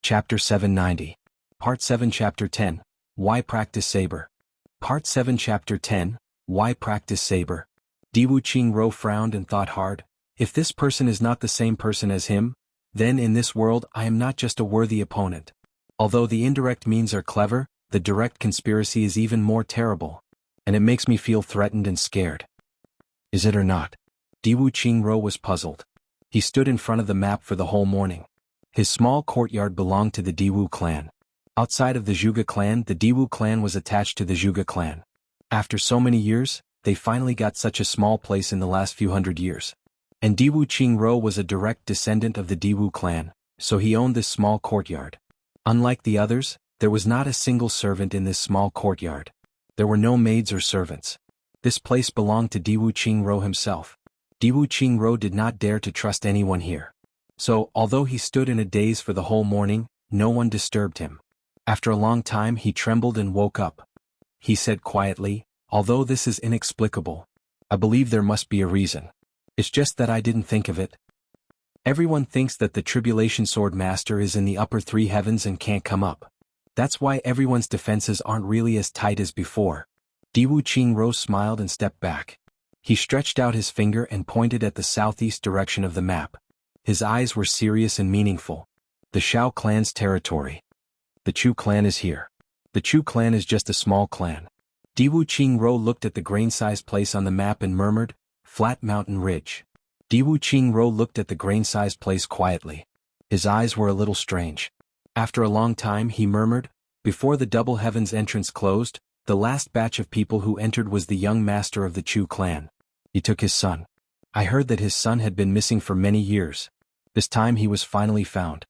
Chapter 790. Part 7 Chapter 10. Why Practice Saber? Part 7 Chapter 10. Why Practice Saber? Diwu Qingro frowned and thought hard. If this person is not the same person as him, then in this world I am not just a worthy opponent. Although the indirect means are clever, the direct conspiracy is even more terrible. And it makes me feel threatened and scared. Is it or not? Diwu Qingro was puzzled. He stood in front of the map for the whole morning. His small courtyard belonged to the Diwu clan. Outside of the Zhuge clan, the Diwu clan was attached to the Zhuge clan. After so many years, they finally got such a small place in the last few hundred years. And Diwu Qingro was a direct descendant of the Diwu clan, so he owned this small courtyard. Unlike the others, there was not a single servant in this small courtyard. There were no maids or servants. This place belonged to Diwu Qingro himself. Diwu Qingro did not dare to trust anyone here. So, although he stood in a daze for the whole morning, no one disturbed him. After a long time he trembled and woke up. He said quietly, "Although this is inexplicable, I believe there must be a reason. It's just that I didn't think of it. Everyone thinks that the Tribulation Sword Master is in the upper three heavens and can't come up. That's why everyone's defenses aren't really as tight as before." Diwu Qingro smiled and stepped back. He stretched out his finger and pointed at the southeast direction of the map. His eyes were serious and meaningful. The Shao clan's territory. The Chu clan is here. The Chu clan is just a small clan. Diwu Qingro looked at the grain-sized place on the map and murmured, "Flat mountain ridge." Diwu Qingro looked at the grain-sized place quietly. His eyes were a little strange. After a long time he murmured, "Before the double heavens entrance closed, the last batch of people who entered was the young master of the Chu clan. He took his son. I heard that his son had been missing for many years. This time he was finally found."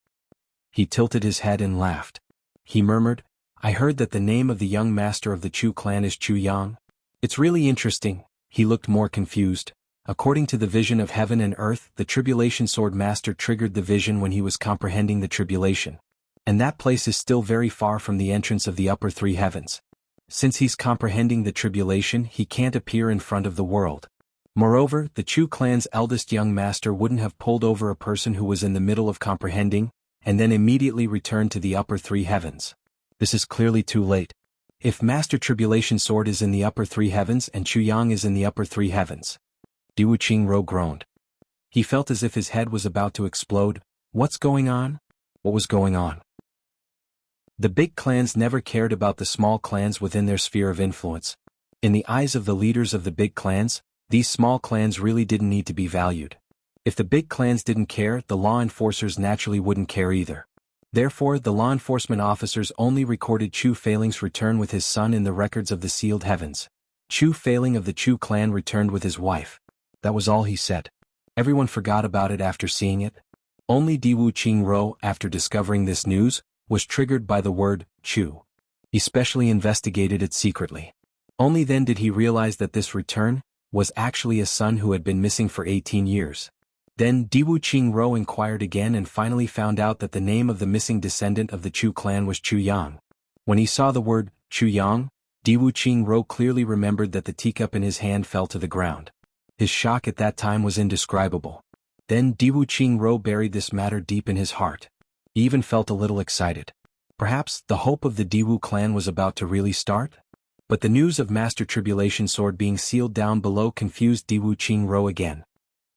He tilted his head and laughed. He murmured, "I heard that the name of the young master of the Chu clan is Chu Yang. It's really interesting." He looked more confused. According to the vision of heaven and earth, the Tribulation Sword Master triggered the vision when he was comprehending the tribulation. And that place is still very far from the entrance of the upper three heavens. Since he's comprehending the tribulation, he can't appear in front of the world. Moreover, the Chu clan's eldest young master wouldn't have pulled over a person who was in the middle of comprehending, and then immediately returned to the upper three heavens. This is clearly too late. If Master Tribulation Sword is in the upper three heavens and Chu Yang is in the upper three heavens. Diwu Qingro groaned. He felt as if his head was about to explode. What's going on? What was going on? The big clans never cared about the small clans within their sphere of influence. In the eyes of the leaders of the big clans, these small clans really didn't need to be valued. If the big clans didn't care, the law enforcers naturally wouldn't care either. Therefore, the law enforcement officers only recorded Chu Failing's return with his son in the records of the sealed heavens. Chu Failing of the Chu clan returned with his wife. That was all he said. Everyone forgot about it after seeing it. Only Diwu Qingro, after discovering this news, was triggered by the word Chu. He specially investigated it secretly. Only then did he realize that this return was actually a son who had been missing for 18 years. Then Diwu Qingro inquired again and finally found out that the name of the missing descendant of the Chu clan was Chu Yang. When he saw the word Chu Yang, Diwu Qingro clearly remembered that the teacup in his hand fell to the ground. His shock at that time was indescribable. Then Diwu Qingro buried this matter deep in his heart. He even felt a little excited. Perhaps the hope of the Diwu clan was about to really start? But the news of Master Tribulation Sword being sealed down below confused Diwu Qingro again.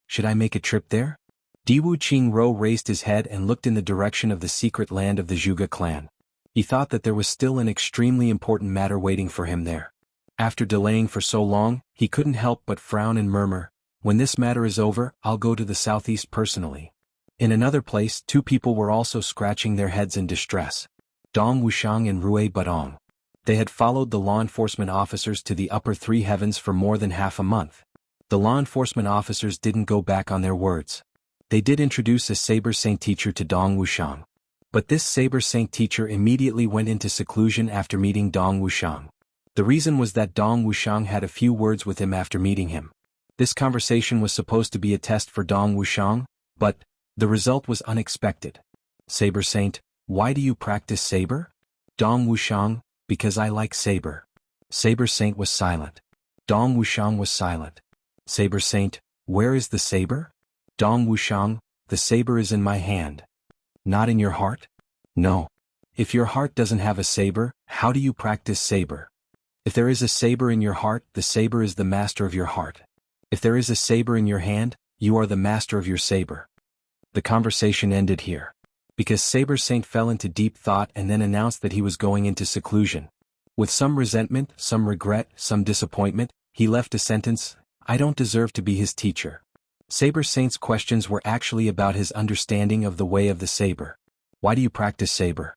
Should I make a trip there? Diwu Qingro raised his head and looked in the direction of the secret land of the Zhuge clan. He thought that there was still an extremely important matter waiting for him there. After delaying for so long, he couldn't help but frown and murmur, "When this matter is over, I'll go to the southeast personally." In another place, two people were also scratching their heads in distress. Dong Wuxiang and Rui Badong. They had followed the law enforcement officers to the upper three heavens for more than half a month. The law enforcement officers didn't go back on their words. They did introduce a Saber Saint teacher to Dong Wuxiang. But this Saber Saint teacher immediately went into seclusion after meeting Dong Wuxiang. The reason was that Dong Wuxiang had a few words with him after meeting him. This conversation was supposed to be a test for Dong Wuxiang, but the result was unexpected. "Saber Saint, why do you practice saber?" Dong Wuxiang, "Because I like saber." Saber Saint was silent. Dong Wuxiang was silent. Saber Saint, "Where is the saber?" Dong Wuxiang, "The saber is in my hand." "Not in your heart?" No. If your heart doesn't have a saber, how do you practice saber? If there is a saber in your heart, the saber is the master of your heart. If there is a saber in your hand, you are the master of your saber. The conversation ended here. Because Saber Saint fell into deep thought and then announced that he was going into seclusion. With some resentment, some regret, some disappointment, he left a sentence, "I don't deserve to be his teacher." Saber Saint's questions were actually about his understanding of the way of the saber. Why do you practice saber?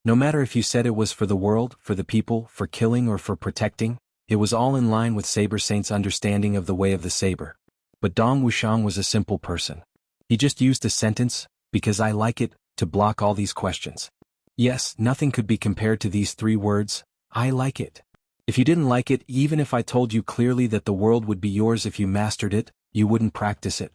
No matter if you said it was for the world, for the people, for killing or for protecting, it was all in line with Saber Saint's understanding of the way of the saber. But Dong Wuxiang was a simple person. He just used a sentence, "because I like it," to block all these questions. Yes, nothing could be compared to these 3 words, "I like it." If you didn't like it, even if I told you clearly that the world would be yours if you mastered it, you wouldn't practice it.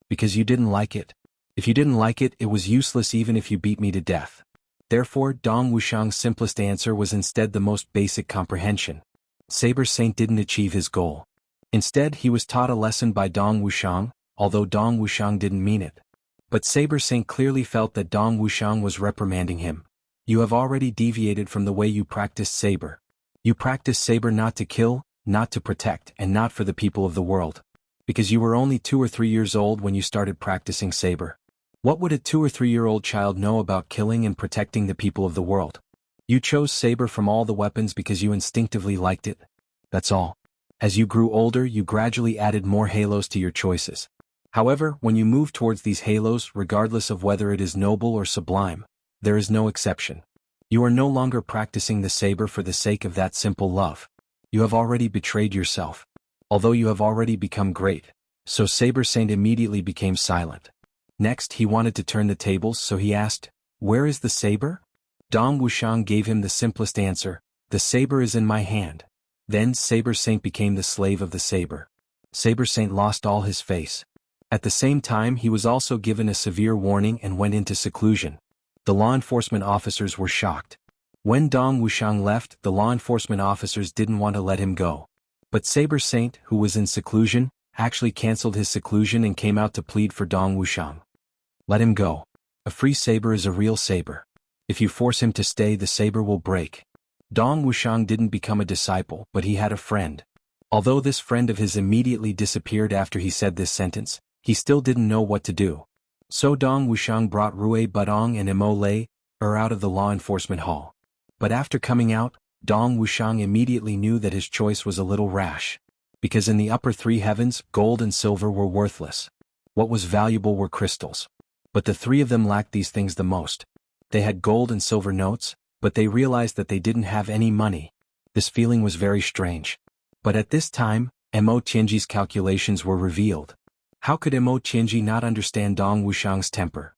Because you didn't like it. If you didn't like it, it was useless even if you beat me to death. Therefore, Dong Wuxiang's simplest answer was instead the most basic comprehension. Saber Saint didn't achieve his goal. Instead, he was taught a lesson by Dong Wuxiang, although Dong Wuxiang didn't mean it. But Saber Saint clearly felt that Dong Wuxiang was reprimanding him. You have already deviated from the way you practiced saber. You practiced saber not to kill, not to protect, and not for the people of the world. Because you were only 2 or 3 years old when you started practicing saber. What would a 2 or 3-year-old child know about killing and protecting the people of the world? You chose saber from all the weapons because you instinctively liked it. That's all. As you grew older, you gradually added more halos to your choices. However, when you move towards these halos, regardless of whether it is noble or sublime, there is no exception. You are no longer practicing the saber for the sake of that simple love. You have already betrayed yourself. Although you have already become great. So Saber Saint immediately became silent. Next, he wanted to turn the tables, so he asked, "Where is the saber?" Dong Wuxiang gave him the simplest answer, "The saber is in my hand." Then Saber Saint became the slave of the saber. Saber Saint lost all his face. At the same time, he was also given a severe warning and went into seclusion. The law enforcement officers were shocked. When Dong Wuxiang left, the law enforcement officers didn't want to let him go. But Saber Saint, who was in seclusion, actually cancelled his seclusion and came out to plead for Dong Wuxiang. Let him go. A free saber is a real saber. If you force him to stay, the saber will break. Dong Wuxiang didn't become a disciple, but he had a friend. Although this friend of his immediately disappeared after he said this sentence, he still didn't know what to do. So Dong Wuxiang brought Rui Budong and Mo Lei out of the law enforcement hall. But after coming out, Dong Wuxiang immediately knew that his choice was a little rash. Because in the upper 3 heavens, gold and silver were worthless. What was valuable were crystals. But the 3 of them lacked these things the most. They had gold and silver notes, but they realized that they didn't have any money. This feeling was very strange. But at this time, Mo Tianji's calculations were revealed. How could Mo Tianji not understand Dong Wuxiang's temper?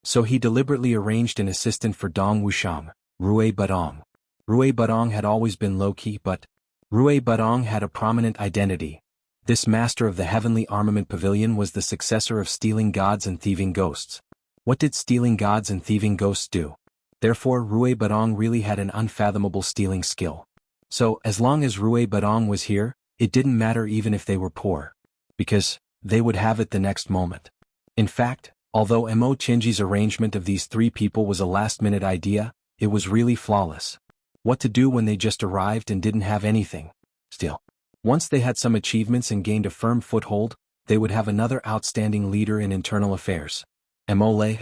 So he deliberately arranged an assistant for Dong Wuxiang, Rui Budong. Rui Budong had always been low-key, but Rui Budong had a prominent identity. This master of the heavenly armament pavilion was the successor of stealing gods and thieving ghosts. What did stealing gods and thieving ghosts do? Therefore, Rui Budong really had an unfathomable stealing skill. So, as long as Rui Budong was here, it didn't matter even if they were poor. Because they would have it the next moment. In fact, although Mo Tianji's arrangement of these 3 people was a last-minute idea, it was really flawless. What to do when they just arrived and didn't have anything? Still, once they had some achievements and gained a firm foothold, they would have another outstanding leader in internal affairs. Mo Lei.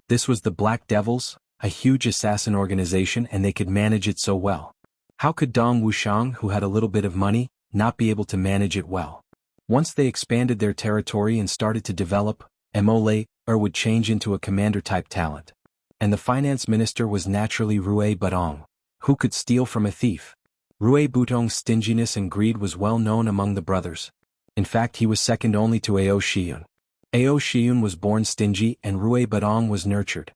This was the Black Devils, a huge assassin organization, and they could manage it so well. How could Dong Wuxiang, who had a little bit of money, not be able to manage it well? Once they expanded their territory and started to develop, Mo Lei would change into a commander-type talent. And the finance minister was naturally Rui Budong. Who could steal from a thief? Rui Budong's stinginess and greed was well known among the brothers. In fact, he was second only to Ao Shiyun. Ao Shiyun was born stingy and Rui Budong was nurtured.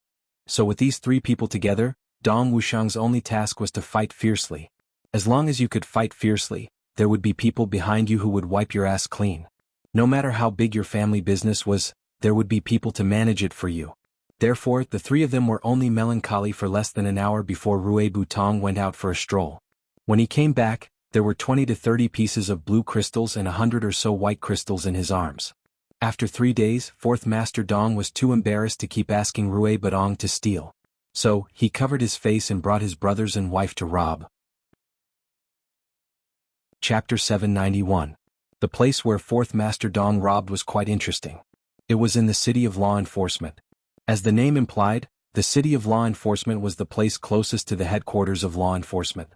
So with these 3 people together, Dong Wuxiang's only task was to fight fiercely. As long as you could fight fiercely, there would be people behind you who would wipe your ass clean. No matter how big your family business was, there would be people to manage it for you. Therefore, the 3 of them were only melancholy for less than an hour before Rui Budong went out for a stroll. When he came back, there were 20 to 30 pieces of blue crystals and 100 or so white crystals in his arms. After 3 days, fourth Master Dong was too embarrassed to keep asking Rui Badong to steal. So, he covered his face and brought his brothers and wife to rob. Chapter 791. The place where fourth Master Dong robbed was quite interesting. It was in the City of Law Enforcement. As the name implied, the City of Law Enforcement was the place closest to the headquarters of law enforcement.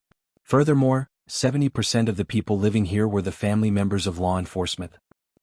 Furthermore, 70% of the people living here were the family members of law enforcement.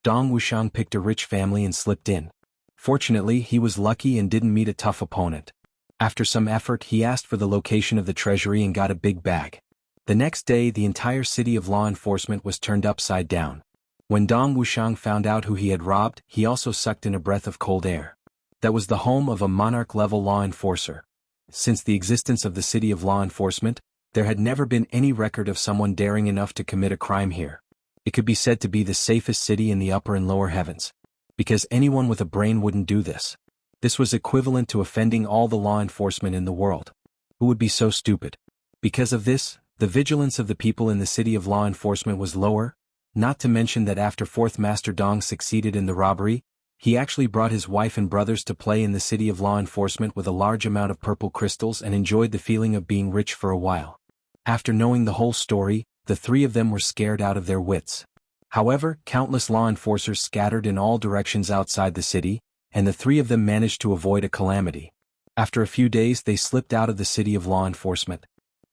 Dong Wuxiang picked a rich family and slipped in. Fortunately, he was lucky and didn't meet a tough opponent. After some effort, he asked for the location of the treasury and got a big bag. The next day, the entire City of Law Enforcement was turned upside down. When Dong Wuxiang found out who he had robbed, he also sucked in a breath of cold air. That was the home of a monarch-level law enforcer. Since the existence of the City of Law Enforcement, there had never been any record of someone daring enough to commit a crime here. It could be said to be the safest city in the upper and lower heavens. Because anyone with a brain wouldn't do this. This was equivalent to offending all the law enforcement in the world. Who would be so stupid? Because of this, the vigilance of the people in the City of Law Enforcement was lower, not to mention that after fourth Master Dong succeeded in the robbery, he actually brought his wife and brothers to play in the City of Law Enforcement with a large amount of purple crystals and enjoyed the feeling of being rich for a while. After knowing the whole story, the three of them were scared out of their wits. However, countless law enforcers scattered in all directions outside the city, and the three of them managed to avoid a calamity. After a few days they slipped out of the City of Law Enforcement.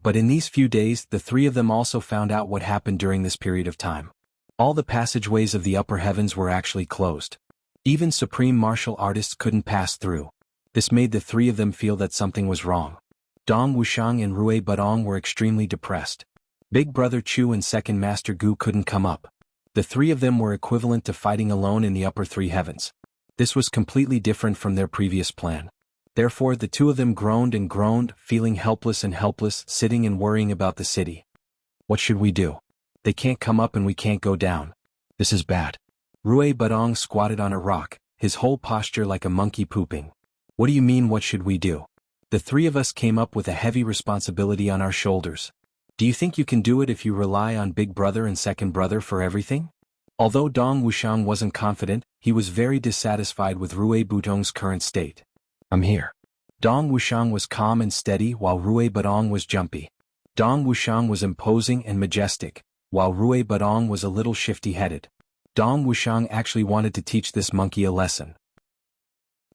But in these few days the three of them also found out what happened during this period of time. All the passageways of the upper heavens were actually closed. Even supreme martial artists couldn't pass through. This made the three of them feel that something was wrong. Dong Wuxiang and Rui Badong were extremely depressed. Big Brother Chu and Second Master Gu couldn't come up. The three of them were equivalent to fighting alone in the upper three heavens. This was completely different from their previous plan. Therefore the two of them groaned and groaned, feeling helpless, sitting and worrying about the city. What should we do? They can't come up and we can't go down. This is bad. Rui Badong squatted on a rock, his whole posture like a monkey pooping. What do you mean, what should we do? The three of us came up with a heavy responsibility on our shoulders. Do you think you can do it if you rely on Big Brother and Second Brother for everything? Although Dong Wuxiang wasn't confident, he was very dissatisfied with Rui Badong's current state. I'm here. Dong Wuxiang was calm and steady while Rui Badong was jumpy. Dong Wuxiang was imposing and majestic, while Rui Badong was a little shifty-headed. Dong Wuxiang actually wanted to teach this monkey a lesson.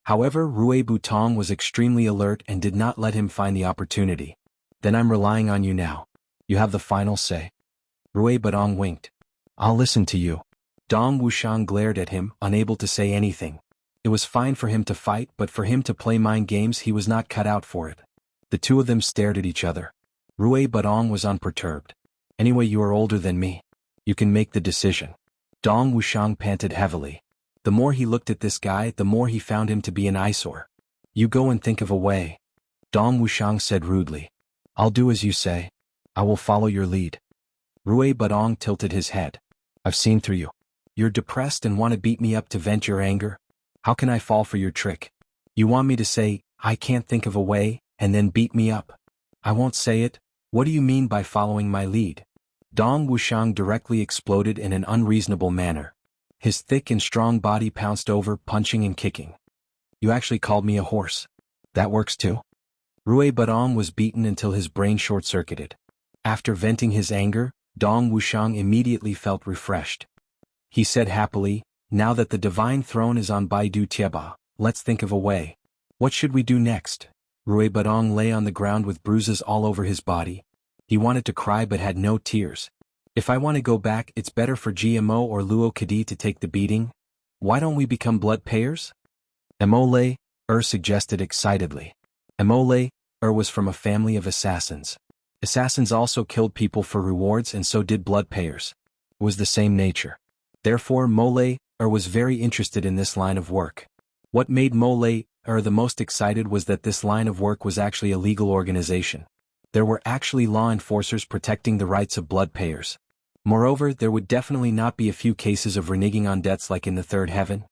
However, Rui Badong was extremely alert and did not let him find the opportunity. Then I'm relying on you now. You have the final say. Rui Badong winked. I'll listen to you. Dong Wuxiang glared at him, unable to say anything. It was fine for him to fight, but for him to play mind games he was not cut out for it. The two of them stared at each other. Rui Badong was unperturbed. Anyway, you are older than me. You can make the decision. Dong Wuxiang panted heavily. The more he looked at this guy, the more he found him to be an eyesore. You go and think of a way. Dong Wuxiang said rudely. I'll do as you say. I will follow your lead. Rui Badong tilted his head. I've seen through you. You're depressed and want to beat me up to vent your anger? How can I fall for your trick? You want me to say, I can't think of a way, and then beat me up? I won't say it. What do you mean by following my lead? Dong Wuxiang directly exploded in an unreasonable manner. His thick and strong body pounced over, punching and kicking. You actually called me a horse. That works too? Rui Badong was beaten until his brain short-circuited. After venting his anger, Dong Wuxiang immediately felt refreshed. He said happily, now that the divine throne is on Baidu Tieba, let's think of a way. What should we do next? Rui Badong lay on the ground with bruises all over his body. He wanted to cry but had no tears. If I want to go back, it's better for GMO or Luo Kadi to take the beating. Why don't we become blood payers? Emole, suggested excitedly. Emole, was from a family of assassins. Assassins also killed people for rewards, and so did blood payers. It was the same nature. Therefore Mole, was very interested in this line of work. What made Mole, the most excited was that this line of work was actually a legal organization. There were actually law enforcers protecting the rights of blood payers. Moreover, there would definitely not be a few cases of reneging on debts like in the third heaven.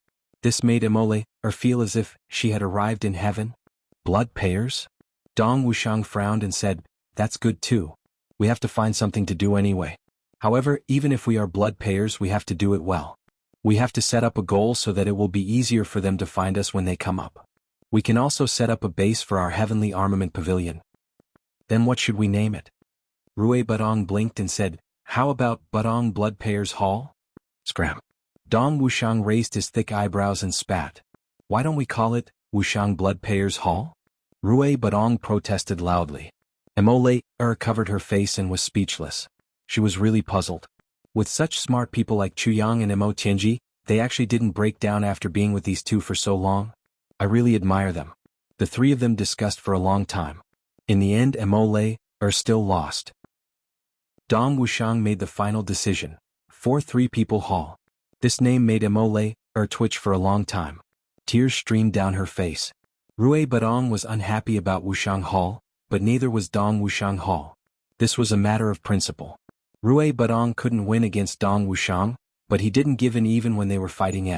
This made Emole, feel as if she had arrived in heaven. Blood payers? Dong Wuxiang frowned and said, that's good too. We have to find something to do anyway. However, even if we are blood payers, we have to do it well. We have to set up a goal so that it will be easier for them to find us when they come up. We can also set up a base for our heavenly armament pavilion. Then what should we name it? Rui Budong blinked and said, how about Budong Bloodpayers Hall? Scram. Dong Wuxiang raised his thick eyebrows and spat. Why don't we call it Wuxiang Bloodpayers Hall? Rui Budong protested loudly. Immortality covered her face and was speechless. She was really puzzled. With such smart people like Chu Yang and Mo Tianji, they actually didn't break down after being with these two for so long. I really admire them. The three of them discussed for a long time. In the end, Immortality still lost. Dong Wuxiang made the final decision. 4-3 People Hall. This name made Immortality twitch for a long time. Tears streamed down her face. Rui Budong was unhappy about Wuxiang Hall, but neither was Dong Wuxiang Hall. This was a matter of principle. Rui Budong couldn't win against Dong Wuxiang, but he didn't give in even when they were fighting.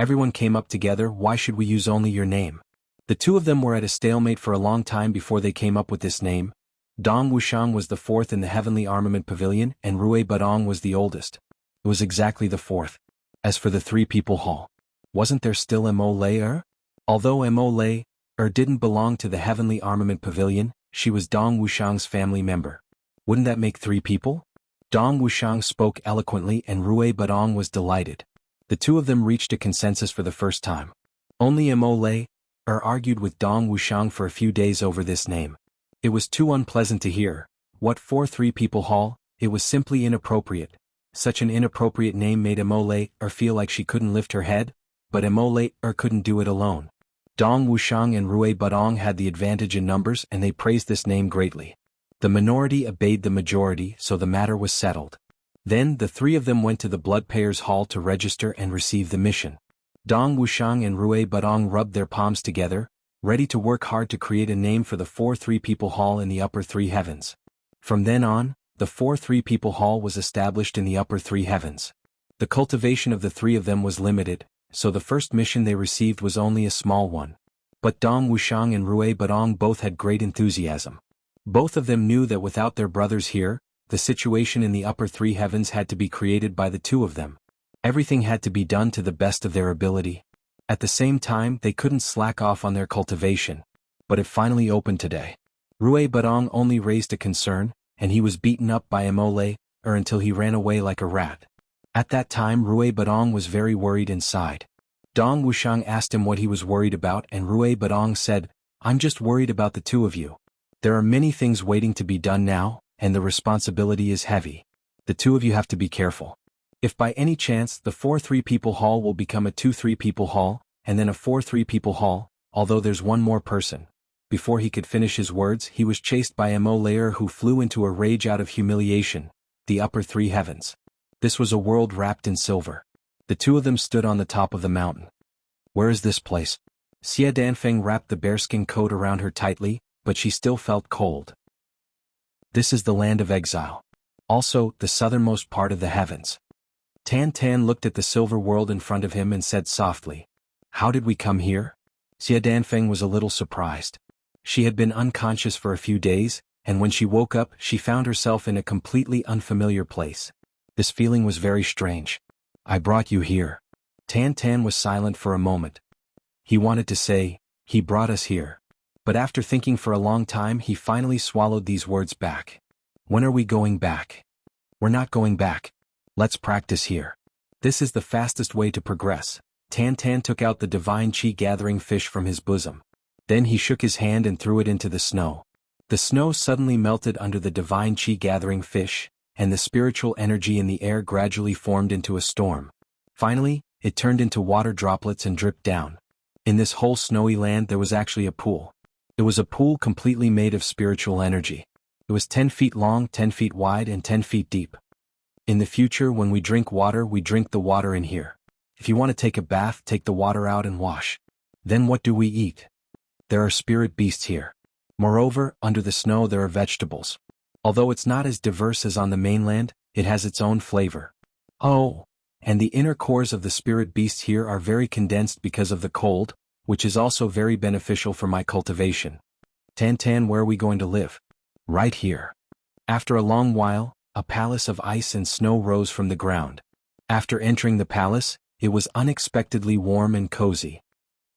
Everyone came up together. Why should we use only your name? The two of them were at a stalemate for a long time before they came up with this name. Dong Wuxiang was the fourth in the Heavenly Armament Pavilion and Rui Budong was the oldest. It was exactly the fourth. As for the 3 People Hall, wasn't there still Immortality? Although Immortality didn't belong to the Heavenly Armament Pavilion, she was Dong Wuxiang's family member. Wouldn't that make 3 people? Dong Wuxiang spoke eloquently and Rui Budong was delighted. The two of them reached a consensus for the first time. Only Immortality argued with Dong Wuxiang for a few days over this name. It was too unpleasant to hear. What for 3 People Hall? It was simply inappropriate. Such an inappropriate name made Immortality feel like she couldn't lift her head, but Immortality couldn't do it alone. Dong Wuxiang and Rui Budong had the advantage in numbers and they praised this name greatly. The minority obeyed the majority, so the matter was settled. Then the 3 of them went to the Bloodpayers Hall to register and receive the mission. Dong Wuxiang and Rui Budong rubbed their palms together, ready to work hard to create a name for the 4-3 People Hall in the upper 3 heavens. From then on, the 4-3 People Hall was established in the upper 3 heavens. The cultivation of the 3 of them was limited, so the first mission they received was only a small one. But Dong Wuxiang and Rui Budong both had great enthusiasm. Both of them knew that without their brothers here, the situation in the upper 3 heavens had to be created by the 2 of them. Everything had to be done to the best of their ability. At the same time, they couldn't slack off on their cultivation. But it finally opened today. Rui Budong only raised a concern, and he was beaten up by Immortality until he ran away like a rat. At that time Rui Budong was very worried and sighed. Dong Wuxiang asked him what he was worried about and Rui Budong said, I'm just worried about the 2 of you. There are many things waiting to be done now, and the responsibility is heavy. The 2 of you have to be careful. If by any chance the 4-3 People Hall will become a 2-3 People Hall, and then a 4-3 People Hall, although there's one more person. Before he could finish his words he was chased by Immortality who flew into a rage out of humiliation, the upper 3 heavens. This was a world wrapped in silver. The 2 of them stood on the top of the mountain. Where is this place? Xia Danfeng wrapped the bearskin coat around her tightly, but she still felt cold. This is the land of exile. Also, the southernmost part of the heavens. Tan Tan looked at the silver world in front of him and said softly, How did we come here? Xia Danfeng was a little surprised. She had been unconscious for a few days, and when she woke up she found herself in a completely unfamiliar place. This feeling was very strange. I brought you here. Tan Tan was silent for a moment. He wanted to say, he brought us here. But after thinking for a long time he finally swallowed these words back. When are we going back? We're not going back. Let's practice here. This is the fastest way to progress. Tan Tan took out the divine qi gathering fish from his bosom. Then he shook his hand and threw it into the snow. The snow suddenly melted under the divine qi gathering fish, and the spiritual energy in the air gradually formed into a storm. Finally, it turned into water droplets and dripped down. In this whole snowy land there was actually a pool. It was a pool completely made of spiritual energy. It was 10 feet long, 10 feet wide, and 10 feet deep. In the future when we drink the water in here. If you want to take a bath, take the water out and wash. Then what do we eat? There are spirit beasts here. Moreover, under the snow there are vegetables. Although it's not as diverse as on the mainland, it has its own flavor. Oh, and the inner cores of the spirit beasts here are very condensed because of the cold, which is also very beneficial for my cultivation. Tan Tan, where are we going to live? Right here. After a long while, a palace of ice and snow rose from the ground. After entering the palace, It was unexpectedly warm and cozy.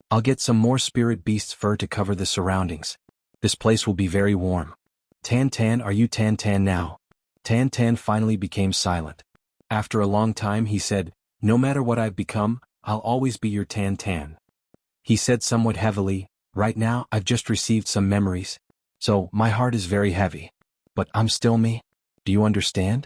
I'll get some more spirit beast's fur to cover the surroundings. This place will be very warm. Tan Tan, are you Tan Tan now? Tan Tan finally became silent. After a long time he said, no matter what I've become, I'll always be your Tan Tan. He said somewhat heavily, right now I've just received some memories. So, my heart is very heavy. But I'm still me. Do you understand?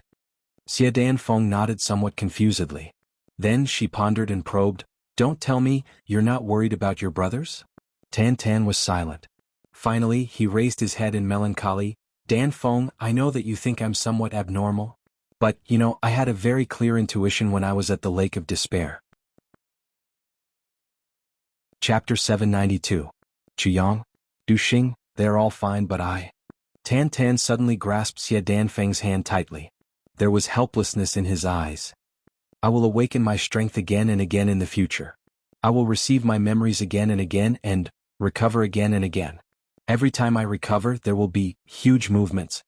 Xie Danfeng nodded somewhat confusedly. Then she pondered and probed, don't tell me, you're not worried about your brothers? Tan Tan was silent. Finally, he raised his head in melancholy. Danfeng, I know that you think I'm somewhat abnormal. But, I had a very clear intuition when I was at the Lake of Despair. Chapter 792. Chuyang, Duxing, they're all fine but I. Tan Tan suddenly grasped Xie Danfeng's hand tightly. There was helplessness in his eyes. I will awaken my strength again and again in the future. I will receive my memories again and again and recover again and again. Every time I recover, there will be huge movements.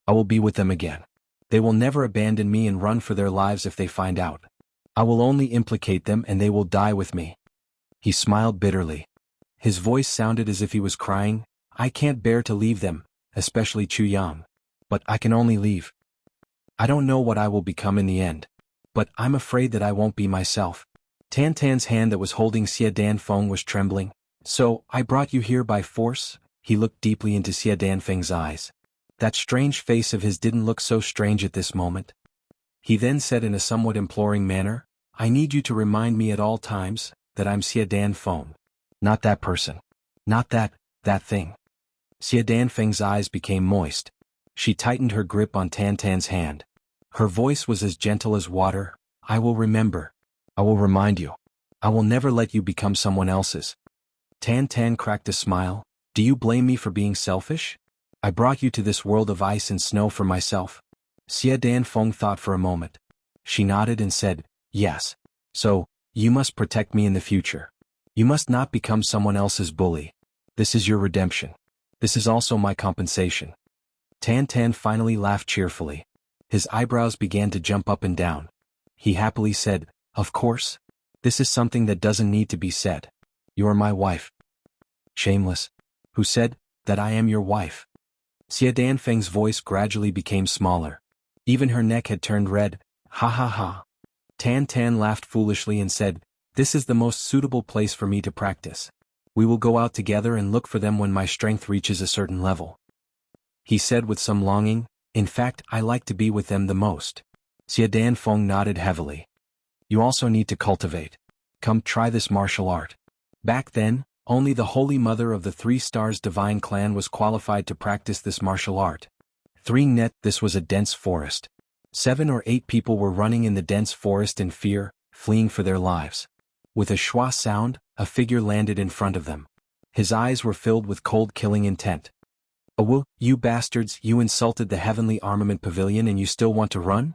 I will be with them again. They will never abandon me and run for their lives if they find out. I will only implicate them and they will die with me. He smiled bitterly. His voice sounded as if he was crying. I can't bear to leave them, especially Chuyang. But I can only leave. I don't know what I will become in the end. But I'm afraid that I won't be myself. Tan Tan's hand that was holding Xie Danfeng was trembling. So, I brought you here by force? He looked deeply into Xie Danfeng's eyes. That strange face of his didn't look so strange at this moment. He then said in a somewhat imploring manner, I need you to remind me at all times that I'm Xie Danfeng. Not that person. Not that thing. Xie Danfeng's eyes became moist. She tightened her grip on Tan Tan's hand. Her voice was as gentle as water. I will remember. I will remind you. I will never let you become someone else's. Tan Tan cracked a smile. Do you blame me for being selfish? I brought you to this world of ice and snow for myself. Xie Danfeng thought for a moment. She nodded and said, yes. So, you must protect me in the future. You must not become someone else's bully. This is your redemption. This is also my compensation. Tan Tan finally laughed cheerfully. His eyebrows began to jump up and down. He happily said, of course. This is something that doesn't need to be said. You're my wife. Shameless. Who said that I am your wife? Xie Danfeng's voice gradually became smaller. Even her neck had turned red. Ha ha ha. Tan Tan laughed foolishly and said, this is the most suitable place for me to practice. We will go out together and look for them when my strength reaches a certain level. He said with some longing, in fact, I like to be with them the most. Xie Danfeng nodded heavily. You also need to cultivate. Come try this martial art. Back then, only the Holy Mother of the Three Stars Divine Clan was qualified to practice this martial art. 3 net, this was a dense forest. 7 or 8 people were running in the dense forest in fear, fleeing for their lives. With a schwa sound, a figure landed in front of them. His eyes were filled with cold killing intent. Oh, you bastards, you insulted the Heavenly Armament Pavilion and you still want to run?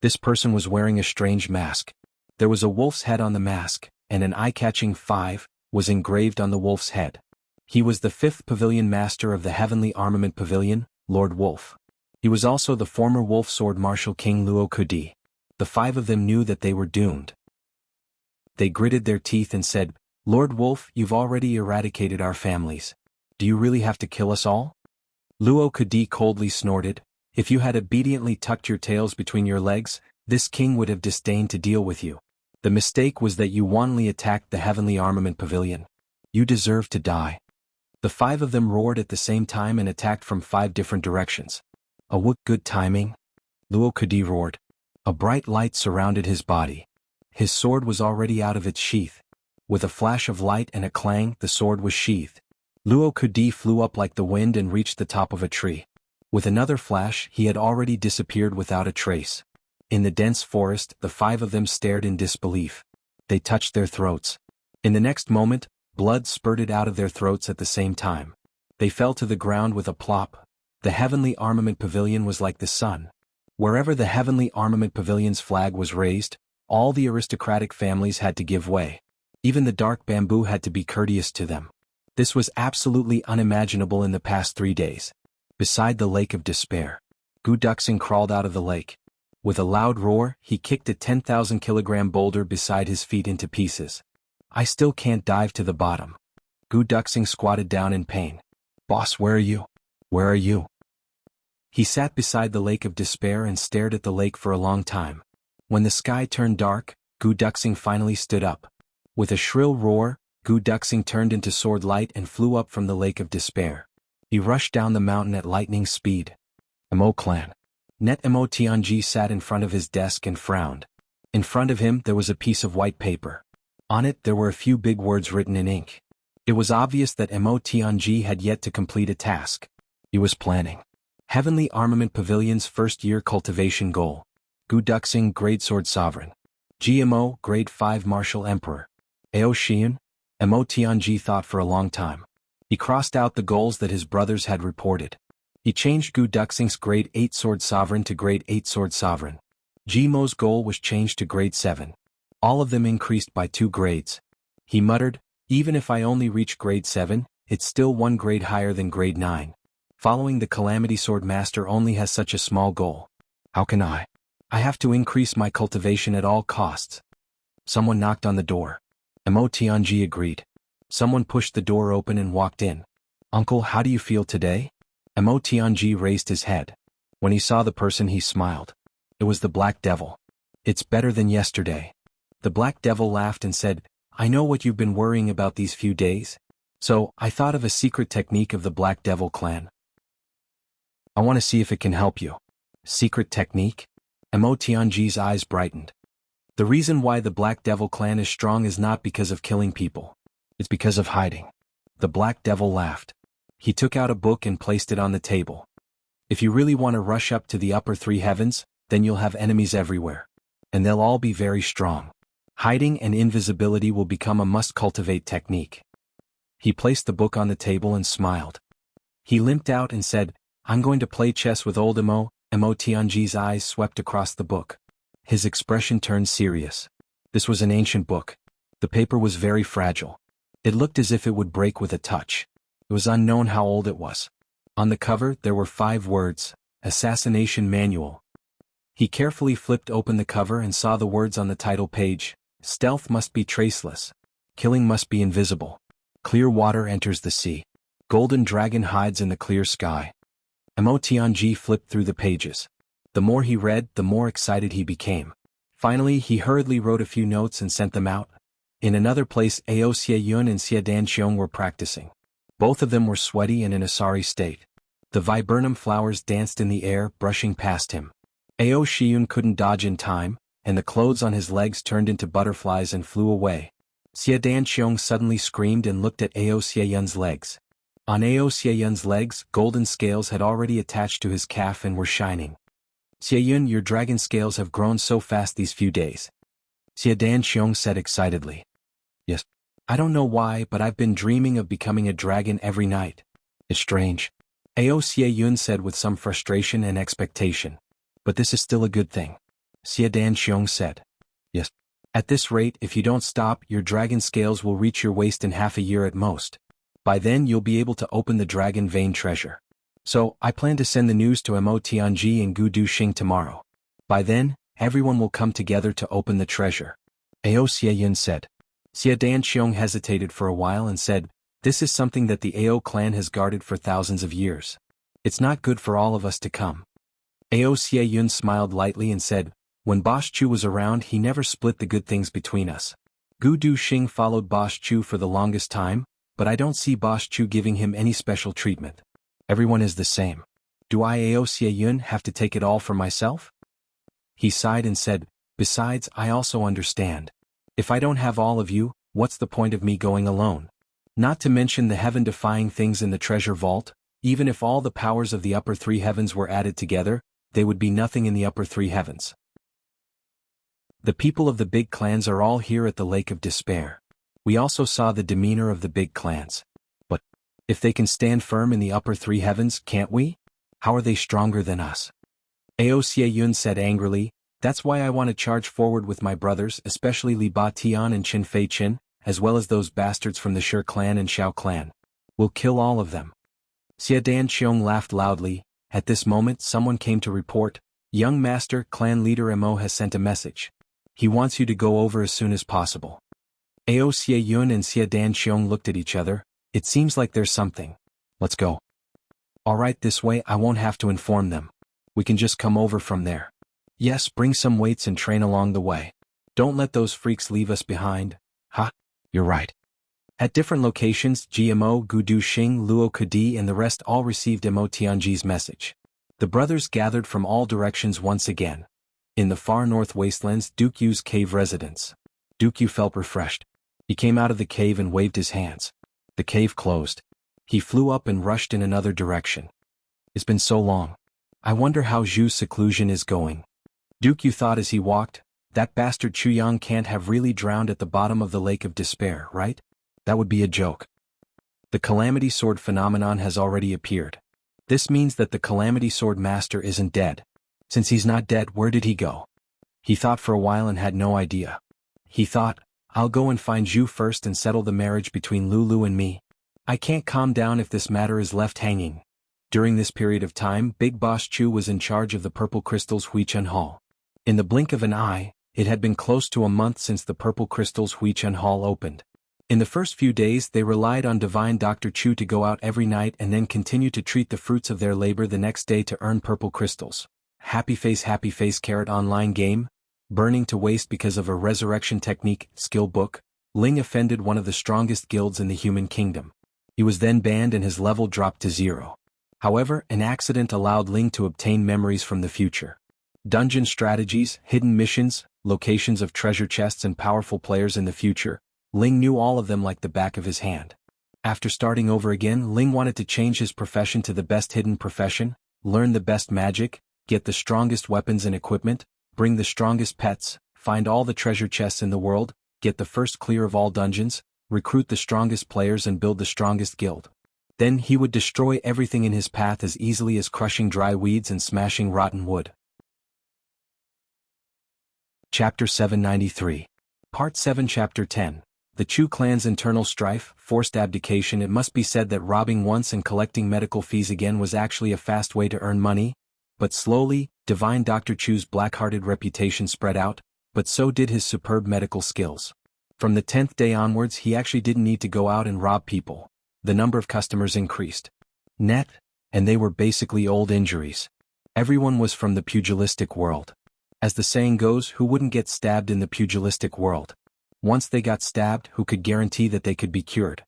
This person was wearing a strange mask. There was a wolf's head on the mask, and an eye-catching 5 was engraved on the wolf's head. He was the 5th Pavilion Master of the Heavenly Armament Pavilion, Lord Wolf. He was also the former Wolf Sword Marshal King Luo Kudi. The 5 of them knew that they were doomed. They gritted their teeth and said, Lord Wolf, you've already eradicated our families. Do you really have to kill us all? Luo Kudi coldly snorted, if you had obediently tucked your tails between your legs, this king would have disdained to deal with you. The mistake was that you wantonly attacked the Heavenly Armament Pavilion. You deserve to die. The 5 of them roared at the same time and attacked from 5 different directions. What good timing? Luo Kudi roared. A bright light surrounded his body. His sword was already out of its sheath. With a flash of light and a clang, the sword was sheathed. Luo Kudi flew up like the wind and reached the top of a tree. With another flash, he had already disappeared without a trace. In the dense forest, the 5 of them stared in disbelief. They touched their throats. In the next moment, blood spurted out of their throats at the same time. They fell to the ground with a plop. The Heavenly Armament Pavilion was like the sun. Wherever the Heavenly Armament Pavilion's flag was raised, all the aristocratic families had to give way. Even the dark bamboo had to be courteous to them. This was absolutely unimaginable in the past 3 days. Beside the Lake of Despair, Gu Duxing crawled out of the lake. With a loud roar, he kicked a 10,000-kilogram boulder beside his feet into pieces. I still can't dive to the bottom. Gu Duxing squatted down in pain. Boss, where are you? Where are you? He sat beside the lake of despair and stared at the lake for a long time. When the sky turned dark, Gu Duxing finally stood up. With a shrill roar, Gu Duxing turned into sword light and flew up from the lake of despair. He rushed down the mountain at lightning speed. Mo clan. Net Mo Tianji sat in front of his desk and frowned. In front of him there was a piece of white paper. On it there were a few big words written in ink. It was obvious that Mo Tianji had yet to complete a task. He was planning. Heavenly Armament Pavilion's first-year cultivation goal. Gu Duxing, Grade Sword Sovereign. GMO, Grade 5 Martial Emperor. Ao Xian? Mo Tianji thought for a long time. He crossed out the goals that his brothers had reported. He changed Gu Duxing's Grade 8 Sword Sovereign to Grade 8 Sword Sovereign. Gmo's goal was changed to Grade 7. All of them increased by 2 grades. He muttered, even if I only reach Grade 7, it's still 1 grade higher than Grade 9. Following the Calamity Sword Master only has such a small goal. How can I? I have to increase my cultivation at all costs. Someone knocked on the door. Mo Tianji agreed. Someone pushed the door open and walked in. Uncle, how do you feel today? Mo Tianji raised his head. When he saw the person he smiled. It was the Black Devil. It's better than yesterday. The Black Devil laughed and said, I know what you've been worrying about these few days. So, I thought of a secret technique of the Black Devil clan. I want to see if it can help you. Secret technique? Mo Tianji's eyes brightened. The reason why the Black Devil clan is strong is not because of killing people. It's because of hiding. The Black Devil laughed. He took out a book and placed it on the table. If you really want to rush up to the upper 3 heavens, then you'll have enemies everywhere. And they'll all be very strong. Hiding and invisibility will become a must-cultivate technique. He placed the book on the table and smiled. He limped out and said, I'm going to play chess with old Mo. Mo Tianji's eyes swept across the book. His expression turned serious. This was an ancient book. The paper was very fragile. It looked as if it would break with a touch. It was unknown how old it was. On the cover there were 5 words, Assassination Manual. He carefully flipped open the cover and saw the words on the title page. Stealth must be traceless. Killing must be invisible. Clear water enters the sea. Golden dragon hides in the clear sky. Mo Tianji flipped through the pages. The more he read, the more excited he became. Finally, he hurriedly wrote a few notes and sent them out. In another place, Ao Xie Yun and Xie Danxiong were practicing. Both of them were sweaty and in a sorry state. The viburnum flowers danced in the air, brushing past him. Ao Xiyun couldn't dodge in time, and the clothes on his legs turned into butterflies and flew away. Xie Danxiong suddenly screamed and looked at Ao Xie Yun's legs. On Ao Xie Yun's legs, golden scales had already attached to his calf and were shining. Xie Yun, your dragon scales have grown so fast these few days. Xie Danxiong said excitedly. Yes. I don't know why, but I've been dreaming of becoming a dragon every night. It's strange. Ao Xie Yun said with some frustration and expectation. But this is still a good thing. Xie Danxiong said. Yes. At this rate, if you don't stop, your dragon scales will reach your waist in half a year at most. By then you'll be able to open the dragon vein treasure. So, I plan to send the news to Mo Tianji and Gu Duxing tomorrow. By then, everyone will come together to open the treasure. Ao Xie Yun said. Xie Danxiong hesitated for a while and said, this is something that the Ao clan has guarded for thousands of years. It's not good for all of us to come. Ao Xie Yun smiled lightly and said, when Boss Chu was around he never split the good things between us. Gu Duxing followed Boss Chu for the longest time, but I don't see Boss Chu giving him any special treatment. Everyone is the same. Do I Ao Xie Yun have to take it all for myself? He sighed and said, besides I also understand. If I don't have all of you, what's the point of me going alone? Not to mention the heaven-defying things in the treasure vault, even if all the powers of the upper 3 heavens were added together, they would be nothing in the upper 3 heavens. The people of the big clans are all here at the Lake of Despair. We also saw the demeanor of the big clans. But, if they can stand firm in the upper 3 heavens, can't we? How are they stronger than us? Ao Xie Yun said angrily, that's why I want to charge forward with my brothers, especially Li Ba Tian and Qin Fei Qin, as well as those bastards from the Shi clan and Xiao clan. We'll kill all of them. Xie Danxiong laughed loudly. At this moment someone came to report, Young Master, Clan Leader Mo has sent a message. He wants you to go over as soon as possible. Ao Xie Yun and Xie Dan Xiong looked at each other. It seems like there's something. Let's go. Alright, this way I won't have to inform them. We can just come over from there. Yes, bring some weights and train along the way. Don't let those freaks leave us behind. Ha, you're right. At different locations, GMO, Gudu Xing, Luo Kadi and the rest all received Mo Tianji's message. The brothers gathered from all directions once again. In the far north wastelands, Duke Yu's cave residence. Duke Yu felt refreshed. He came out of the cave and waved his hands. The cave closed. He flew up and rushed in another direction. It's been so long. I wonder how Zhu's seclusion is going. Duke Yu thought as he walked, that bastard Chuyang can't have really drowned at the bottom of the lake of despair, right? That would be a joke. The Calamity Sword phenomenon has already appeared. This means that the Calamity Sword Master isn't dead. Since he's not dead, where did he go? He thought for a while and had no idea. He thought, I'll go and find Zhu first and settle the marriage between Lulu and me. I can't calm down if this matter is left hanging. During this period of time, Big Boss Chu was in charge of the Purple Crystal's Huichun Hall. In the blink of an eye, it had been close to a month since the Purple Crystal's Huichun Hall opened. In the first few days they relied on Divine Dr. Chu to go out every night and then continue to treat the fruits of their labor the next day to earn purple crystals. Happy face carrot online game? Burning to waste because of a resurrection technique, skill book. Ling offended one of the strongest guilds in the human kingdom. He was then banned and his level dropped to 0. However, an accident allowed Ling to obtain memories from the future. Dungeon strategies, hidden missions, locations of treasure chests and powerful players in the future. Ling knew all of them like the back of his hand. After starting over again, Ling wanted to change his profession to the best hidden profession, learn the best magic, get the strongest weapons and equipment, bring the strongest pets, find all the treasure chests in the world, get the first clear of all dungeons, recruit the strongest players and build the strongest guild. Then he would destroy everything in his path as easily as crushing dry weeds and smashing rotten wood. Chapter 793. Part 7 Chapter 10. The Chu clan's internal strife, forced abdication. It must be said that robbing once and collecting medical fees again was actually a fast way to earn money. But slowly, Divine Dr. Chu's black-hearted reputation spread out, but so did his superb medical skills. From the 10th day onwards he actually didn't need to go out and rob people. The number of customers increased. And they were basically old injuries. Everyone was from the pugilistic world. As the saying goes, who wouldn't get stabbed in the pugilistic world? Once they got stabbed, who could guarantee that they could be cured?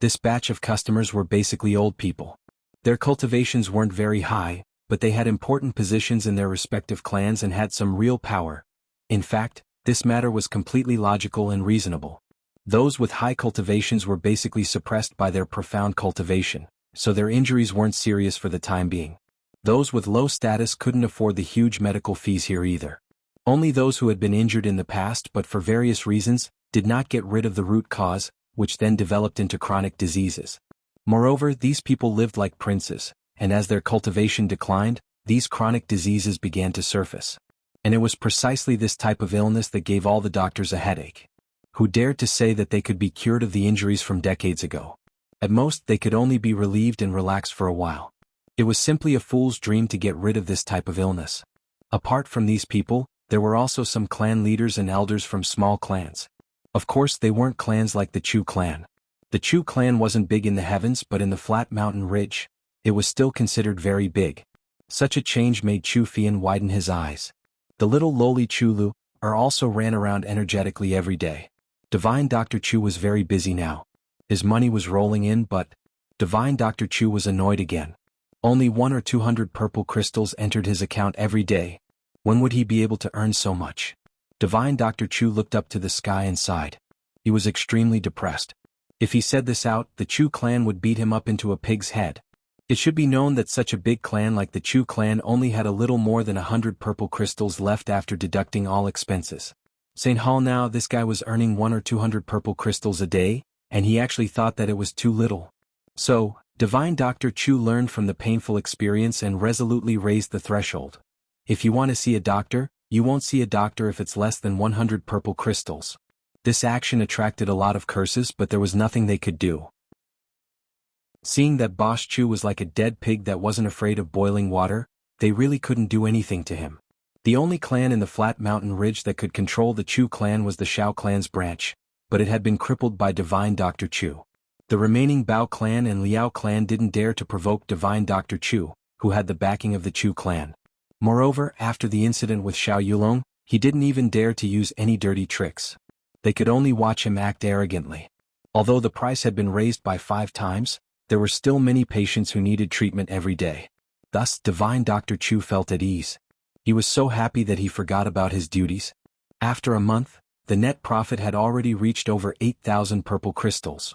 This batch of customers were basically old people. Their cultivations weren't very high, but they had important positions in their respective clans and had some real power. In fact, this matter was completely logical and reasonable. Those with high cultivations were basically suppressed by their profound cultivation, so their injuries weren't serious for the time being. Those with low status couldn't afford the huge medical fees here either. Only those who had been injured in the past but for various reasons did not get rid of the root cause, which then developed into chronic diseases. Moreover, these people lived like princes, and as their cultivation declined, these chronic diseases began to surface. And it was precisely this type of illness that gave all the doctors a headache. Who dared to say that they could be cured of the injuries from decades ago? At most, they could only be relieved and relaxed for a while. It was simply a fool's dream to get rid of this type of illness. Apart from these people, there were also some clan leaders and elders from small clans. Of course, they weren't clans like the Chu clan. The Chu clan wasn't big in the heavens, but in the flat mountain ridge, it was still considered very big. Such a change made Chu Fian widen his eyes. The little lowly Chulu also ran around energetically every day. Divine Dr. Chu was very busy now. His money was rolling in, but Divine Dr. Chu was annoyed again. Only 100 or 200 purple crystals entered his account every day. When would he be able to earn so much? Divine Dr. Chu looked up to the sky and sighed. He was extremely depressed. If he said this out, the Chu clan would beat him up into a pig's head. It should be known that such a big clan like the Chu clan only had a little more than 100 purple crystals left after deducting all expenses. St. Hall now, this guy was earning 100 or 200 purple crystals a day, and he actually thought that it was too little. So, Divine Dr. Chu learned from the painful experience and resolutely raised the threshold. If you want to see a doctor, you won't see a doctor if it's less than 100 purple crystals. This action attracted a lot of curses, but there was nothing they could do. Seeing that Boss Chu was like a dead pig that wasn't afraid of boiling water, they really couldn't do anything to him. The only clan in the flat mountain ridge that could control the Chu clan was the Shao clan's branch, but it had been crippled by Divine Dr. Chu. The remaining Bao clan and Liao clan didn't dare to provoke Divine Dr. Chu, who had the backing of the Chu clan. Moreover, after the incident with Xiao Yulong, he didn't even dare to use any dirty tricks. They could only watch him act arrogantly. Although the price had been raised by 5 times, there were still many patients who needed treatment every day. Thus, Divine Dr. Chu felt at ease. He was so happy that he forgot about his duties. After a month, the net profit had already reached over 8,000 purple crystals.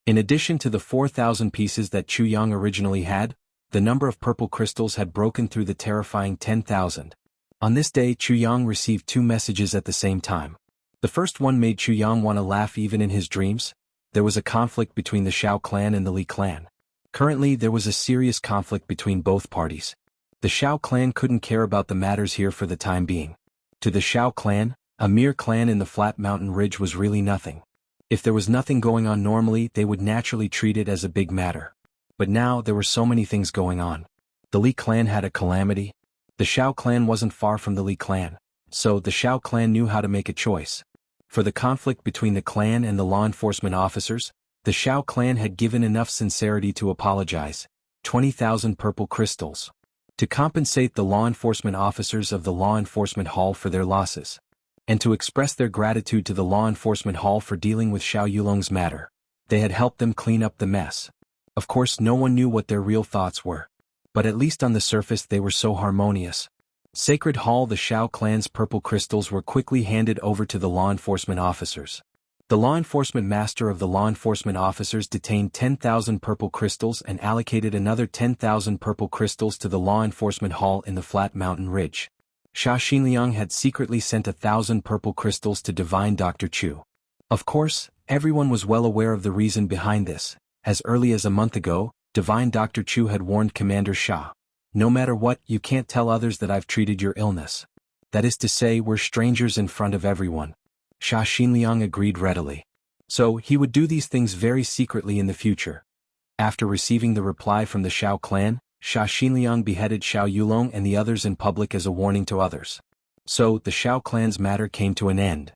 In addition to the 4,000 pieces that Chu Yang originally had, the number of purple crystals had broken through the terrifying 10,000. On this day, Chu Yang received 2 messages at the same time. The first one made Chu Yang want to laugh even in his dreams. There was a conflict between the Shao clan and the Li clan. Currently, there was a serious conflict between both parties. The Shao clan couldn't care about the matters here for the time being. To the Shao clan, a mere clan in the flat mountain ridge was really nothing. If there was nothing going on normally, they would naturally treat it as a big matter. But now there were so many things going on. The Li clan had a calamity. The Shao clan wasn't far from the Li clan, so the Shao clan knew how to make a choice. For the conflict between the clan and the law enforcement officers, the Shao clan had given enough sincerity to apologize, 20,000 purple crystals, to compensate the law enforcement officers of the law enforcement hall for their losses, and to express their gratitude to the law enforcement hall for dealing with Xiao Yulong's matter. They had helped them clean up the mess. Of course, no one knew what their real thoughts were. But at least on the surface they were so harmonious. Sacred Hall. The Shao clan's purple crystals were quickly handed over to the law enforcement officers. The law enforcement master of the law enforcement officers detained 10,000 purple crystals and allocated another 10,000 purple crystals to the law enforcement hall in the flat mountain ridge. Sha Xinliang had secretly sent 1,000 purple crystals to Divine Dr. Chu. Of course, everyone was well aware of the reason behind this. As early as a month ago, Divine Dr. Chu had warned Commander Sha, "No matter what, you can't tell others that I've treated your illness. That is to say, we're strangers in front of everyone." Sha Xinliang agreed readily. So, he would do these things very secretly in the future. After receiving the reply from the Shao clan, Sha Xinliang beheaded Xiao Yulong and the others in public as a warning to others. So, the Shao clan's matter came to an end.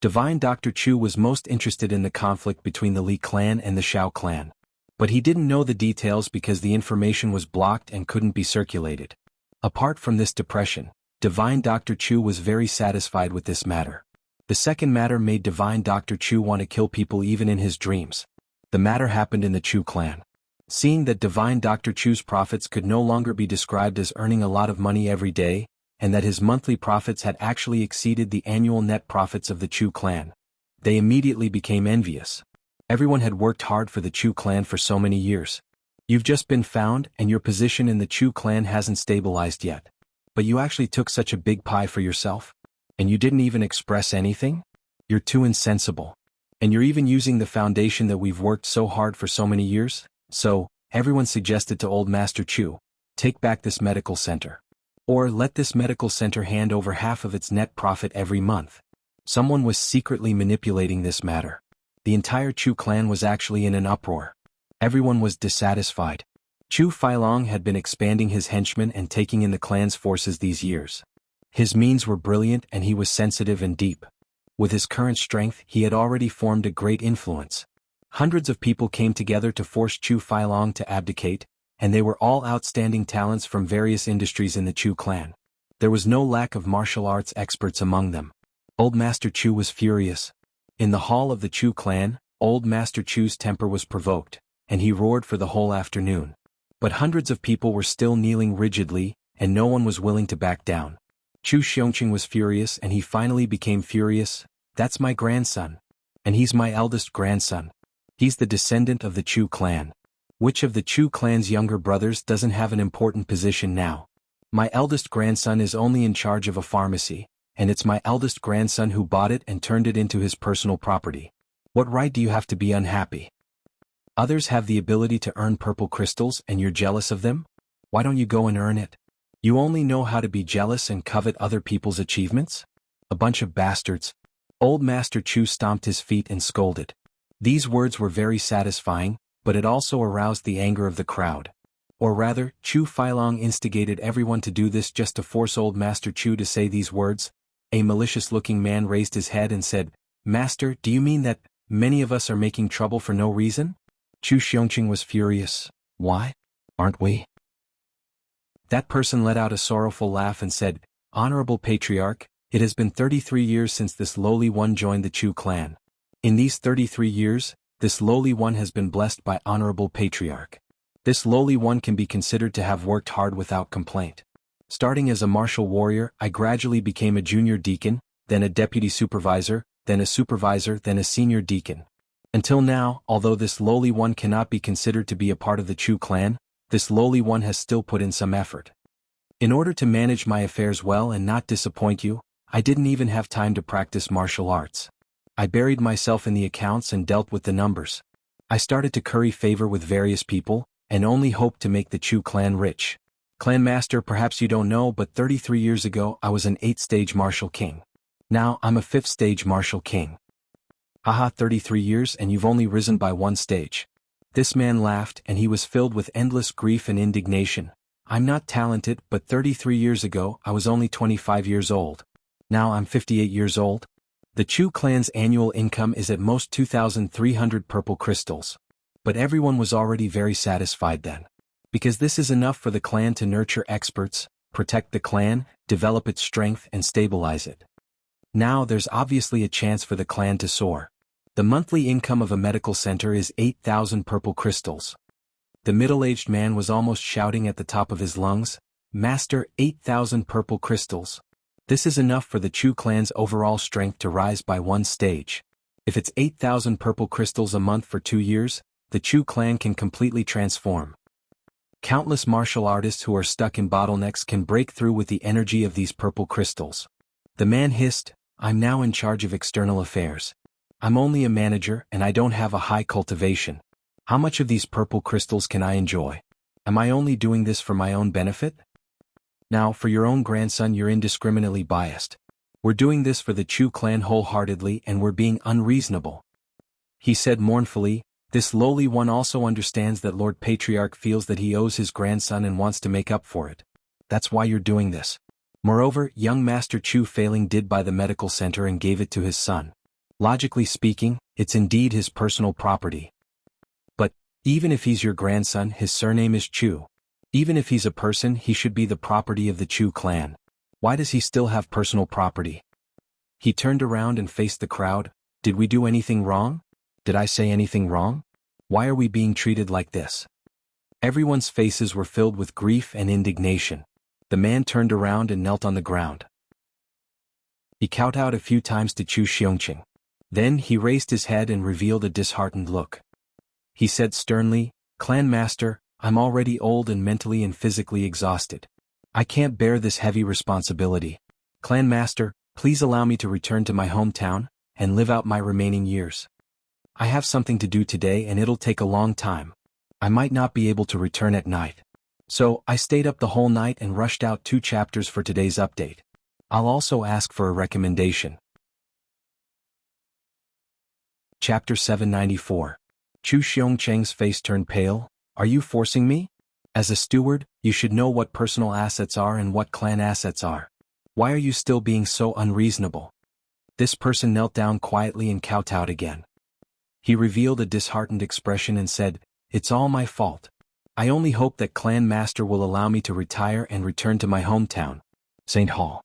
Divine Dr. Chu was most interested in the conflict between the Li clan and the Shao clan. But he didn't know the details because the information was blocked and couldn't be circulated. Apart from this depression, Divine Dr. Chu was very satisfied with this matter. The second matter made Divine Dr. Chu want to kill people even in his dreams. The matter happened in the Chu clan. Seeing that Divine Dr. Chu's profits could no longer be described as earning a lot of money every day, and that his monthly profits had actually exceeded the annual net profits of the Chu clan, they immediately became envious. Everyone had worked hard for the Chu clan for so many years. You've just been found, and your position in the Chu clan hasn't stabilized yet. But you actually took such a big pie for yourself? And you didn't even express anything? You're too insensible. And you're even using the foundation that we've worked so hard for so many years? So, everyone suggested to old Master Chu, take back this medical center. Or let this medical center hand over half of its net profit every month. Someone was secretly manipulating this matter. The entire Chu clan was actually in an uproar. Everyone was dissatisfied. Chu Feilong had been expanding his henchmen and taking in the clan's forces these years. His means were brilliant and he was sensitive and deep. With his current strength, he had already formed a great influence. Hundreds of people came together to force Chu Feilong to abdicate, and they were all outstanding talents from various industries in the Chu clan. There was no lack of martial arts experts among them. Old Master Chu was furious. In the hall of the Chu clan, Old Master Chu's temper was provoked, and he roared for the whole afternoon. But hundreds of people were still kneeling rigidly, and no one was willing to back down. Chu Xiongqing was furious and he finally became furious. "That's my grandson. And he's my eldest grandson. He's the descendant of the Chu clan. Which of the Chu clan's younger brothers doesn't have an important position now? My eldest grandson is only in charge of a pharmacy, and it's my eldest grandson who bought it and turned it into his personal property. What right do you have to be unhappy? Others have the ability to earn purple crystals and you're jealous of them? Why don't you go and earn it? You only know how to be jealous and covet other people's achievements? A bunch of bastards." Old Master Chu stomped his feet and scolded. These words were very satisfying, but it also aroused the anger of the crowd. Or rather, Chu Feilong instigated everyone to do this just to force old Master Chu to say these words. A malicious-looking man raised his head and said, "Master, do you mean that many of us are making trouble for no reason?" Chu Xiongqing was furious. "Why? Aren't we?" That person let out a sorrowful laugh and said, "Honorable Patriarch, it has been 33 years since this lowly one joined the Chu clan. In these 33 years, this lowly one has been blessed by Honorable Patriarch. This lowly one can be considered to have worked hard without complaint. Starting as a martial warrior, I gradually became a junior deacon, then a deputy supervisor, then a supervisor, then a senior deacon. Until now, although this lowly one cannot be considered to be a part of the Chu clan, this lowly one has still put in some effort. In order to manage my affairs well and not disappoint you, I didn't even have time to practice martial arts. I buried myself in the accounts and dealt with the numbers. I started to curry favor with various people, and only hoped to make the Chu clan rich. Clan master, perhaps you don't know, but 33 years ago I was an 8th-stage martial king. Now I'm a 5th-stage martial king. Haha, 33 years and you've only risen by 1 stage. This man laughed and he was filled with endless grief and indignation. I'm not talented, but 33 years ago I was only 25 years old. Now I'm 58 years old. The Chu clan's annual income is at most 2,300 purple crystals. But everyone was already very satisfied then. Because this is enough for the clan to nurture experts, protect the clan, develop its strength and stabilize it. Now there's obviously a chance for the clan to soar. The monthly income of a medical center is 8,000 purple crystals. The middle-aged man was almost shouting at the top of his lungs, "Master, 8,000 purple crystals. This is enough for the Chu clan's overall strength to rise by 1 stage. If it's 8,000 purple crystals a month for 2 years, the Chu clan can completely transform. Countless martial artists who are stuck in bottlenecks can break through with the energy of these purple crystals." The man hissed, "I'm now in charge of external affairs. I'm only a manager and I don't have a high cultivation. How much of these purple crystals can I enjoy? Am I only doing this for my own benefit? Now, for your own grandson, you're indiscriminately biased. We're doing this for the Chu clan wholeheartedly and we're being unreasonable." He said mournfully, "This lowly one also understands that Lord Patriarch feels that he owes his grandson and wants to make up for it. That's why you're doing this. Moreover, young Master Chu Failing did buy the medical center and gave it to his son. Logically speaking, it's indeed his personal property. But, even if he's your grandson, his surname is Chu. Even if he's a person, he should be the property of the Chu clan. Why does he still have personal property?" He turned around and faced the crowd. "Did we do anything wrong? Did I say anything wrong? Why are we being treated like this?" Everyone's faces were filled with grief and indignation. The man turned around and knelt on the ground. He kowtowed a few times to Chu Xiongqing. Then he raised his head and revealed a disheartened look. He said sternly, "Clan master, I'm already old and mentally and physically exhausted. I can't bear this heavy responsibility. Clan master, please allow me to return to my hometown and live out my remaining years. I have something to do today and it'll take a long time. I might not be able to return at night. So, I stayed up the whole night and rushed out 2 chapters for today's update. I'll also ask for a recommendation." Chapter 794. Chu Xiongqing's face turned pale. "Are you forcing me? As a steward, you should know what personal assets are and what clan assets are. Why are you still being so unreasonable?" This person knelt down quietly and kowtowed again. He revealed a disheartened expression and said, "It's all my fault. I only hope that Clan Master will allow me to retire and return to my hometown, St. Hall."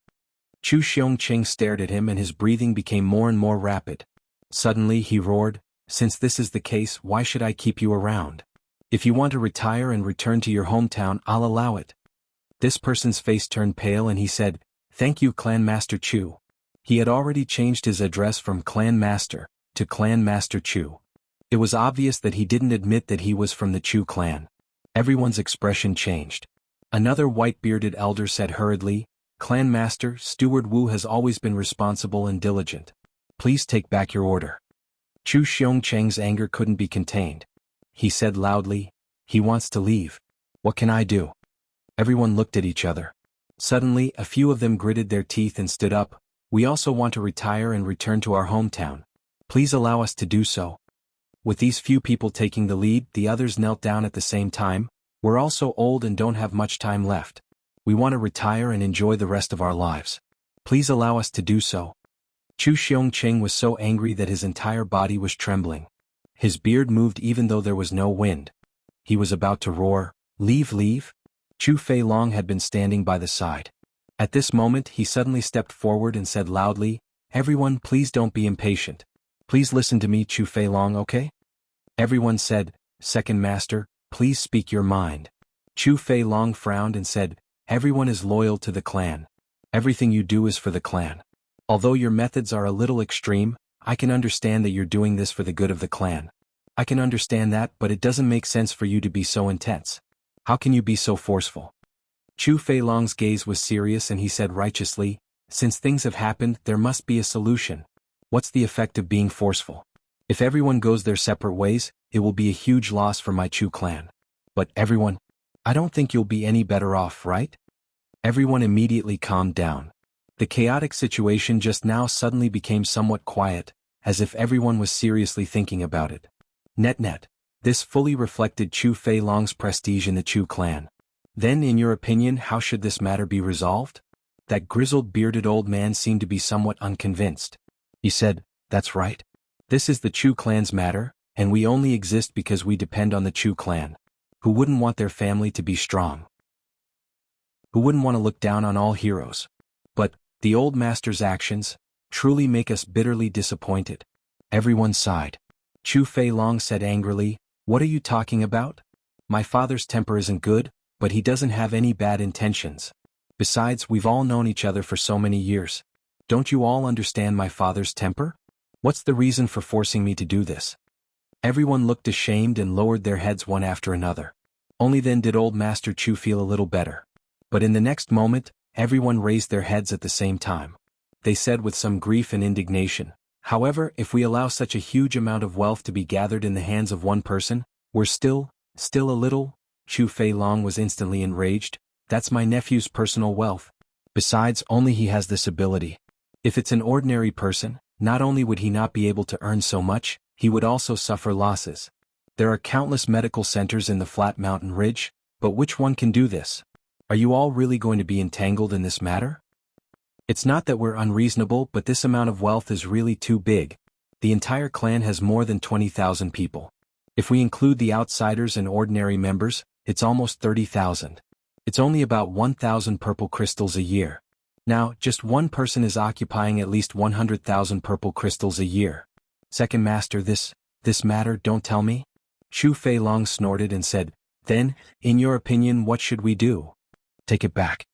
Chu Xiongqing stared at him and his breathing became more and more rapid. Suddenly he roared, "Since this is the case, why should I keep you around? If you want to retire and return to your hometown, I'll allow it." This person's face turned pale and he said, "Thank you, Clan Master Chu." He had already changed his address from Clan Master to Clan Master Chu. It was obvious that he didn't admit that he was from the Chu clan. Everyone's expression changed. Another white-bearded elder said hurriedly, "Clan Master, Steward Wu has always been responsible and diligent. Please take back your order." Chu Xiongqing's anger couldn't be contained. He said loudly, "He wants to leave. What can I do?" Everyone looked at each other. Suddenly, a few of them gritted their teeth and stood up. "We also want to retire and return to our hometown. Please allow us to do so." With these few people taking the lead, the others knelt down at the same time. We're also old and don't have much time left. We want to retire and enjoy the rest of our lives. Please allow us to do so. Chu Xiongqing was so angry that his entire body was trembling. His beard moved even though there was no wind. He was about to roar, "Leave, leave!" Chu Feilong had been standing by the side. At this moment he suddenly stepped forward and said loudly, "Everyone, please don't be impatient. Please listen to me, Chu Feilong, okay?" Everyone said, "Second Master, please speak your mind." Chu Feilong frowned and said, "Everyone is loyal to the clan. Everything you do is for the clan. Although your methods are a little extreme, I can understand that you're doing this for the good of the clan. I can understand that, but it doesn't make sense for you to be so intense. How can you be so forceful?" Chu Feilong's gaze was serious and he said righteously, "Since things have happened, there must be a solution. What's the effect of being forceful? If everyone goes their separate ways, it will be a huge loss for my Chu clan. But everyone, I don't think you'll be any better off, right?" Everyone immediately calmed down. The chaotic situation just now suddenly became somewhat quiet, as if everyone was seriously thinking about it. Net, this fully reflected Chu Feilong's prestige in the Chu clan. Then, in your opinion, how should this matter be resolved? That grizzled bearded old man seemed to be somewhat unconvinced. He said, "That's right. This is the Chu clan's matter, and we only exist because we depend on the Chu clan. Who wouldn't want their family to be strong? Who wouldn't want to look down on all heroes? But the old master's actions truly make us bitterly disappointed." Everyone sighed. Chu Feilong said angrily, "What are you talking about? My father's temper isn't good, but he doesn't have any bad intentions. Besides, we've all known each other for so many years. Don't you all understand my father's temper? What's the reason for forcing me to do this?" Everyone looked ashamed and lowered their heads one after another. Only then did old Master Chu feel a little better. But in the next moment, everyone raised their heads at the same time. They said with some grief and indignation, "However, if we allow such a huge amount of wealth to be gathered in the hands of one person, we're still a little..." Chu Feilong was instantly enraged. "That's my nephew's personal wealth. Besides, only he has this ability. If it's an ordinary person, not only would he not be able to earn so much, he would also suffer losses. There are countless medical centers in the flat mountain ridge, but which one can do this? Are you all really going to be entangled in this matter? It's not that we're unreasonable, but this amount of wealth is really too big. The entire clan has more than 20,000 people. If we include the outsiders and ordinary members, it's almost 30,000. It's only about 1,000 purple crystals a year. Now, just one person is occupying at least 100,000 purple crystals a year. Second Master, this matter, don't tell me?" Chu Feilong snorted and said, "Then, in your opinion, what should we do?" "Take it back."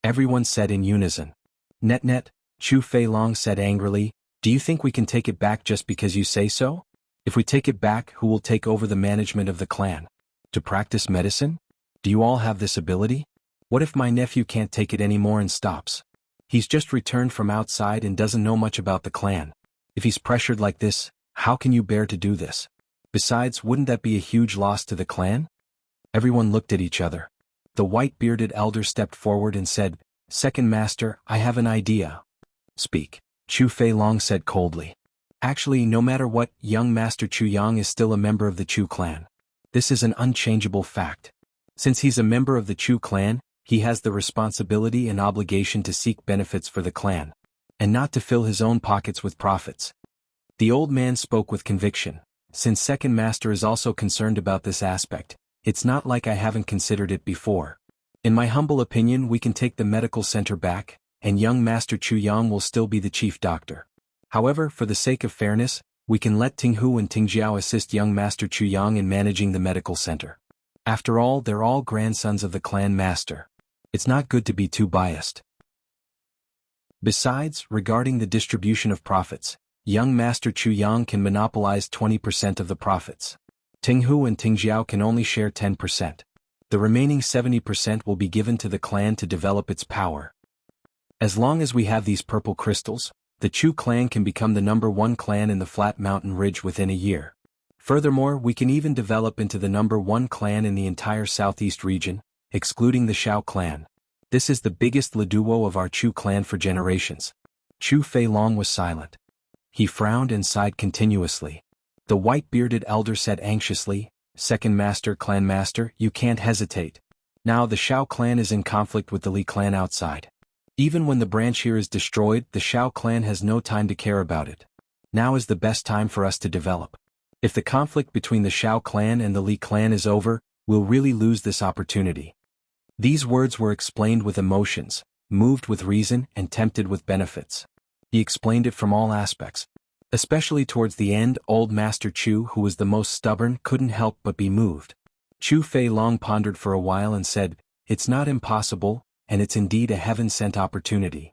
Everyone said in unison. Net, Chu Feilong said angrily, "Do you think we can take it back just because you say so? If we take it back, who will take over the management of the clan? To practice medicine? Do you all have this ability? What if my nephew can't take it anymore and stops? He's just returned from outside and doesn't know much about the clan. If he's pressured like this, how can you bear to do this? Besides, wouldn't that be a huge loss to the clan?" Everyone looked at each other. The white-bearded elder stepped forward and said, "Second Master, I have an idea." "Speak," Chu Feilong said coldly. "Actually, no matter what, young Master Chu Yang is still a member of the Chu clan. This is an unchangeable fact. Since he's a member of the Chu clan, he has the responsibility and obligation to seek benefits for the clan, and not to fill his own pockets with profits." The old man spoke with conviction. "Since Second Master is also concerned about this aspect, it's not like I haven't considered it before. In my humble opinion, we can take the medical center back, and young Master Chu Yang will still be the chief doctor. However, for the sake of fairness, we can let Tinghu and Tingjiao assist young Master Chu Yang in managing the medical center. After all, they're all grandsons of the clan master. It's not good to be too biased. Besides, regarding the distribution of profits, young Master Chu Yang can monopolize 20% of the profits. Tinghu and Tingjiao can only share 10%. The remaining 70% will be given to the clan to develop its power. As long as we have these purple crystals, the Chu clan can become the #1 clan in the flat mountain ridge within a year. Furthermore, we can even develop into the #1 clan in the entire southeast region, excluding the Shao clan. This is the biggest leduo of our Chu clan for generations." Chu Feilong was silent. He frowned and sighed continuously. The white-bearded elder said anxiously, Second master, clan master, you can't hesitate. Now the Shao clan is in conflict with the Li clan outside. Even when the branch here is destroyed, the Shao clan has no time to care about it. Now is the best time for us to develop. If the conflict between the Shao clan and the Li clan is over, we'll really lose this opportunity. These words were explained with emotions, moved with reason, and tempted with benefits. He explained it from all aspects. Especially towards the end, old Master Chu, who was the most stubborn, couldn't help but be moved. Chu Fei Long pondered for a while and said, "It's not impossible, and it's indeed a heaven-sent opportunity."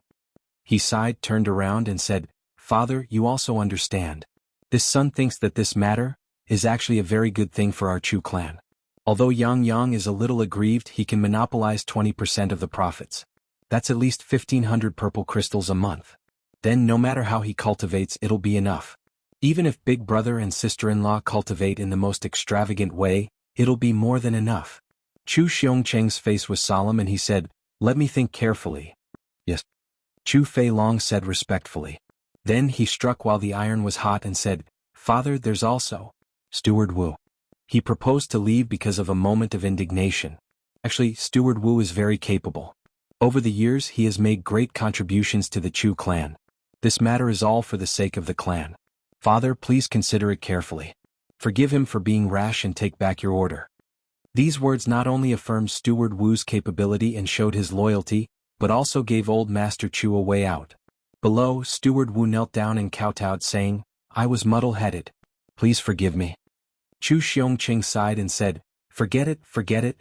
He sighed, turned around and said, "Father, you also understand. This son thinks that this matter is actually a very good thing for our Chu clan. Although Yang is a little aggrieved, he can monopolize 20% of the profits. That's at least 1,500 purple crystals a month. Then no matter how he cultivates, it'll be enough. Even if big brother and sister-in-law cultivate in the most extravagant way, it'll be more than enough." Chu Xiongcheng's face was solemn and he said, "Let me think carefully." "Yes." Chu Fei Long said respectfully. Then he struck while the iron was hot and said, "Father, there's also Steward Wu." He proposed to leave because of a moment of indignation. Actually, Steward Wu is very capable. Over the years he has made great contributions to the Chu clan. This matter is all for the sake of the clan. Father, please consider it carefully. Forgive him for being rash and take back your order. These words not only affirmed Steward Wu's capability and showed his loyalty, but also gave old Master Chu a way out. Below, Steward Wu knelt down and kowtowed, saying, "I was muddle-headed. Please forgive me." Chu Xiongqing sighed and said, forget it.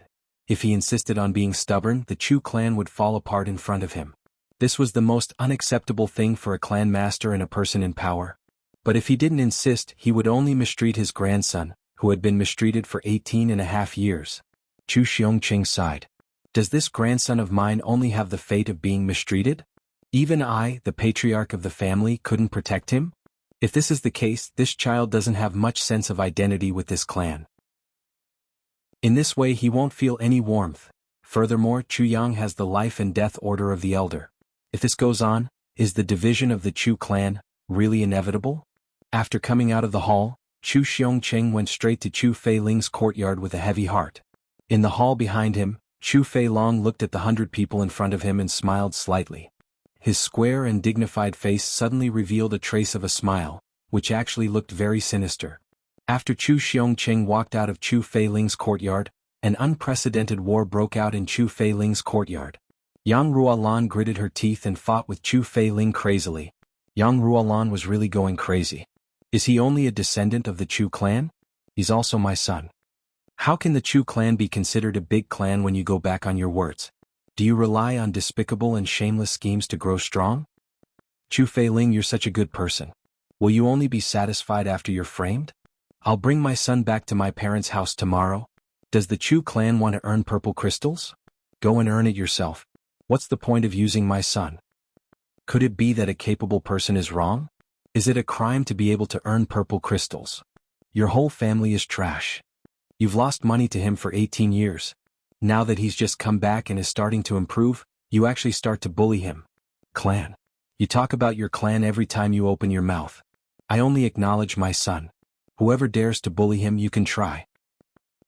If he insisted on being stubborn, the Chu clan would fall apart in front of him. This was the most unacceptable thing for a clan master and a person in power. But if he didn't insist, he would only mistreat his grandson, who had been mistreated for 18.5 years. Chu Xiongqing sighed. Does this grandson of mine only have the fate of being mistreated? Even I, the patriarch of the family, couldn't protect him? If this is the case, this child doesn't have much sense of identity with this clan. In this way he won't feel any warmth. Furthermore, Chu Yang has the life and death order of the elder. If this goes on, is the division of the Chu clan really inevitable? After coming out of the hall, Chu Xiongqing went straight to Chu Fei Ling's courtyard with a heavy heart. In the hall behind him, Chu Fei Long looked at the 100 people in front of him and smiled slightly. His square and dignified face suddenly revealed a trace of a smile, which actually looked very sinister. After Chu Xiongqing walked out of Chu Fei Ling's courtyard, an unprecedented war broke out in Chu Fei Ling's courtyard. Yang Ruolan gritted her teeth and fought with Chu Fei Ling crazily. Yang Ruolan was really going crazy. Is he only a descendant of the Chu clan? He's also my son. How can the Chu clan be considered a big clan when you go back on your words? Do you rely on despicable and shameless schemes to grow strong? Chu Fei Ling, you're such a good person. Will you only be satisfied after you're framed? I'll bring my son back to my parents' house tomorrow. Does the Chu clan want to earn purple crystals? Go and earn it yourself. What's the point of using my son? Could it be that a capable person is wrong? Is it a crime to be able to earn purple crystals? Your whole family is trash. You've lost money to him for 18 years. Now that he's just come back and is starting to improve, you actually start to bully him. Clan. You talk about your clan every time you open your mouth. I only acknowledge my son. Whoever dares to bully him, you can try.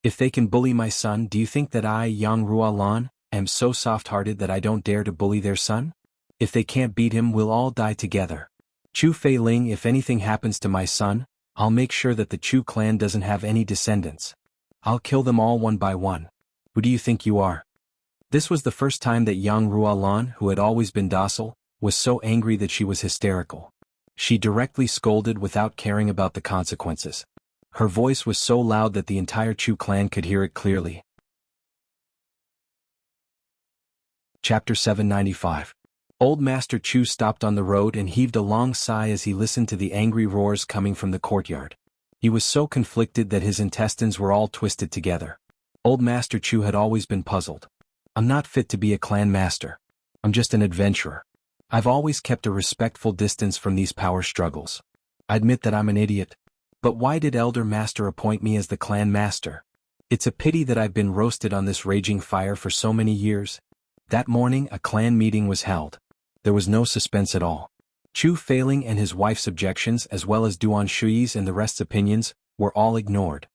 If they can bully my son, do you think that I, Yang Ruolan, am so soft-hearted that I don't dare to bully their son? If they can't beat him, we'll all die together. Chu Fei Ling, if anything happens to my son, I'll make sure that the Chu clan doesn't have any descendants. I'll kill them all one by one. Who do you think you are? This was the first time that Yang Ruolan, who had always been docile, was so angry that she was hysterical. She directly scolded without caring about the consequences. Her voice was so loud that the entire Chu clan could hear it clearly. Chapter 795. Old Master Chu stopped on the road and heaved a long sigh as he listened to the angry roars coming from the courtyard. He was so conflicted that his intestines were all twisted together. Old Master Chu had always been puzzled. I'm not fit to be a clan master. I'm just an adventurer. I've always kept a respectful distance from these power struggles. I admit that I'm an idiot. But why did Elder Master appoint me as the clan master? It's a pity that I've been roasted on this raging fire for so many years. That morning a clan meeting was held. There was no suspense at all. Chu Feiling and his wife's objections as well as Duan Shui's and the rest's opinions were all ignored.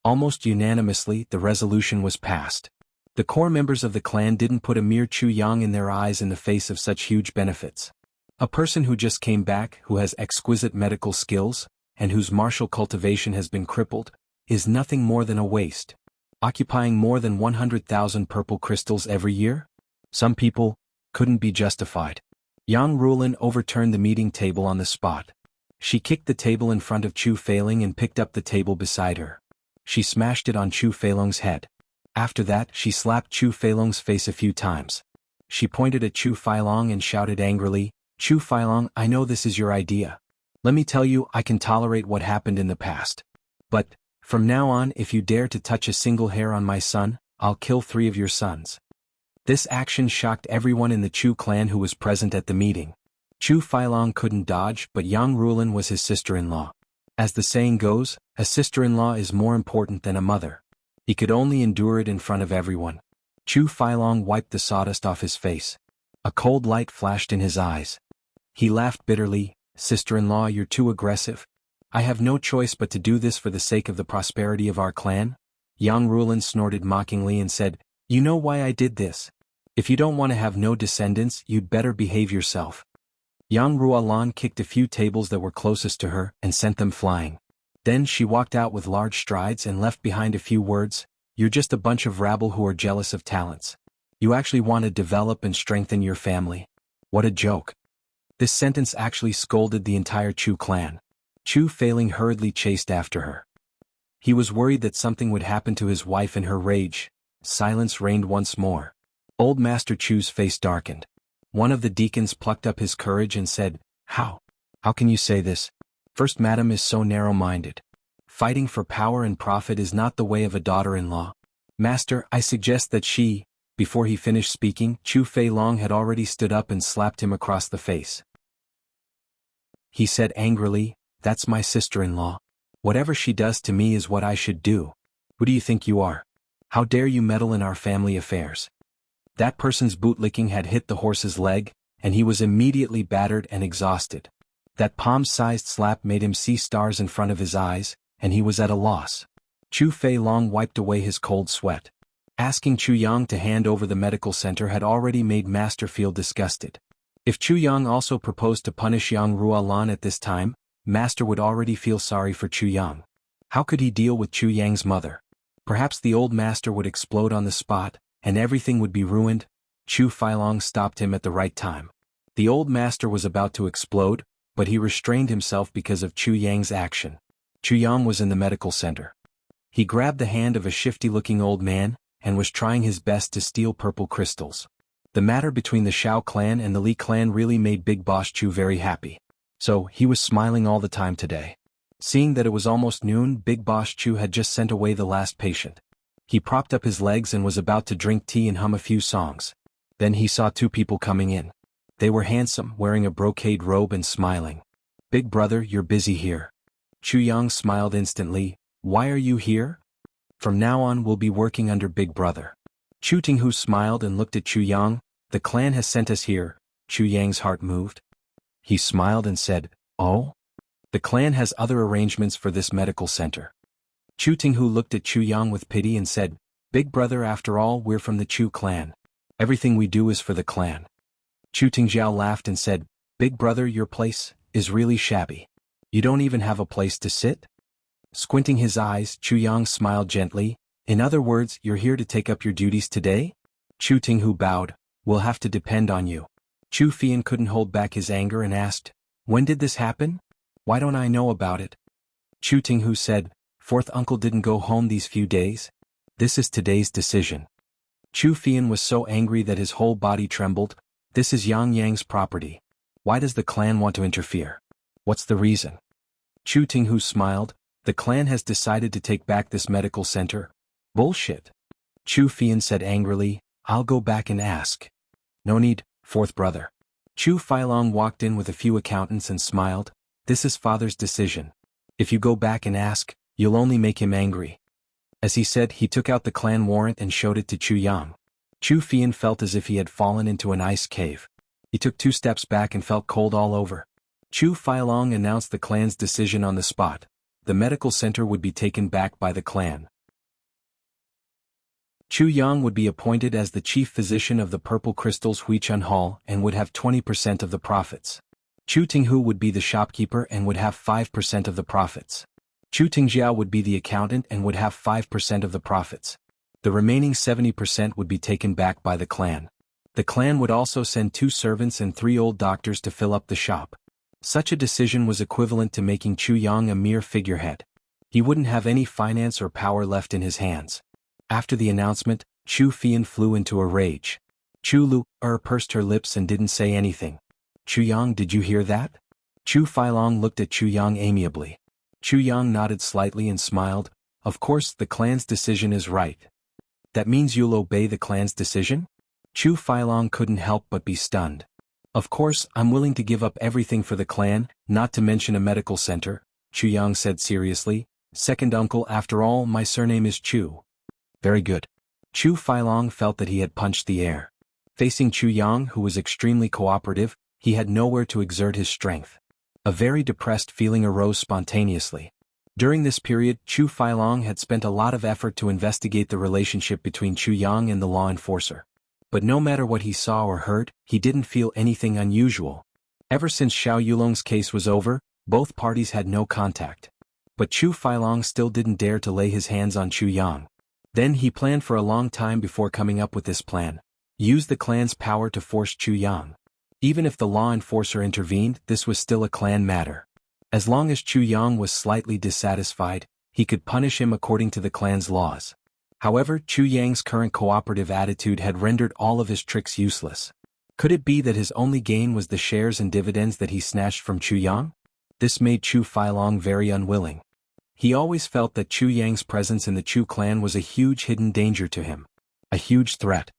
Almost unanimously, the resolution was passed. The core members of the clan didn't put a mere Chu Yang in their eyes in the face of such huge benefits. A person who just came back, who has exquisite medical skills, and whose martial cultivation has been crippled, is nothing more than a waste. Occupying more than 100,000 purple crystals every year? Some people couldn't be justified. Yang Rulin overturned the meeting table on the spot. She kicked the table in front of Chu Feilong and picked up the table beside her. She smashed it on Chu Feilong's head. After that, she slapped Chu Feilong's face a few times. She pointed at Chu Feilong and shouted angrily, "Chu Feilong, I know this is your idea. Let me tell you, I can tolerate what happened in the past. But, from now on, if you dare to touch a single hair on my son, I'll kill 3 of your sons." This action shocked everyone in the Chu clan who was present at the meeting. Chu Feilong couldn't dodge, but Yang Rulin was his sister-in-law. As the saying goes, a sister-in-law is more important than a mother. He could only endure it in front of everyone. Chu Feilong wiped the sawdust off his face. A cold light flashed in his eyes. He laughed bitterly, "Sister-in-law, you're too aggressive. I have no choice but to do this for the sake of the prosperity of our clan." Yang Rulin snorted mockingly and said, "You know why I did this? If you don't want to have no descendants, you'd better behave yourself." Yang Ruolan kicked a few tables that were closest to her and sent them flying. Then she walked out with large strides and left behind a few words, "You're just a bunch of rabble who are jealous of talents. You actually want to develop and strengthen your family. What a joke." This sentence actually scolded the entire Chu clan. Chu Feilong hurriedly chased after her. He was worried that something would happen to his wife in her rage. Silence reigned once more. Old Master Chu's face darkened. One of the deacons plucked up his courage and said, How can you say this? First Madam is so narrow-minded. Fighting for power and profit is not the way of a daughter-in-law. Master, I suggest that she..." Before he finished speaking, Chu Feilong had already stood up and slapped him across the face. He said angrily, "That's my sister-in-law. Whatever she does to me is what I should do. Who do you think you are? How dare you meddle in our family affairs?" That person's bootlicking had hit the horse's leg, and he was immediately battered and exhausted. That palm-sized slap made him see stars in front of his eyes, and he was at a loss. Chu Feilong wiped away his cold sweat. Asking Chu Yang to hand over the medical center had already made Master feel disgusted. If Chu Yang also proposed to punish Yang Ruolan at this time, Master would already feel sorry for Chu Yang. How could he deal with Chu Yang's mother? Perhaps the old master would explode on the spot, and everything would be ruined. Chu Feilong stopped him at the right time. The old master was about to explode, but he restrained himself because of Chu Yang's action. Chu Yang was in the medical center. He grabbed the hand of a shifty-looking old man, and was trying his best to steal purple crystals. The matter between the Shao clan and the Li clan really made Big Boss Chu very happy. So, he was smiling all the time today. Seeing that it was almost noon, Big Boss Chu had just sent away the last patient. He propped up his legs and was about to drink tea and hum a few songs. Then he saw 2 people coming in. They were handsome, wearing a brocade robe and smiling. "Big brother, you're busy here." Chu Yang smiled instantly. "Why are you here?" "From now on we'll be working under Big Brother." Chu Tinghu smiled and looked at Chu Yang. "The clan has sent us here." Chu Yang's heart moved. He smiled and said, "Oh? The clan has other arrangements for this medical center." Chu Tinghu looked at Chu Yang with pity and said, "Big brother, after all, we're from the Chu clan. Everything we do is for the clan." Chu Tingzhao laughed and said, "Big brother, your place is really shabby. You don't even have a place to sit?" Squinting his eyes, Chu Yang smiled gently. "In other words, you're here to take up your duties today?" Chu Tinghu bowed. "We'll have to depend on you." Chu Fian couldn't hold back his anger and asked, "When did this happen? Why don't I know about it?" Chu Tinghu said, "Fourth uncle didn't go home these few days. This is today's decision." Chu Fian was so angry that his whole body trembled. "This is Yang Yang's property. Why does the clan want to interfere? What's the reason?" Chu Tinghu smiled. "The clan has decided to take back this medical center." "Bullshit." Chu Fian said angrily, "I'll go back and ask." "No need, fourth brother." Chu Feilong walked in with a few accountants and smiled. "This is father's decision. If you go back and ask, you'll only make him angry." As he said, he took out the clan warrant and showed it to Chu Yang. Chu Fian felt as if he had fallen into an ice cave. He took 2 steps back and felt cold all over. Chu Feilong announced the clan's decision on the spot. the medical center would be taken back by the clan. Chu Yang would be appointed as the chief physician of the Purple Crystals Huichun Hall and would have 20% of the profits. Chu Tinghu would be the shopkeeper and would have 5% of the profits. Chu Tingjiao would be the accountant and would have 5% of the profits. The remaining 70% would be taken back by the clan. The clan would also send 2 servants and 3 old doctors to fill up the shop. Such a decision was equivalent to making Chu Yang a mere figurehead. He wouldn't have any finance or power left in his hands. After the announcement, Chu Fian flew into a rage. Chu Lu pursed her lips and didn't say anything. Chu Yang, did you hear that? Chu Filong looked at Chu Yang amiably. Chu Yang nodded slightly and smiled. Of course, the clan's decision is right. That means you'll obey the clan's decision? Chu Filong couldn't help but be stunned. Of course, I'm willing to give up everything for the clan, not to mention a medical center, Chu Yang said seriously. Second uncle, after all, my surname is Chu. Very good. Chu Filong felt that he had punched the air. Facing Chu Yang, who was extremely cooperative, he had nowhere to exert his strength. A very depressed feeling arose spontaneously. During this period, Chu Filong had spent a lot of effort to investigate the relationship between Chu Yang and the law enforcer. But no matter what he saw or heard, he didn't feel anything unusual. Ever since Xiao Yulong's case was over, both parties had no contact. But Chu Filong still didn't dare to lay his hands on Chu Yang. Then he planned for a long time before coming up with this plan. Use the clan's power to force Chu Yang. Even if the law enforcer intervened, this was still a clan matter. As long as Chu Yang was slightly dissatisfied, he could punish him according to the clan's laws. However, Chu Yang's current cooperative attitude had rendered all of his tricks useless. Could it be that his only gain was the shares and dividends that he snatched from Chu Yang? This made Chu Filong very unwilling. He always felt that Chu Yang's presence in the Chu clan was a huge hidden danger to him. A huge threat.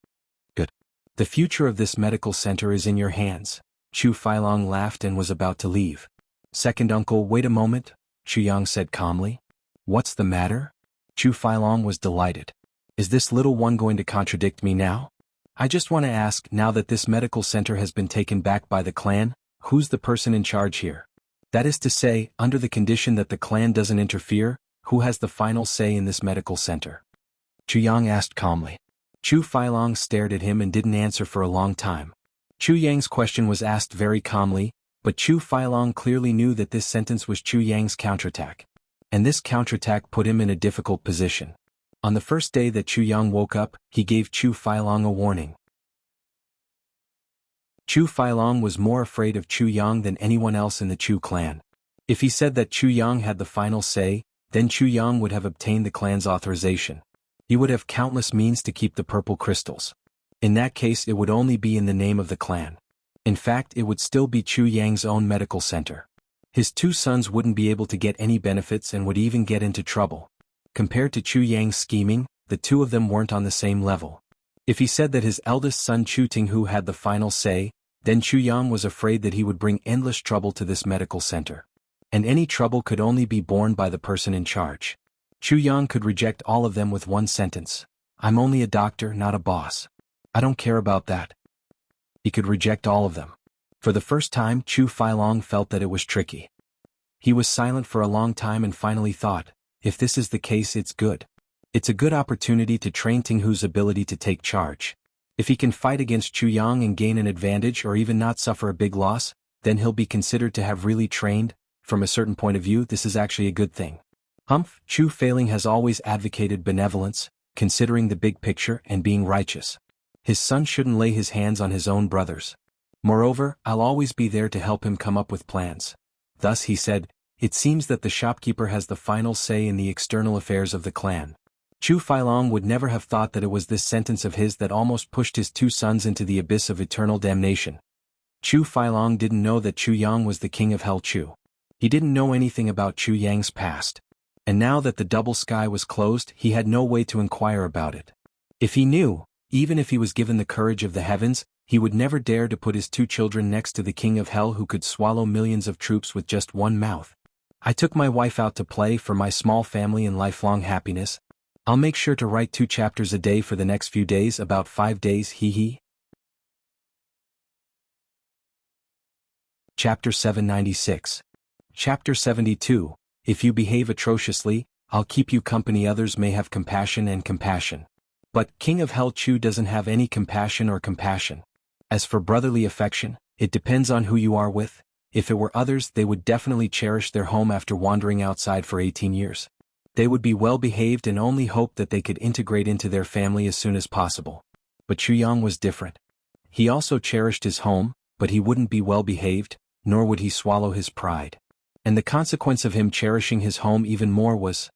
Good. The future of this medical center is in your hands. Chu Filong laughed and was about to leave. Second uncle, wait a moment, Chu Yang said calmly. What's the matter? Chu Filong was delighted. Is this little one going to contradict me now? I just want to ask, now that this medical center has been taken back by the clan, who's the person in charge here? That is to say, under the condition that the clan doesn't interfere, who has the final say in this medical center? Chu Yang asked calmly. Chu Filong stared at him and didn't answer for a long time. Chu Yang's question was asked very calmly, but Chu Filong clearly knew that this sentence was Chu Yang's counterattack. And this counterattack put him in a difficult position. On the first day that Chu Yang woke up, he gave Chu Filong a warning. Chu Filong was more afraid of Chu Yang than anyone else in the Chu clan. If he said that Chu Yang had the final say, then Chu Yang would have obtained the clan's authorization. He would have countless means to keep the purple crystals. In that case, it would only be in the name of the clan. In fact, it would still be Chu Yang's own medical center. His 2 sons wouldn't be able to get any benefits and would even get into trouble. Compared to Chu Yang's scheming, the 2 of them weren't on the same level. If he said that his eldest son Chu Tinghu had the final say, then Chu Yang was afraid that he would bring endless trouble to this medical center. And any trouble could only be borne by the person in charge. Chu Yang could reject all of them with one sentence. I'm only a doctor, not a boss. I don't care about that. He could reject all of them. For the first time, Chu Filong felt that it was tricky. He was silent for a long time and finally thought, if this is the case, it's good. It's a good opportunity to train Tinghu's ability to take charge. If he can fight against Chu Yang and gain an advantage or even not suffer a big loss, then he'll be considered to have really trained. From a certain point of view, this is actually a good thing. Chu Failing has always advocated benevolence, considering the big picture and being righteous. His son shouldn't lay his hands on his own brothers. Moreover, I'll always be there to help him come up with plans. Thus he said, it seems that the shopkeeper has the final say in the external affairs of the clan. Chu Filong would never have thought that it was this sentence of his that almost pushed his 2 sons into the abyss of eternal damnation. Chu Filong didn't know that Chu Yang was the king of Hell Chu. He didn't know anything about Chu Yang's past. And now that the double sky was closed, he had no way to inquire about it. If he knew, even if he was given the courage of the heavens, he would never dare to put his 2 children next to the king of hell who could swallow millions of troops with just one mouth. I took my wife out to play for my small family and lifelong happiness. I'll make sure to write 2 chapters a day for the next few days, about 5 days, hee. Chapter 796. Chapter 72. If you behave atrociously, I'll keep you company. Others may have compassion and compassion. But King of Hell Chu doesn't have any compassion or compassion. As for brotherly affection, it depends on who you are with. If it were others, they would definitely cherish their home after wandering outside for 18 years. They would be well behaved and only hope that they could integrate into their family as soon as possible. But Chu Yang was different. He also cherished his home, but he wouldn't be well behaved, nor would he swallow his pride. And the consequence of him cherishing his home even more was,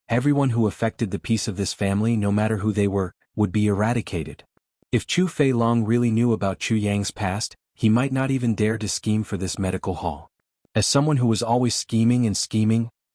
everyone who affected the peace of this family, no matter who they were, would be eradicated. If Chu Feilong really knew about Chu Yang's past, he might not even dare to scheme for this medical hall. As someone who was always scheming,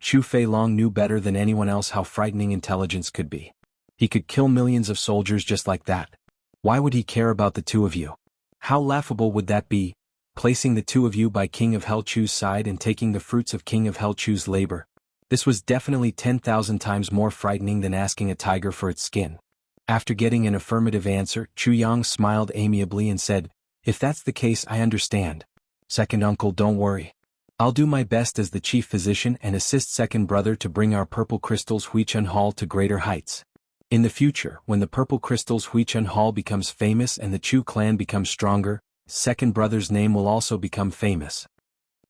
Chu Feilong knew better than anyone else how frightening intelligence could be. He could kill millions of soldiers just like that. Why would he care about the two of you? How laughable would that be, placing the two of you by King of Hell Chu's side and taking the fruits of King of Hell Chu's labor? This was definitely 10,000 times more frightening than asking a tiger for its skin. After getting an affirmative answer, Chu Yang smiled amiably and said, "If that's the case, I understand. Second uncle, don't worry. I'll do my best as the chief physician and assist second brother to bring our purple crystals Huichun Hall to greater heights. In the future, when the purple crystals Huichun Hall becomes famous and the Chu clan becomes stronger, second brother's name will also become famous."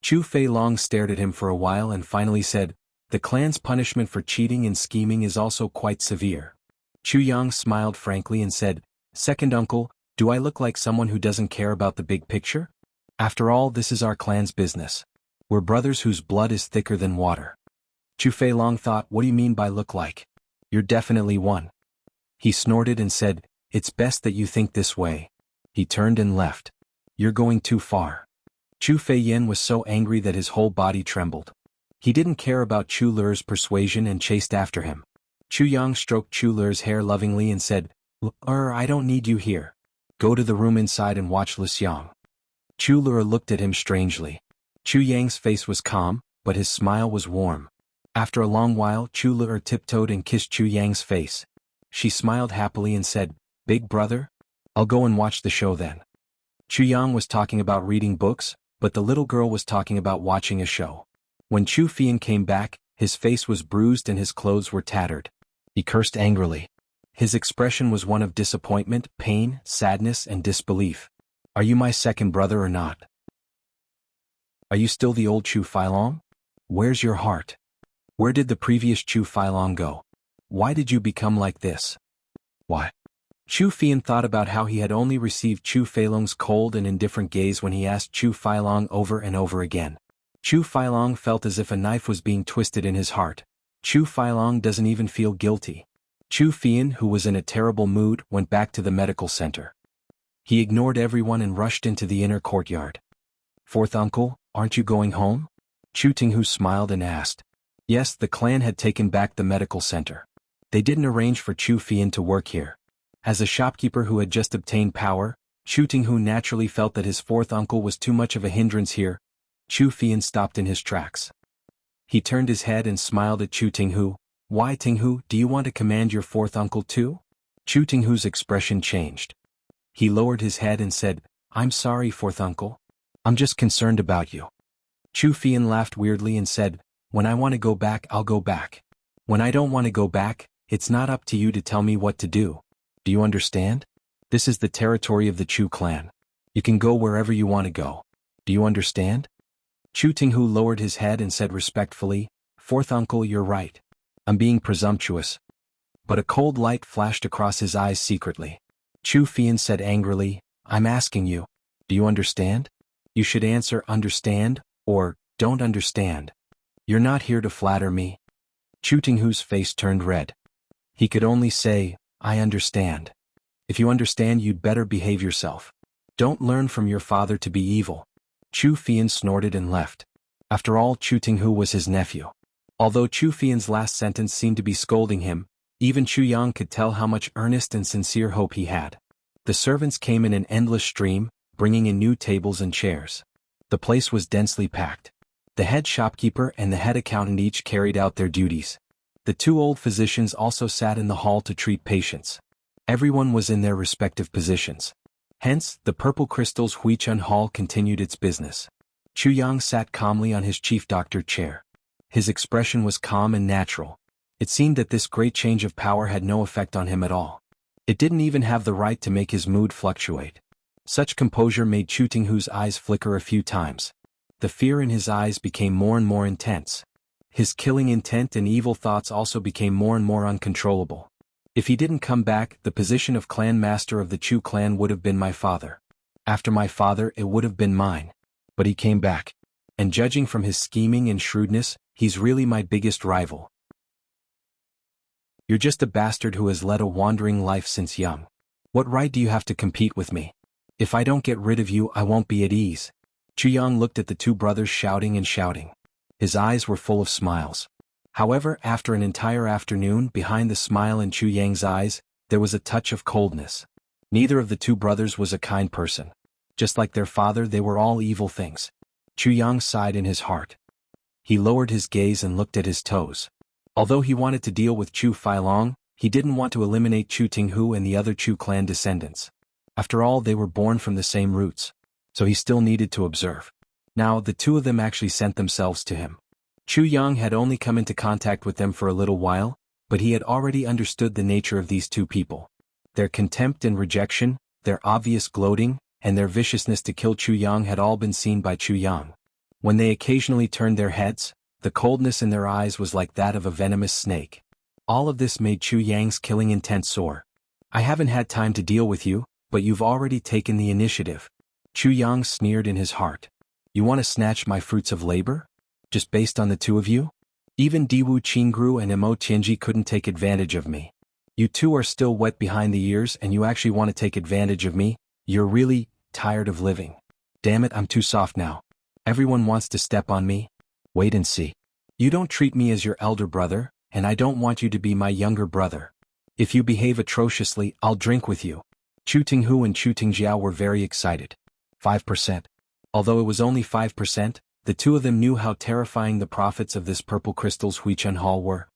Chu Feilong stared at him for a while and finally said, "The clan's punishment for cheating and scheming is also quite severe." Chu Yang smiled frankly and said, "Second uncle, do I look like someone who doesn't care about the big picture? After all, this is our clan's business. We're brothers whose blood is thicker than water." Chu Feilong thought, "What do you mean by look like? You're definitely one." He snorted and said, "It's best that you think this way." He turned and left. "You're going too far." Chu Feiyin was so angry that his whole body trembled. He didn't care about Chu Le's persuasion and chased after him. Chu Yang stroked Chu Le's hair lovingly and said, I don't need you here. Go to the room inside and watch Lu Xiang." Chu Le looked at him strangely. Chu Yang's face was calm, but his smile was warm. After a long while, Chu Le tiptoed and kissed Chu Yang's face. She smiled happily and said, "Big brother? I'll go and watch the show then." Chu Yang was talking about reading books, but the little girl was talking about watching a show. When Chu Fian came back, his face was bruised and his clothes were tattered. He cursed angrily. His expression was one of disappointment, pain, sadness, and disbelief. "Are you my second brother or not? Are you still the old Chu Feilong? Where's your heart? Where did the previous Chu Feilong go? Why did you become like this? Why?" Chu Fian thought about how he had only received Chu Feilong's cold and indifferent gaze when he asked Chu Feilong over and over again. Chu Feilong felt as if a knife was being twisted in his heart. Chu Feilong doesn't even feel guilty. Chu Fian, who was in a terrible mood, went back to the medical center. He ignored everyone and rushed into the inner courtyard. "Fourth uncle, aren't you going home?" Chu Tinghu smiled and asked. Yes, the clan had taken back the medical center. They didn't arrange for Chu Fian to work here. As a shopkeeper who had just obtained power, Chu Tinghu naturally felt that his fourth uncle was too much of a hindrance here. Chu Fian stopped in his tracks. He turned his head and smiled at Chu Tinghu. "Why, Tinghu, do you want to command your fourth uncle too?" Chu Tinghu's expression changed. He lowered his head and said, "I'm sorry, fourth uncle. I'm just concerned about you." Chu Fian laughed weirdly and said, "When I want to go back, I'll go back. When I don't want to go back, it's not up to you to tell me what to do. Do you understand? This is the territory of the Chu clan. You can go wherever you want to go. Do you understand?" Chu Tinghu lowered his head and said respectfully, "Fourth uncle, you're right. I'm being presumptuous." But a cold light flashed across his eyes secretly. Chu Fian said angrily, "I'm asking you. Do you understand? You should answer understand, or don't understand. You're not here to flatter me." Chu Tinghu's face turned red. He could only say, "I understand. If you understand, you'd better behave yourself. Don't learn from your father to be evil." Chu Fian snorted and left. After all, Chu Tinghu was his nephew. Although Chu Fian's last sentence seemed to be scolding him, even Chu Yang could tell how much earnest and sincere hope he had. The servants came in an endless stream, bringing in new tables and chairs. The place was densely packed. The head shopkeeper and the head accountant each carried out their duties. The two old physicians also sat in the hall to treat patients. Everyone was in their respective positions. Hence, the Purple Crystal's Huichun Hall continued its business. Chu Yang sat calmly on his chief doctor chair. His expression was calm and natural. It seemed that this great change of power had no effect on him at all. It didn't even have the right to make his mood fluctuate. Such composure made Chu Tinghu's eyes flicker a few times. The fear in his eyes became more and more intense. His killing intent and evil thoughts also became more and more uncontrollable. If he didn't come back, the position of clan master of the Chu clan would have been my father. After my father, it would have been mine. But he came back. And judging from his scheming and shrewdness, he's really my biggest rival. You're just a bastard who has led a wandering life since young. What right do you have to compete with me? If I don't get rid of you, I won't be at ease. Chu Yang looked at the two brothers shouting and shouting. His eyes were full of smiles. However, after an entire afternoon, behind the smile in Chu Yang's eyes, there was a touch of coldness. Neither of the two brothers was a kind person. Just like their father, they were all evil things. Chu Yang sighed in his heart. He lowered his gaze and looked at his toes. Although he wanted to deal with Chu Feilong, he didn't want to eliminate Chu Tinghu and the other Chu clan descendants. After all, they were born from the same roots. So he still needed to observe. Now, the two of them actually sent themselves to him. Chu Yang had only come into contact with them for a little while, but he had already understood the nature of these two people. Their contempt and rejection, their obvious gloating, and their viciousness to kill Chu Yang had all been seen by Chu Yang. When they occasionally turned their heads, the coldness in their eyes was like that of a venomous snake. All of this made Chu Yang's killing intent soar. I haven't had time to deal with you, but you've already taken the initiative. Chu Yang sneered in his heart. You want to snatch my fruits of labor? Just based on the two of you? Even Diwu Qingru and Imo Tianji couldn't take advantage of me. You two are still wet behind the ears and you actually want to take advantage of me? You're really tired of living. Damn it, I'm too soft now. Everyone wants to step on me. Wait and see. You don't treat me as your elder brother, and I don't want you to be my younger brother. If you behave atrociously, I'll drink with you. Chu Tinghu and Chu Tingjiao were very excited. 5%. Although it was only 5%, the two of them knew how terrifying the profits of this purple crystal's Huichun Hall were.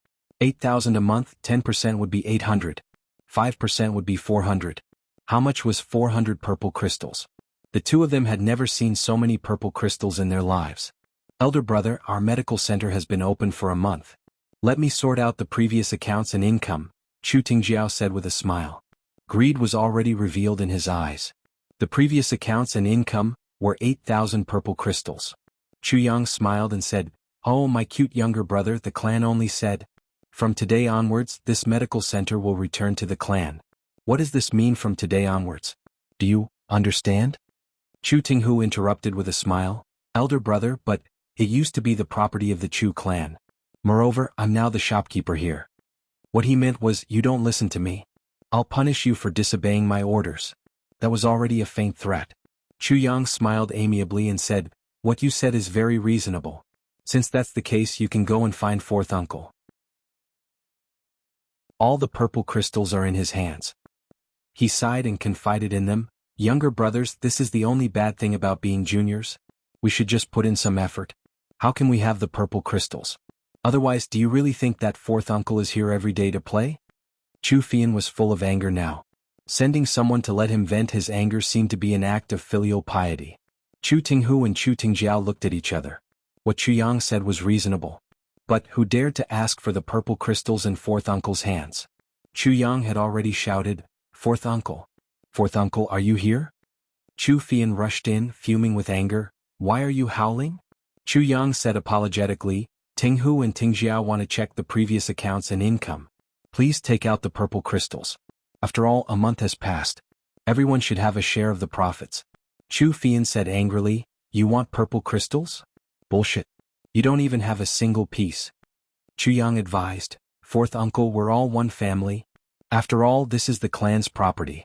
8,000 a month, 10% would be 800. 5% would be 400. How much was 400 purple crystals? The two of them had never seen so many purple crystals in their lives. Elder brother, our medical center has been open for a month. Let me sort out the previous accounts and income, Chu Tingjiao said with a smile. Greed was already revealed in his eyes. The previous accounts and income were 8,000 purple crystals. Chu Yang smiled and said, Oh, my cute younger brother, the clan only said. From today onwards, this medical center will return to the clan. What does this mean from today onwards? Do you understand? Chu Tinghu interrupted with a smile. Elder brother, but it used to be the property of the Chu clan. Moreover, I'm now the shopkeeper here. What he meant was, you don't listen to me. I'll punish you for disobeying my orders. That was already a faint threat. Chu Yang smiled amiably and said, What you said is very reasonable. Since that's the case, you can go and find fourth uncle. All the purple crystals are in his hands. He sighed and confided in them, Younger brothers, this is the only bad thing about being juniors. We should just put in some effort. How can we have the purple crystals? Otherwise, do you really think that fourth uncle is here every day to play? Chu Fian was full of anger now. Sending someone to let him vent his anger seemed to be an act of filial piety. Chu Tinghu and Chu Tingjiao looked at each other. What Chu Yang said was reasonable. But who dared to ask for the purple crystals in fourth uncle's hands? Chu Yang had already shouted, Fourth uncle. Fourth uncle, are you here? Chu Fian rushed in, fuming with anger. Why are you howling? Chu Yang said apologetically, Tinghu and Tingjiao want to check the previous accounts and income. Please take out the purple crystals. After all, a month has passed. Everyone should have a share of the profits. Chu Fian said angrily, You want purple crystals? Bullshit. You don't even have a single piece. Chu Yang advised, Fourth uncle, we're all one family. After all, this is the clan's property.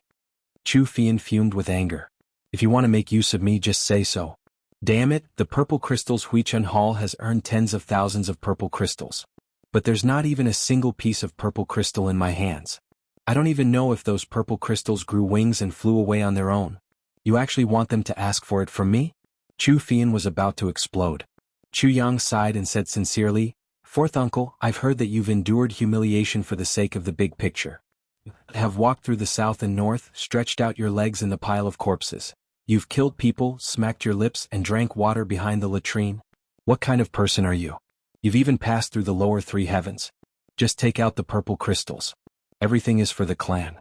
Chu Fian fumed with anger. If you want to make use of me, just say so. Damn it, the purple crystals Huichun Hall has earned tens of thousands of purple crystals. But there's not even a single piece of purple crystal in my hands. I don't even know if those purple crystals grew wings and flew away on their own. You actually want them to ask for it from me? Chu Fian was about to explode. Chu Yang sighed and said sincerely, Fourth uncle, I've heard that you've endured humiliation for the sake of the big picture. Have walked through the south and north, stretched out your legs in the pile of corpses. You've killed people, smacked your lips, and drank water behind the latrine. What kind of person are you? You've even passed through the lower three heavens. Just take out the purple crystals. Everything is for the clan.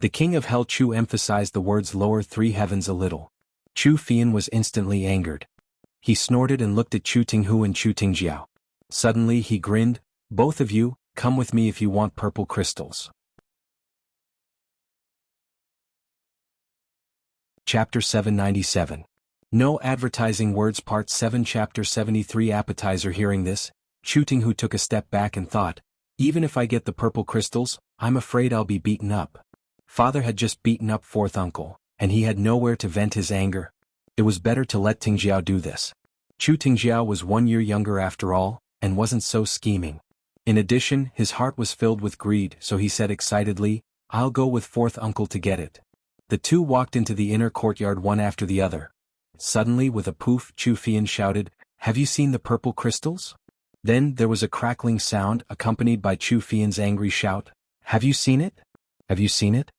The king of Hell Chu emphasized the words lower three heavens a little. Chu Fian was instantly angered. He snorted and looked at Chu Tinghu and Chu Tingjiao. Suddenly he grinned, "Both of you, come with me if you want purple crystals." Chapter 797. No advertising words Part 7 Chapter 73 Appetizer. Hearing this, Chu Tinghu took a step back and thought, even if I get the purple crystals, I'm afraid I'll be beaten up. Father had just beaten up fourth uncle, and he had nowhere to vent his anger. It was better to let Tingjiao do this. Chu Tingjiao was 1 year younger after all, and wasn't so scheming. In addition, his heart was filled with greed, so he said excitedly, "I'll go with fourth uncle to get it." The two walked into the inner courtyard one after the other. Suddenly, with a poof, Chu Fian shouted, "Have you seen the purple crystals?" Then there was a crackling sound accompanied by Chu Fian's angry shout, "Have you seen it? Have you seen it?"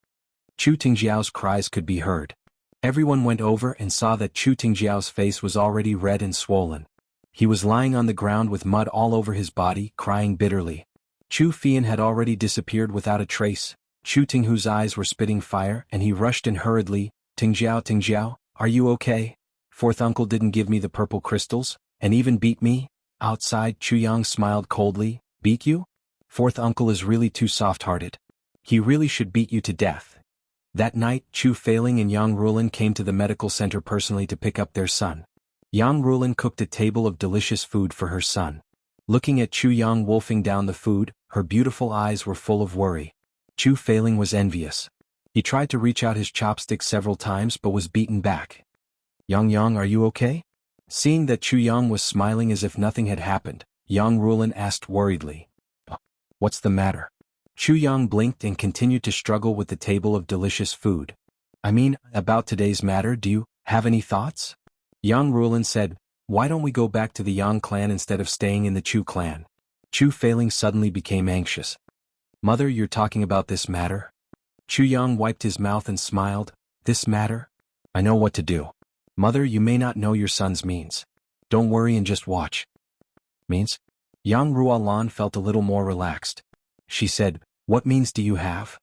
Chu Tingjiao's cries could be heard. Everyone went over and saw that Chu Tingjiao's face was already red and swollen. He was lying on the ground with mud all over his body, crying bitterly. Chu Fian had already disappeared without a trace. Chu Tinghu's eyes were spitting fire, and he rushed in hurriedly, "Tingjiao, Tingjiao, are you okay? Fourth uncle didn't give me the purple crystals, and even beat me." Outside, Chu Yang smiled coldly, "Beat you? Fourth uncle is really too soft-hearted. He really should beat you to death." That night, Chu Feiling and Yang Rulin came to the medical center personally to pick up their son. Yang Rulin cooked a table of delicious food for her son. Looking at Chu Yang wolfing down the food, her beautiful eyes were full of worry. Chu Feiling was envious. He tried to reach out his chopsticks several times but was beaten back. Yang, are you okay?" Seeing that Chu Yang was smiling as if nothing had happened, Yang Rulin asked worriedly, "What's the matter?" Chu Yang blinked and continued to struggle with the table of delicious food. "I mean, about today's matter, do you have any thoughts?" Yang Rulin said, "Why don't we go back to the Yang clan instead of staying in the Chu clan?" Chu Feiling suddenly became anxious. "Mother, you're talking about this matter?" Chu Yang wiped his mouth and smiled, "This matter? I know what to do. Mother, you may not know your son's means. Don't worry and just watch." "Means?" Yang Ruolan felt a little more relaxed. She said, "What means do you have?"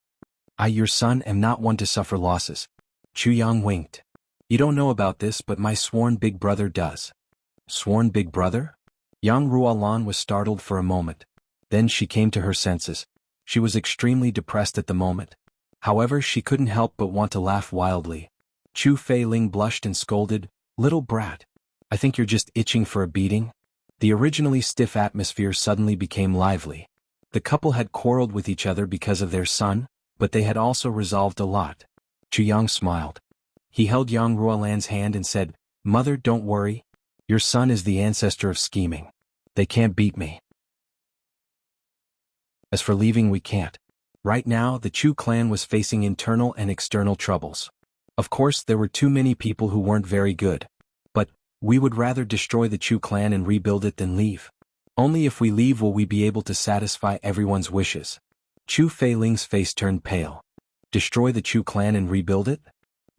"I, your son, am not one to suffer losses." Chu Yang winked. "You don't know about this, but my sworn big brother does." "Sworn big brother?" Yang Ruolan was startled for a moment. Then she came to her senses. She was extremely depressed at the moment. However, she couldn't help but want to laugh wildly. Chu Feiling blushed and scolded, "Little brat. I think you're just itching for a beating." The originally stiff atmosphere suddenly became lively. The couple had quarreled with each other because of their son, but they had also resolved a lot. Chu Yang smiled. He held Yang Ruolan's hand and said, "Mother, don't worry. Your son is the ancestor of scheming. They can't beat me. As for leaving, we can't." Right now, the Chu clan was facing internal and external troubles. Of course, there were too many people who weren't very good. But we would rather destroy the Chu clan and rebuild it than leave. Only if we leave will we be able to satisfy everyone's wishes. Chu Feiling's face turned pale. Destroy the Chu clan and rebuild it?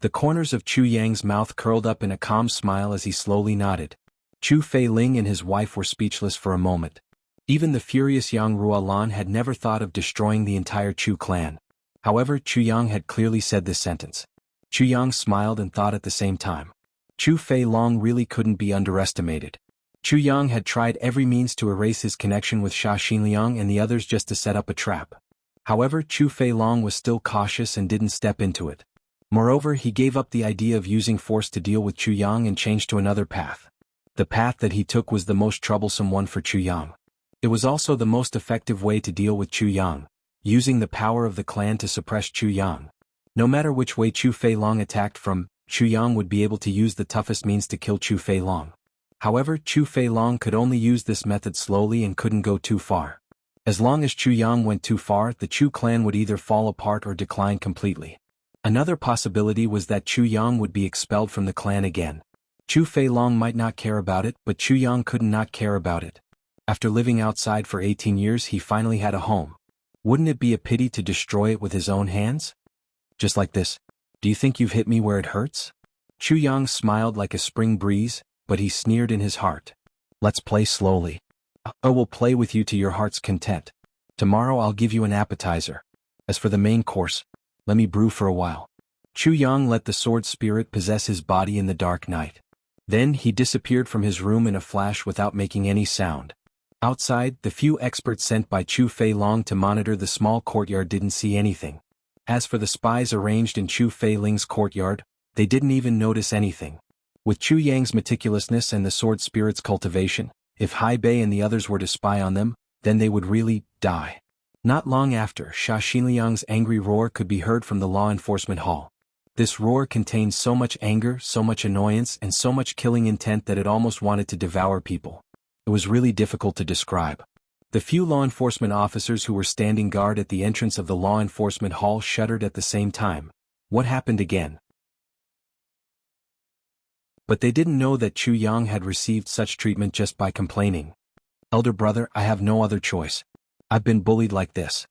The corners of Chu Yang's mouth curled up in a calm smile as he slowly nodded. Chu Feiling and his wife were speechless for a moment. Even the furious Yang Ruolan had never thought of destroying the entire Chu clan. However, Chu Yang had clearly said this sentence. Chu Yang smiled and thought at the same time. Chu Feilong really couldn't be underestimated. Chu Yang had tried every means to erase his connection with Sha Xinliang and the others just to set up a trap. However, Chu Feilong was still cautious and didn't step into it. Moreover, he gave up the idea of using force to deal with Chu Yang and changed to another path. The path that he took was the most troublesome one for Chu Yang. It was also the most effective way to deal with Chu Yang, using the power of the clan to suppress Chu Yang. No matter which way Chu Feilong attacked from, Chu Yang would be able to use the toughest means to kill Chu Feilong. However, Chu Feilong could only use this method slowly and couldn't go too far. As long as Chu Yang went too far, the Chu clan would either fall apart or decline completely. Another possibility was that Chu Yang would be expelled from the clan again. Chu Feilong might not care about it, but Chu Yang could not care about it. After living outside for 18 years, he finally had a home. Wouldn't it be a pity to destroy it with his own hands? Just like this. Do you think you've hit me where it hurts? Chu Yang smiled like a spring breeze, but he sneered in his heart. Let's play slowly. I will play with you to your heart's content. Tomorrow I'll give you an appetizer. As for the main course, let me brew for a while." Chu Yang let the sword spirit possess his body in the dark night. Then he disappeared from his room in a flash without making any sound. Outside, the few experts sent by Chu Fei Long to monitor the small courtyard didn't see anything. As for the spies arranged in Chu Fei Ling's courtyard, they didn't even notice anything. With Chu Yang's meticulousness and the sword spirit's cultivation, if Hai Bei and the others were to spy on them, then they would really die. Not long after, Sha Xinliang's angry roar could be heard from the law enforcement hall. This roar contained so much anger, so much annoyance, and so much killing intent that it almost wanted to devour people. It was really difficult to describe. The few law enforcement officers who were standing guard at the entrance of the law enforcement hall shuddered at the same time. What happened again? But they didn't know that Chu Yang had received such treatment just by complaining. "Elder brother, I have no other choice. I've been bullied like this.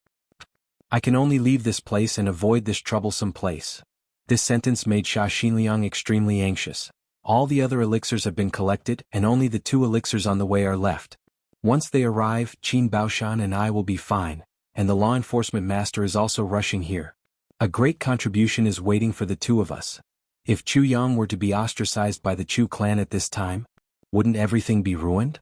I can only leave this place and avoid this troublesome place." This sentence made Sha Xinliang extremely anxious. All the other elixirs have been collected, and only the 2 elixirs on the way are left. Once they arrive, Qin Baoshan and I will be fine, and the law enforcement master is also rushing here. A great contribution is waiting for the 2 of us. If Chu Yang were to be ostracized by the Chu clan at this time, wouldn't everything be ruined?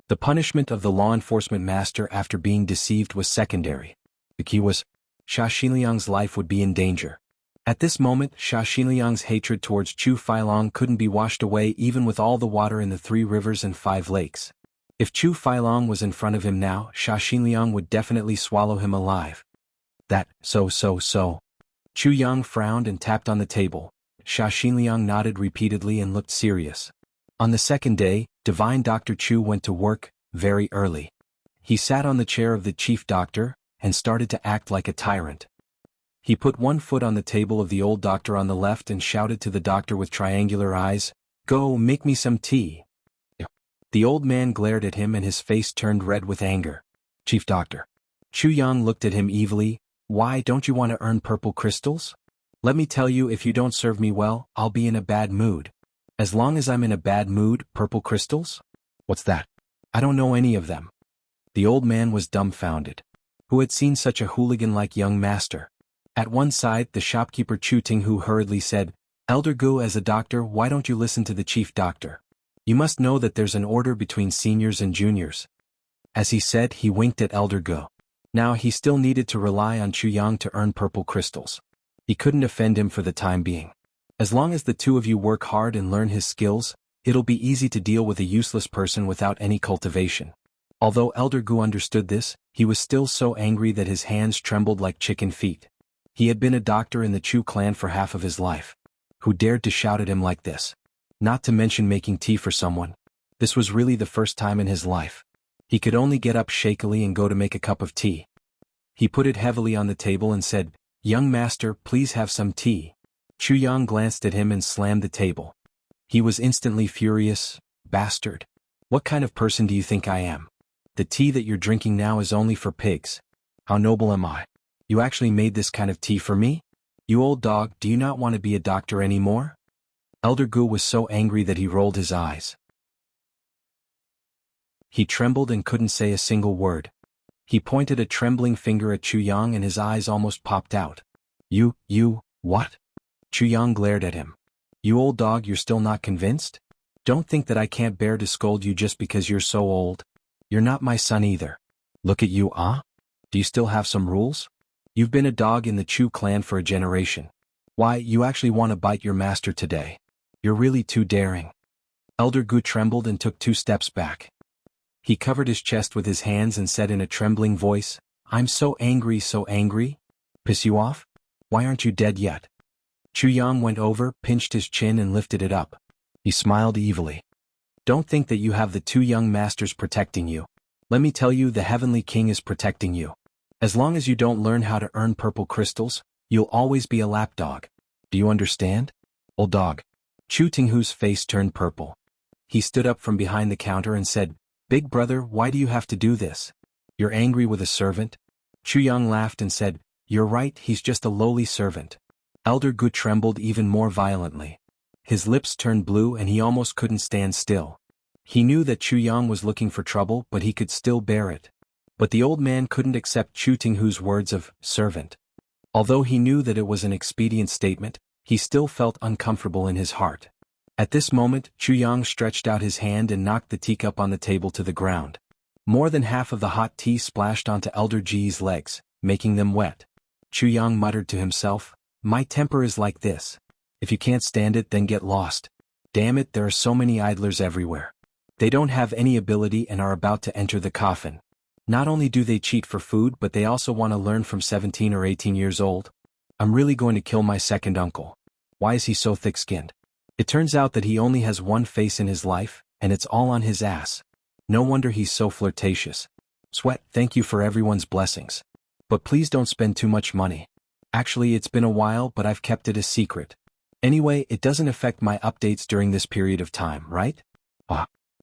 The punishment of the law enforcement master after being deceived was secondary. The key was, Sha Xinliang's life would be in danger. At this moment, Sha Xinliang's hatred towards Chu Feilong couldn't be washed away even with all the water in the 3 rivers and 5 lakes. If Chu Feilong was in front of him now, Sha Xinliang would definitely swallow him alive. So. Chu Yang frowned and tapped on the table. Sha Xinliang nodded repeatedly and looked serious. On the second day, Divine Dr. Chu went to work, very early. He sat on the chair of the chief doctor, and started to act like a tyrant. He put one foot on the table of the old doctor on the left and shouted to the doctor with triangular eyes, "Go, make me some tea." The old man glared at him and his face turned red with anger. "Chief doctor." Chu Yang looked at him evilly, "Why, don't you want to earn purple crystals? Let me tell you, if you don't serve me well, I'll be in a bad mood." "As long as I'm in a bad mood, purple crystals? What's that? I don't know any of them." The old man was dumbfounded. Who had seen such a hooligan-like young master? At one side, the shopkeeper Chu Tinghu hurriedly said, "Elder Gu, as a doctor, why don't you listen to the chief doctor? You must know that there's an order between seniors and juniors." As he said, he winked at Elder Gu. Now he still needed to rely on Chu Yang to earn purple crystals. He couldn't offend him for the time being. As long as the 2 of you work hard and learn his skills, it'll be easy to deal with a useless person without any cultivation. Although Elder Gu understood this, he was still so angry that his hands trembled like chicken feet. He had been a doctor in the Chu clan for half of his life. Who dared to shout at him like this? Not to mention making tea for someone. This was really the first time in his life. He could only get up shakily and go to make a cup of tea. He put it heavily on the table and said, "Young master, please have some tea." Chu Yang glanced at him and slammed the table. He was instantly furious. "Bastard. What kind of person do you think I am? The tea that you're drinking now is only for pigs. How noble am I? You actually made this kind of tea for me? You old dog, do you not want to be a doctor anymore?" Elder Gu was so angry that he rolled his eyes. He trembled and couldn't say a single word. He pointed a trembling finger at Chu Yang and his eyes almost popped out. You, what?" Chu Yang glared at him. "You old dog, you're still not convinced? Don't think that I can't bear to scold you just because you're so old. You're not my son either. Look at you, Do you still have some rules? You've been a dog in the Chu clan for a generation. Why, you actually want to bite your master today. You're really too daring." Elder Gu trembled and took 2 steps back. He covered his chest with his hands and said in a trembling voice, "I'm so angry, so angry. Piss you off? Why aren't you dead yet?" Chu Yang went over, pinched his chin and lifted it up. He smiled evilly. "Don't think that you have the 2 young masters protecting you. Let me tell you, the Heavenly King is protecting you. As long as you don't learn how to earn purple crystals, you'll always be a lapdog. Do you understand? Old dog." Chu Tinghu's face turned purple. He stood up from behind the counter and said, "Big brother, why do you have to do this? You're angry with a servant?" Chu Yang laughed and said, "You're right, he's just a lowly servant." Elder Gu trembled even more violently. His lips turned blue and he almost couldn't stand still. He knew that Chu Yang was looking for trouble, but he could still bear it. But the old man couldn't accept Chu Tinghu's words of servant. Although he knew that it was an expedient statement, he still felt uncomfortable in his heart. At this moment, Chu Yang stretched out his hand and knocked the teacup on the table to the ground. More than half of the hot tea splashed onto Elder Ji's legs, making them wet. Chu Yang muttered to himself, "My temper is like this. If you can't stand it, then get lost. Damn it, there are so many idlers everywhere. They don't have any ability and are about to enter the coffin. Not only do they cheat for food, but they also want to learn from 17 or 18 years old. I'm really going to kill my second uncle. Why is he so thick-skinned? It turns out that he only has one face in his life, and it's all on his ass. No wonder he's so flirtatious. Sweat, thank you for everyone's blessings. But please don't spend too much money. Actually, it's been a while, but I've kept it a secret. Anyway, it doesn't affect my updates during this period of time, right?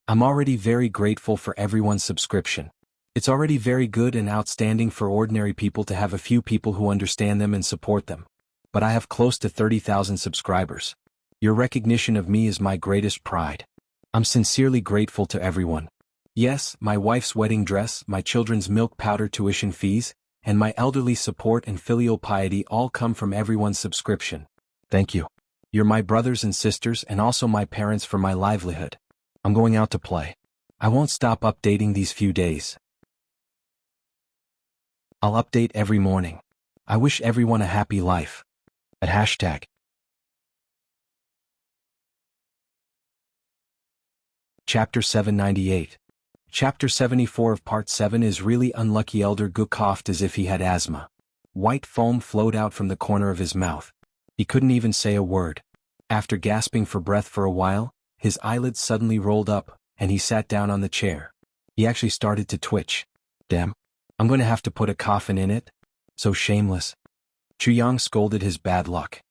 I'm already very grateful for everyone's subscription. It's already very good and outstanding for ordinary people to have a few people who understand them and support them. But I have close to 30,000 subscribers. Your recognition of me is my greatest pride. I'm sincerely grateful to everyone. Yes, my wife's wedding dress, my children's milk powder tuition fees, and my elderly support and filial piety all come from everyone's subscription. Thank you. You're my brothers and sisters and also my parents for my livelihood. I'm going out to play. I won't stop updating these few days. I'll update every morning. I wish everyone a happy life. At hashtag. Chapter 798. Chapter 74 of Part 7 is really unlucky. Elder Gu coughed as if he had asthma. White foam flowed out from the corner of his mouth. He couldn't even say a word. After gasping for breath for a while, his eyelids suddenly rolled up, and he sat down on the chair. He actually started to twitch. Damn. I'm going to have to put a coffin in it? So shameless. Chu Yang scolded his bad luck.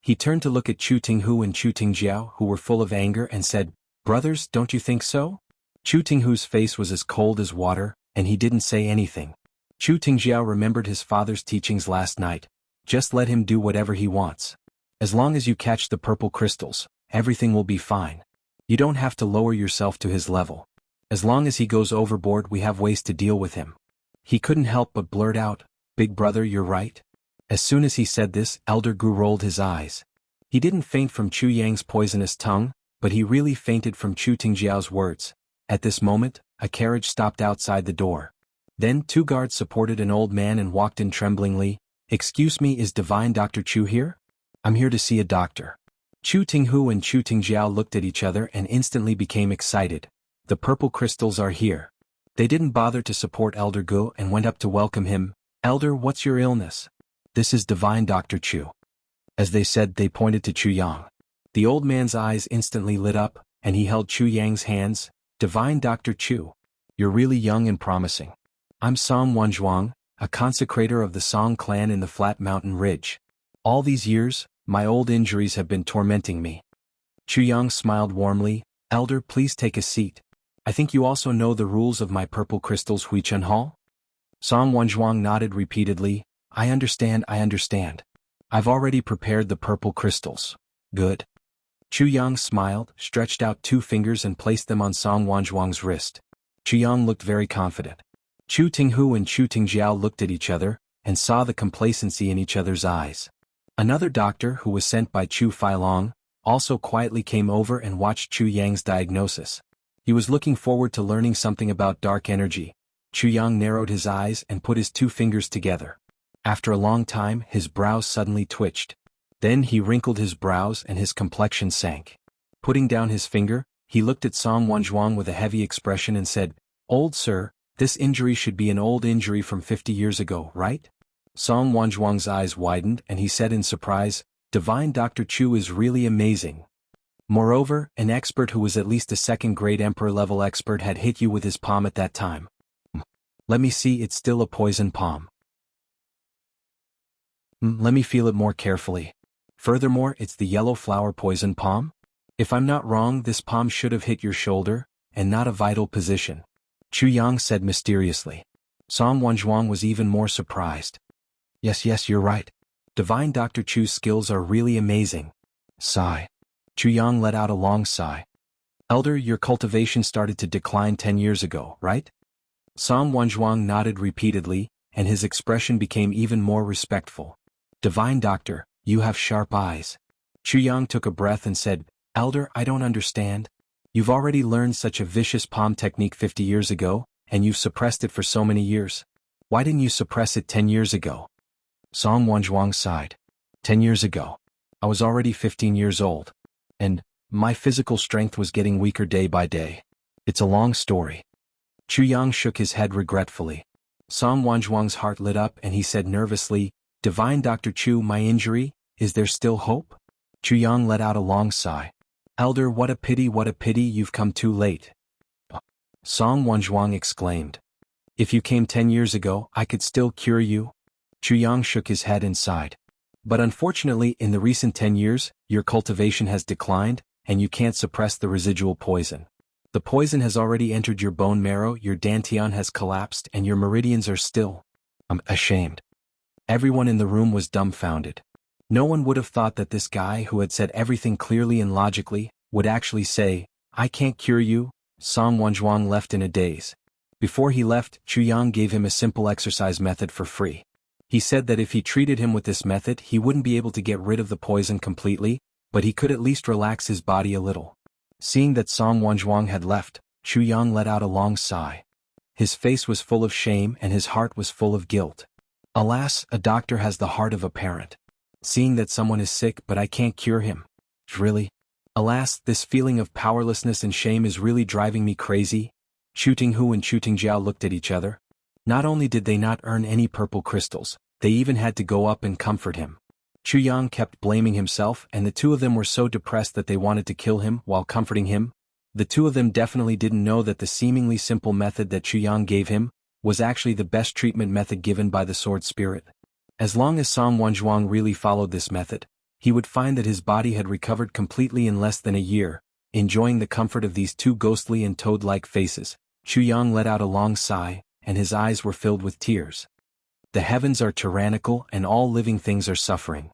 He turned to look at Chu Tinghu and Chu Tingjiao, who were full of anger, and said, "Brothers, don't you think so?" Chu Tinghu's face was as cold as water, and he didn't say anything. Chu Tingjiao remembered his father's teachings last night. Just let him do whatever he wants. As long as you catch the purple crystals, everything will be fine. You don't have to lower yourself to his level. As long as he goes overboard, we have ways to deal with him. He couldn't help but blurt out, "Big brother, you're right." As soon as he said this, Elder Gu rolled his eyes. He didn't faint from Chu Yang's poisonous tongue, but he really fainted from Chu Tingjiao's words. At this moment, a carriage stopped outside the door. Then 2 guards supported an old man and walked in tremblingly. "Excuse me, is Divine Dr. Chu here? I'm here to see a doctor." Chu Tinghu and Chu Tingjiao looked at each other and instantly became excited. The purple crystals are here. They didn't bother to support Elder Gu and went up to welcome him. "Elder, what's your illness?" "This is Divine Dr. Chu." As they said, they pointed to Chu Yang. The old man's eyes instantly lit up, and he held Chu Yang's hands. "Divine Dr. Chu, you're really young and promising. I'm Song Wanzhuang, a consecrator of the Song clan in the Flat Mountain Ridge. All these years, my old injuries have been tormenting me." Chu Yang smiled warmly. "Elder, please take a seat. I think you also know the rules of my purple crystals Huichun Hall?" Song Wanzhuang nodded repeatedly. I understand. I've already prepared the purple crystals." "Good." Chu Yang smiled, stretched out 2 fingers and placed them on Song Wanzhuang's wrist. Chu Yang looked very confident. Chu Tinghu and Chu Tingjiao looked at each other, and saw the complacency in each other's eyes. Another doctor, who was sent by Chu Feilong, also quietly came over and watched Chu Yang's diagnosis. He was looking forward to learning something about dark energy. Chu Yang narrowed his eyes and put his 2 fingers together. After a long time, his brows suddenly twitched. Then he wrinkled his brows and his complexion sank. Putting down his finger, he looked at Song Wanzhuang with a heavy expression and said, "Old sir, this injury should be an old injury from 50 years ago, right?" Song Wanzhuang's eyes widened and he said in surprise, "Divine Dr. Chu is really amazing. Moreover, an expert who was at least a second-grade emperor-level expert had hit you with his palm at that time." "Let me see, it's still a poison palm." "Let me feel it more carefully. Furthermore, it's the yellow flower poison palm? If I'm not wrong, this palm should have hit your shoulder, and not a vital position," Chu Yang said mysteriously. Song Wanzhuang was even more surprised. Yes, you're right. Divine Dr. Chu's skills are really amazing." Sigh. Chu Yang let out a long sigh. Elder, your cultivation started to decline 10 years ago, right? Song Wanzhuang nodded repeatedly, and his expression became even more respectful. Divine Doctor, you have sharp eyes. Chu Yang took a breath and said, Elder, I don't understand. You've already learned such a vicious palm technique 50 years ago, and you've suppressed it for so many years. Why didn't you suppress it 10 years ago? Song Wanzhuang sighed. 10 years ago. I was already 15 years old. And my physical strength was getting weaker day by day. It's a long story. Chu Yang shook his head regretfully. Song Wanzhuang's heart lit up and he said nervously, Divine Dr. Chu, my injury, is there still hope? Chu Yang let out a long sigh. Elder, what a pity, you've come too late. Song Wanzhuang exclaimed. If you came 10 years ago, I could still cure you. Chu Yang shook his head and sighed. But unfortunately, in the recent 10 years, your cultivation has declined, and you can't suppress the residual poison. The poison has already entered your bone marrow, your dantian has collapsed, and your meridians are still. I'm ashamed. Everyone in the room was dumbfounded. No one would have thought that this guy who had said everything clearly and logically, would actually say, I can't cure you. Song Wanzhuang left in a daze. Before he left, Chu Yang gave him a simple exercise method for free. He said that if he treated him with this method he wouldn't be able to get rid of the poison completely, but he could at least relax his body a little. Seeing that Song Wanzhuang had left, Chu Yang let out a long sigh. His face was full of shame and his heart was full of guilt. Alas, a doctor has the heart of a parent. Seeing that someone is sick but I can't cure him. Really? Alas, this feeling of powerlessness and shame is really driving me crazy. Chu Tinghu and Chu Tingjiao looked at each other. Not only did they not earn any purple crystals, they even had to go up and comfort him. Chu Yang kept blaming himself and the two of them were so depressed that they wanted to kill him while comforting him. The two of them definitely didn't know that the seemingly simple method that Chu Yang gave him was actually the best treatment method given by the sword spirit. As long as Song Wanzhuang really followed this method, he would find that his body had recovered completely in less than a year. Enjoying the comfort of these two ghostly and toad-like faces, Chu Yang let out a long sigh, and his eyes were filled with tears. The heavens are tyrannical and all living things are suffering.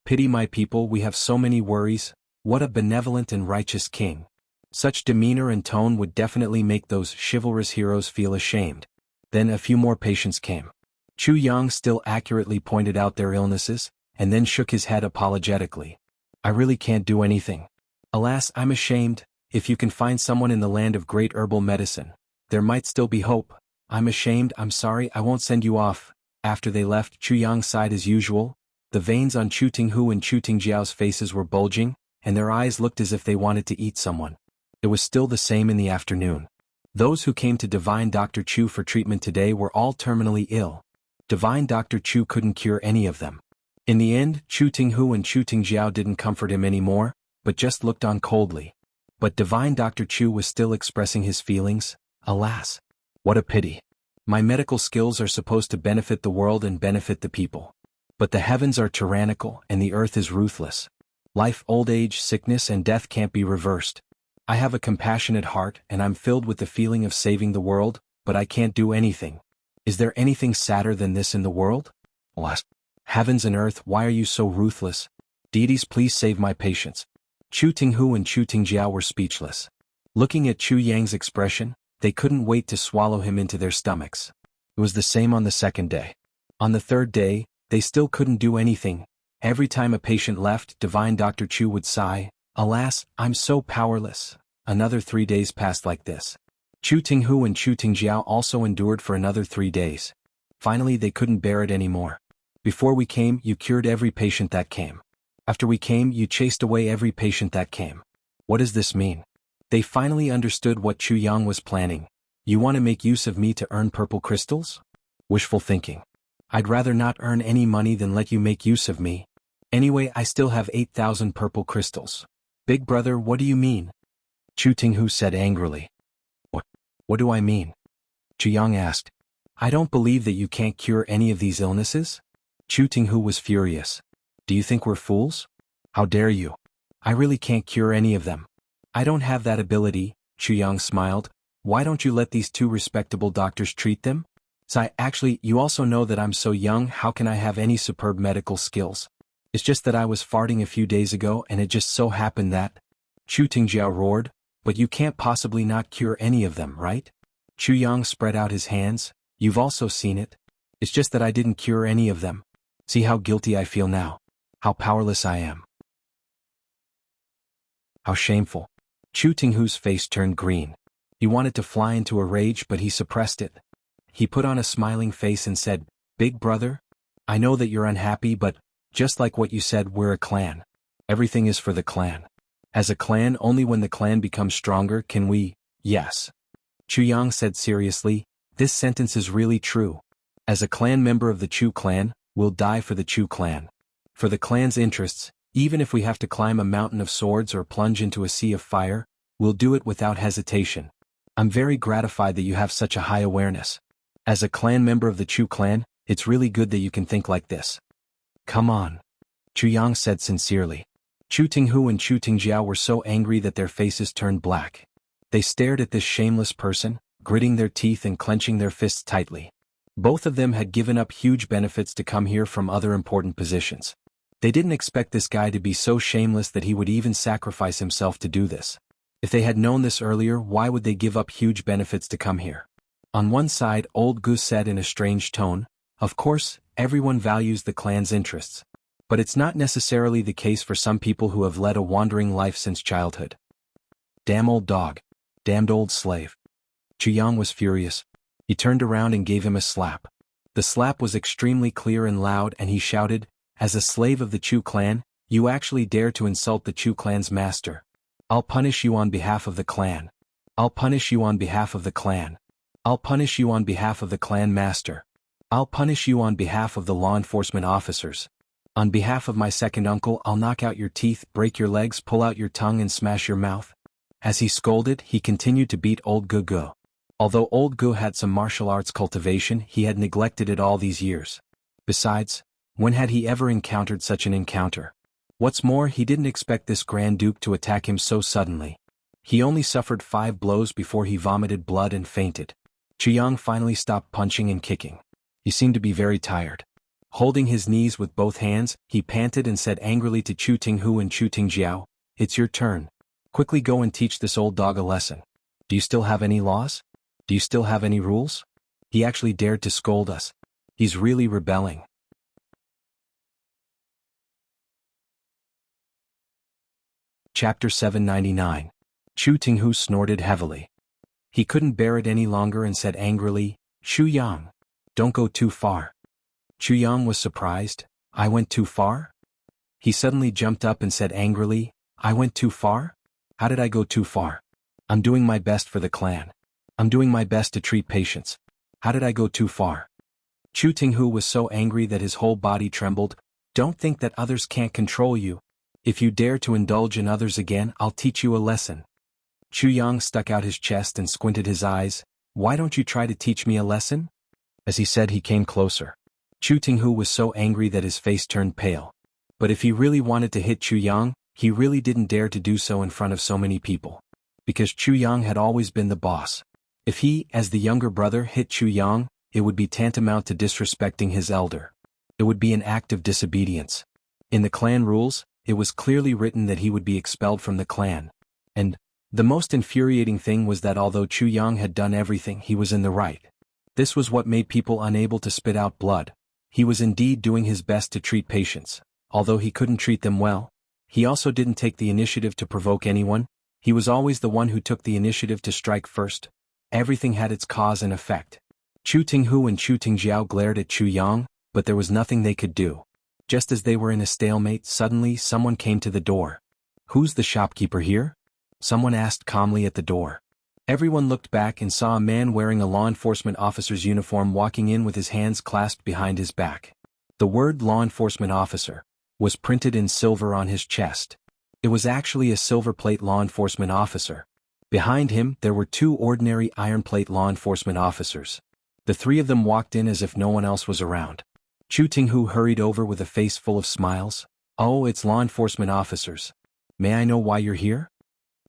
Pity my people, we have so many worries. What a benevolent and righteous king. Such demeanor and tone would definitely make those chivalrous heroes feel ashamed. Then a few more patients came. Chu Yang still accurately pointed out their illnesses, and then shook his head apologetically. I really can't do anything. Alas, I'm ashamed. If you can find someone in the land of great herbal medicine, there might still be hope. I'm ashamed, I'm sorry, I won't send you off. After they left, Chu Yang sighed as usual. The veins on Chu Tinghu and Chu Tingjiao's faces were bulging, and their eyes looked as if they wanted to eat someone. It was still the same in the afternoon. Those who came to Divine Dr. Chu for treatment today were all terminally ill. Divine Dr. Chu couldn't cure any of them. In the end, Chu Tinghu and Chu Tingjiao didn't comfort him anymore, but just looked on coldly. But Divine Dr. Chu was still expressing his feelings. Alas, what a pity. My medical skills are supposed to benefit the world and benefit the people. But the heavens are tyrannical and the earth is ruthless. Life, old age, sickness and death can't be reversed. I have a compassionate heart and I'm filled with the feeling of saving the world, but I can't do anything. Is there anything sadder than this in the world? Alas, heavens and earth, why are you so ruthless? Deities, please save my patients. Chu Tinghu and Chu Tingjiao were speechless. Looking at Chu Yang's expression, they couldn't wait to swallow him into their stomachs. It was the same on the second day. On the third day, they still couldn't do anything. Every time a patient left, Divine Dr. Chu would sigh, Alas, I'm so powerless. Another 3 days passed like this. Chu Tinghu and Chu Tingjiao also endured for another 3 days. Finally they couldn't bear it anymore. Before we came, you cured every patient that came. After we came, you chased away every patient that came. What does this mean? They finally understood what Chu Yang was planning. You want to make use of me to earn purple crystals? Wishful thinking. I'd rather not earn any money than let you make use of me. Anyway, I still have 8,000 purple crystals. Big brother, what do you mean? Chu Tinghu said angrily. What do I mean? Chu Yang asked. I don't believe that you can't cure any of these illnesses. Chu Tinghu was furious. Do you think we're fools? How dare you? I really can't cure any of them. I don't have that ability, Chu Yang smiled. Why don't you let these two respectable doctors treat them? Actually, you also know that I'm so young, how can I have any superb medical skills? It's just that I was farting a few days ago and it just so happened that. Chu Tingjiao roared, but you can't possibly not cure any of them, right? Chu Yang spread out his hands, you've also seen it. It's just that I didn't cure any of them. See how guilty I feel now. How powerless I am. How shameful. Chu Tinghu's face turned green. He wanted to fly into a rage but he suppressed it. He put on a smiling face and said, Big brother, I know that you're unhappy but, just like what you said, we're a clan. Everything is for the clan. As a clan, only when the clan becomes stronger can we, yes. Chu Yang said seriously, this sentence is really true. As a clan member of the Chu clan, we'll die for the Chu clan. For the clan's interests, even if we have to climb a mountain of swords or plunge into a sea of fire, we'll do it without hesitation. I'm very gratified that you have such a high awareness. As a clan member of the Chu clan, it's really good that you can think like this. Come on. Chu Yang said sincerely. Chu Tinghu and Chu Tingjiao were so angry that their faces turned black. They stared at this shameless person, gritting their teeth and clenching their fists tightly. Both of them had given up huge benefits to come here from other important positions. They didn't expect this guy to be so shameless that he would even sacrifice himself to do this. If they had known this earlier, why would they give up huge benefits to come here? On one side, old Gu said in a strange tone, of course, everyone values the clan's interests. But it's not necessarily the case for some people who have led a wandering life since childhood. Damn old dog. Damned old slave. Chu Yang was furious. He turned around and gave him a slap. The slap was extremely clear and loud and he shouted, as a slave of the Chu clan, you actually dare to insult the Chu clan's master. I'll punish you on behalf of the clan. I'll punish you on behalf of the clan. I'll punish you on behalf of the clan master. I'll punish you on behalf of the law enforcement officers. On behalf of my second uncle, I'll knock out your teeth, break your legs, pull out your tongue and smash your mouth. As he scolded, he continued to beat old Gu. Although old Gu had some martial arts cultivation, he had neglected it all these years. Besides, when had he ever encountered such an encounter? What's more, he didn't expect this Grand Duke to attack him so suddenly. He only suffered 5 blows before he vomited blood and fainted. Chu Yang finally stopped punching and kicking. He seemed to be very tired. Holding his knees with both hands, he panted and said angrily to Chu Tinghu and Chu Tingjiao, it's your turn. Quickly go and teach this old dog a lesson. Do you still have any laws? Do you still have any rules? He actually dared to scold us. He's really rebelling. Chapter 799. Chu Tinghu snorted heavily. He couldn't bear it any longer and said angrily, Chu Yang, don't go too far. Chu Yang was surprised. I went too far? He suddenly jumped up and said angrily, I went too far? How did I go too far? I'm doing my best for the clan. I'm doing my best to treat patients. How did I go too far? Chu Tinghu was so angry that his whole body trembled. Don't think that others can't control you. If you dare to indulge in others again, I'll teach you a lesson. Chu Yang stuck out his chest and squinted his eyes. Why don't you try to teach me a lesson? As he said, he came closer. Chu Tinghu was so angry that his face turned pale. But if he really wanted to hit Chu Yang, he really didn't dare to do so in front of so many people. Because Chu Yang had always been the boss. If he, as the younger brother, hit Chu Yang, it would be tantamount to disrespecting his elder. It would be an act of disobedience. In the clan rules, it was clearly written that he would be expelled from the clan. And the most infuriating thing was that although Chu Yang had done everything, he was in the right. This was what made people unable to spit out blood. He was indeed doing his best to treat patients. Although he couldn't treat them well, he also didn't take the initiative to provoke anyone. He was always the one who took the initiative to strike first. Everything had its cause and effect. Chu Tinghu and Chu Tingjiao glared at Chu Yang, but there was nothing they could do. Just as they were in a stalemate, suddenly someone came to the door. Who's the shopkeeper here? Someone asked calmly at the door. Everyone looked back and saw a man wearing a law enforcement officer's uniform walking in with his hands clasped behind his back. The word law enforcement officer was printed in silver on his chest. It was actually a silver plate law enforcement officer. Behind him, there were 2 ordinary iron plate law enforcement officers. The 3 of them walked in as if no one else was around. Chu Tinghu hurried over with a face full of smiles. Oh, it's law enforcement officers. May I know why you're here?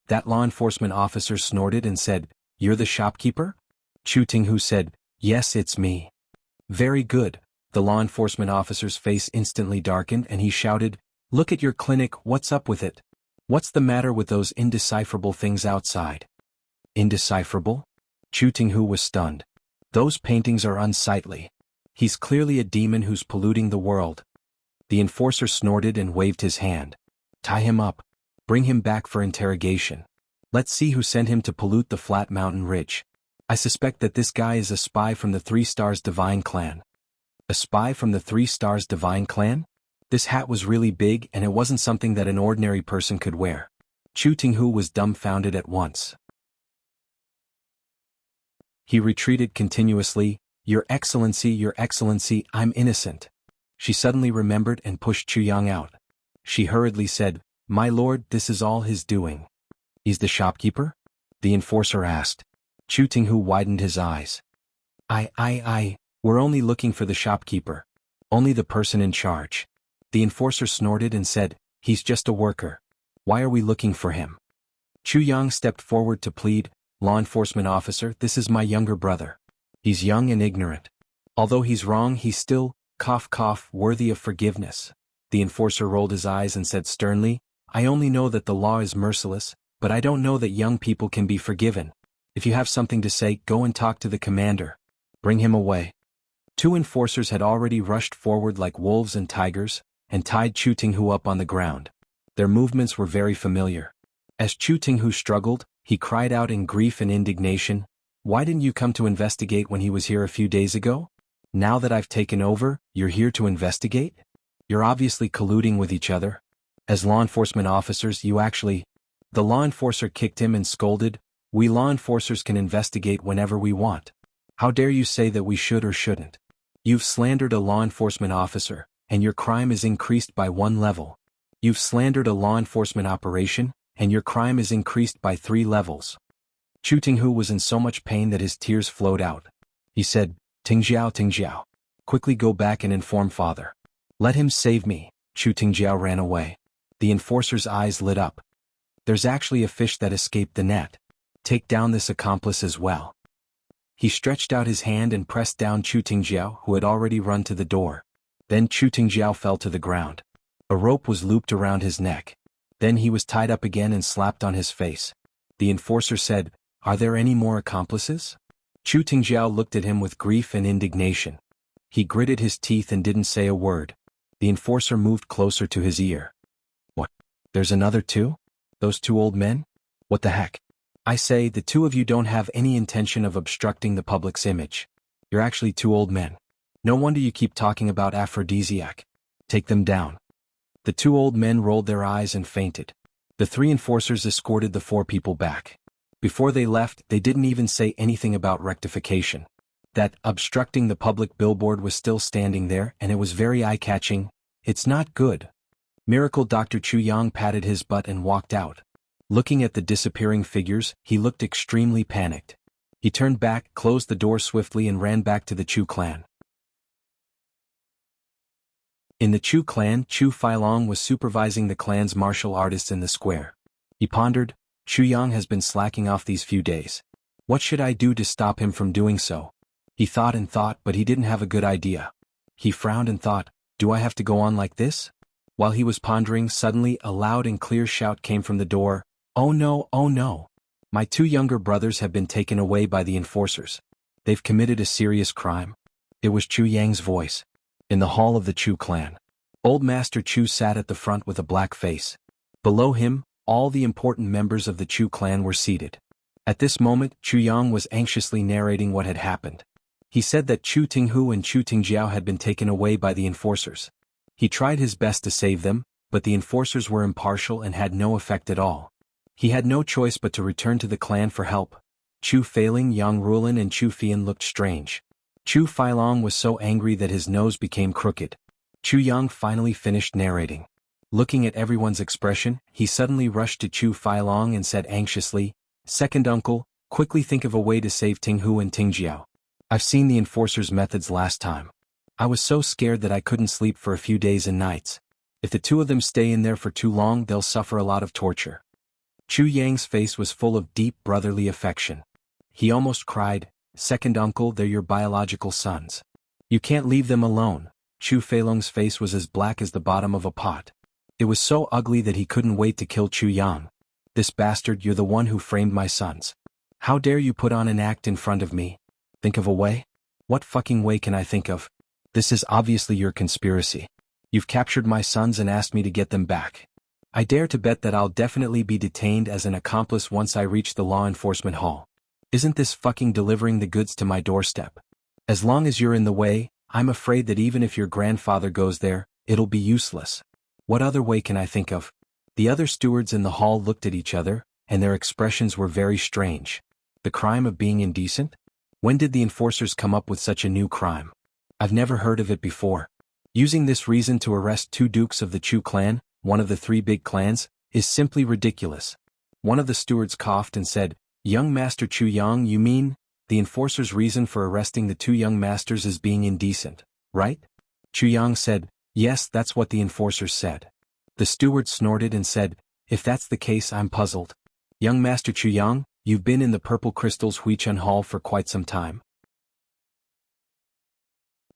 That law enforcement officer snorted and said, You're the shopkeeper? Chu Tinghu said, Yes, it's me. Very good. The law enforcement officer's face instantly darkened and he shouted, Look at your clinic, what's up with it? What's the matter with those indecipherable things outside? Indecipherable? Chu Tinghu was stunned. Those paintings are unsightly. He's clearly a demon who's polluting the world. The enforcer snorted and waved his hand. Tie him up. Bring him back for interrogation. Let's see who sent him to pollute the flat mountain ridge. I suspect that this guy is a spy from the 3 Stars Divine Clan. A spy from the 3 Stars Divine Clan? This hat was really big and it wasn't something that an ordinary person could wear. Chu Tinghu was dumbfounded at once. He retreated continuously. Your Excellency, I'm innocent. She suddenly remembered and pushed Chu Yang out. She hurriedly said, My lord, this is all his doing. He's the shopkeeper? The enforcer asked. Chu Tinghu widened his eyes. We're only looking for the shopkeeper. Only the person in charge. The enforcer snorted and said, He's just a worker. Why are we looking for him? Chu Yang stepped forward to plead, Law enforcement officer, this is my younger brother. He's young and ignorant. Although he's wrong, he's still, worthy of forgiveness. The enforcer rolled his eyes and said sternly, I only know that the law is merciless, but I don't know that young people can be forgiven. If you have something to say, go and talk to the commander. Bring him away. 2 enforcers had already rushed forward like wolves and tigers, and tied Chu Tinghu up on the ground. Their movements were very familiar. As Chu Tinghu struggled, he cried out in grief and indignation, Why didn't you come to investigate when he was here a few days ago? Now that I've taken over, you're here to investigate? You're obviously colluding with each other. As law enforcement officers, you actually... The law enforcer kicked him and scolded, We law enforcers can investigate whenever we want. How dare you say that we should or shouldn't? You've slandered a law enforcement officer, and your crime is increased by 1 level. You've slandered a law enforcement operation, and your crime is increased by 3 levels. Chu Tinghu was in so much pain that his tears flowed out. He said, Tingjiao, quickly go back and inform father. Let him save me. Chu Tingjiao ran away. The enforcer's eyes lit up. There's actually a fish that escaped the net. Take down this accomplice as well. He stretched out his hand and pressed down Chu Tingjiao, who had already run to the door. Then Chu Tingjiao fell to the ground. A rope was looped around his neck. Then he was tied up again and slapped on his face. The enforcer said, Are there any more accomplices? Chu Tingjiao looked at him with grief and indignation. He gritted his teeth and didn't say a word. The enforcer moved closer to his ear. What? There's another 2? Those 2 old men? What the heck? I say, the 2 of you don't have any intention of obstructing the public's image. You're actually 2 old men. No wonder you keep talking about aphrodisiac. Take them down. The 2 old men rolled their eyes and fainted. The 3 enforcers escorted the 4 people back. Before they left, they didn't even say anything about rectification. That obstructing the public billboard was still standing there, and it was very eye-catching. It's not good. Miracle Dr. Chu Yang patted his butt and walked out. Looking at the disappearing figures, he looked extremely panicked. He turned back, closed the door swiftly and ran back to the Chu clan. In the Chu clan, Chu Feilong was supervising the clan's martial artists in the square. He pondered, Chu Yang has been slacking off these few days. What should I do to stop him from doing so? He thought and thought, but he didn't have a good idea. He frowned and thought, do I have to go on like this? While he was pondering, suddenly a loud and clear shout came from the door. Oh no, oh no. My 2 younger brothers have been taken away by the enforcers. They've committed a serious crime. It was Chu Yang's voice. In the hall of the Chu clan. Old Master Chu sat at the front with a black face. Below him, all the important members of the Chu clan were seated. At this moment, Chu Yang was anxiously narrating what had happened. He said that Chu Tinghu and Chu Tingjiao had been taken away by the enforcers. He tried his best to save them, but the enforcers were impartial and had no effect at all. He had no choice but to return to the clan for help. Chu Feiling, Yang Rulin and Chu Fian looked strange. Chu Feilong was so angry that his nose became crooked. Chu Yang finally finished narrating. Looking at everyone's expression, he suddenly rushed to Chu Feilong and said anxiously, Second uncle, quickly think of a way to save Tinghu and Tingjiao. I've seen the enforcers' methods last time. I was so scared that I couldn't sleep for a few days and nights. If the 2 of them stay in there for too long, they'll suffer a lot of torture. Chu Yang's face was full of deep brotherly affection. He almost cried, Second uncle, they're your biological sons. You can't leave them alone. Chu Feilong's face was as black as the bottom of a pot. It was so ugly that he couldn't wait to kill Chu Yang. This bastard, you're the one who framed my sons. How dare you put on an act in front of me? Think of a way? What fucking way can I think of? This is obviously your conspiracy. You've captured my sons and asked me to get them back. I dare to bet that I'll definitely be detained as an accomplice once I reach the law enforcement hall. Isn't this fucking delivering the goods to my doorstep? As long as you're in the way, I'm afraid that even if your grandfather goes there, it'll be useless. What other way can I think of? The other stewards in the hall looked at each other, and their expressions were very strange. The crime of being indecent? When did the enforcers come up with such a new crime? I've never heard of it before. Using this reason to arrest 2 dukes of the Chu clan, one of the 3 big clans, is simply ridiculous. One of the stewards coughed and said, "Young Master Chu Yang, you mean, the enforcer's reason for arresting the 2 young masters is being indecent, right?" Chu Yang said, "Yes, that's what the enforcers said." The steward snorted and said, "If that's the case, I'm puzzled. Young Master Chu Yang, you've been in the Purple Crystal's Huichun Hall for quite some time.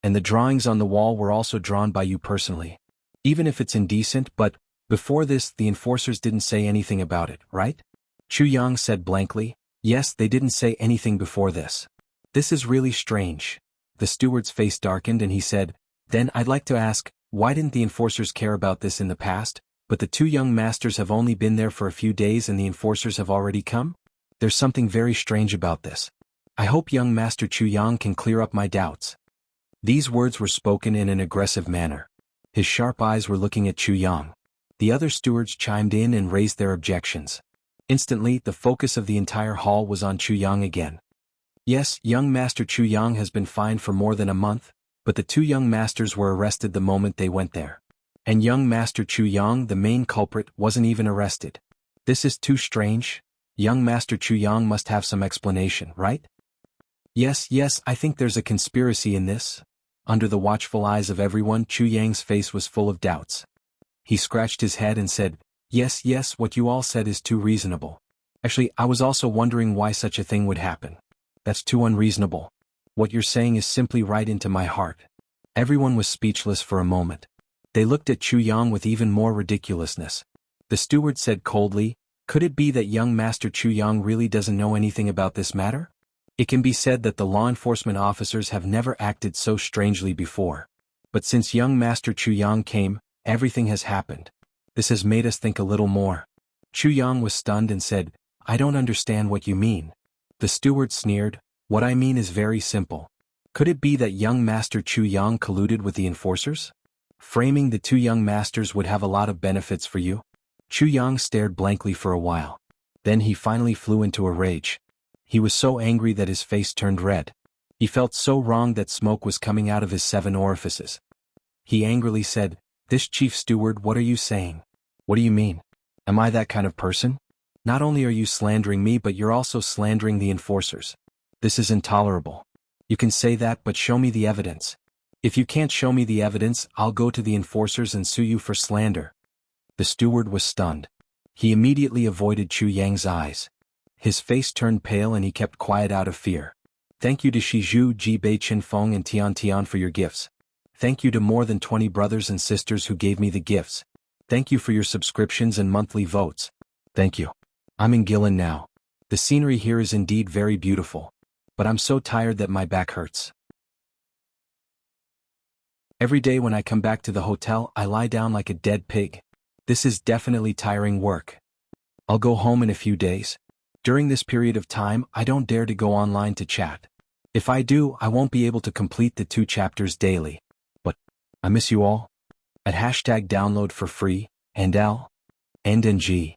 And the drawings on the wall were also drawn by you personally. Even if it's indecent, but, before this, the enforcers didn't say anything about it, right?" Chu Yang said blankly, "Yes, they didn't say anything before this. This is really strange." The steward's face darkened and he said, "Then I'd like to ask, why didn't the enforcers care about this in the past, but the 2 young masters have only been there for a few days and the enforcers have already come? There's something very strange about this. I hope young Master Chu Yang can clear up my doubts." These words were spoken in an aggressive manner. His sharp eyes were looking at Chu Yang. The other stewards chimed in and raised their objections. Instantly, the focus of the entire hall was on Chu Yang again. "Yes, young Master Chu Yang has been fined for more than a month, but the 2 young masters were arrested the moment they went there. And young Master Chu Yang, the main culprit, wasn't even arrested. This is too strange. Young Master Chu Yang must have some explanation, right?" Yes, I think there's a conspiracy in this." Under the watchful eyes of everyone, Chu Yang's face was full of doubts. He scratched his head and said, Yes, what you all said is too reasonable. Actually, I was also wondering why such a thing would happen. That's too unreasonable. What you're saying is simply right into my heart." Everyone was speechless for a moment. They looked at Chu Yang with even more ridiculousness. The steward said coldly, "Could it be that young Master Chu Yang really doesn't know anything about this matter? It can be said that the law enforcement officers have never acted so strangely before. But since young Master Chu Yang came, everything has happened. This has made us think a little more." Chu Yang was stunned and said, "I don't understand what you mean." The steward sneered, "What I mean is very simple. Could it be that young Master Chu Yang colluded with the enforcers? Framing the 2 young masters would have a lot of benefits for you." Chu Yang stared blankly for a while. Then he finally flew into a rage. He was so angry that his face turned red. He felt so wrong that smoke was coming out of his 7 orifices. He angrily said, "This chief steward, what are you saying? What do you mean? Am I that kind of person? Not only are you slandering me, but you're also slandering the enforcers. This is intolerable. You can say that, but show me the evidence. If you can't show me the evidence, I'll go to the enforcers and sue you for slander." The steward was stunned. He immediately avoided Chu Yang's eyes. His face turned pale and he kept quiet out of fear. "Thank you to Shizhu, Ji Bei Qinfeng and Tian Tian for your gifts. Thank you to more than 20 brothers and sisters who gave me the gifts. Thank you for your subscriptions and monthly votes. Thank you. I'm in Gillen now. The scenery here is indeed very beautiful. But I'm so tired that my back hurts. Every day when I come back to the hotel, I lie down like a dead pig. This is definitely tiring work. I'll go home in a few days. During this period of time, I don't dare to go online to chat. If I do, I won't be able to complete the 2 chapters daily. But I miss you all. At #download for free, and L. and G.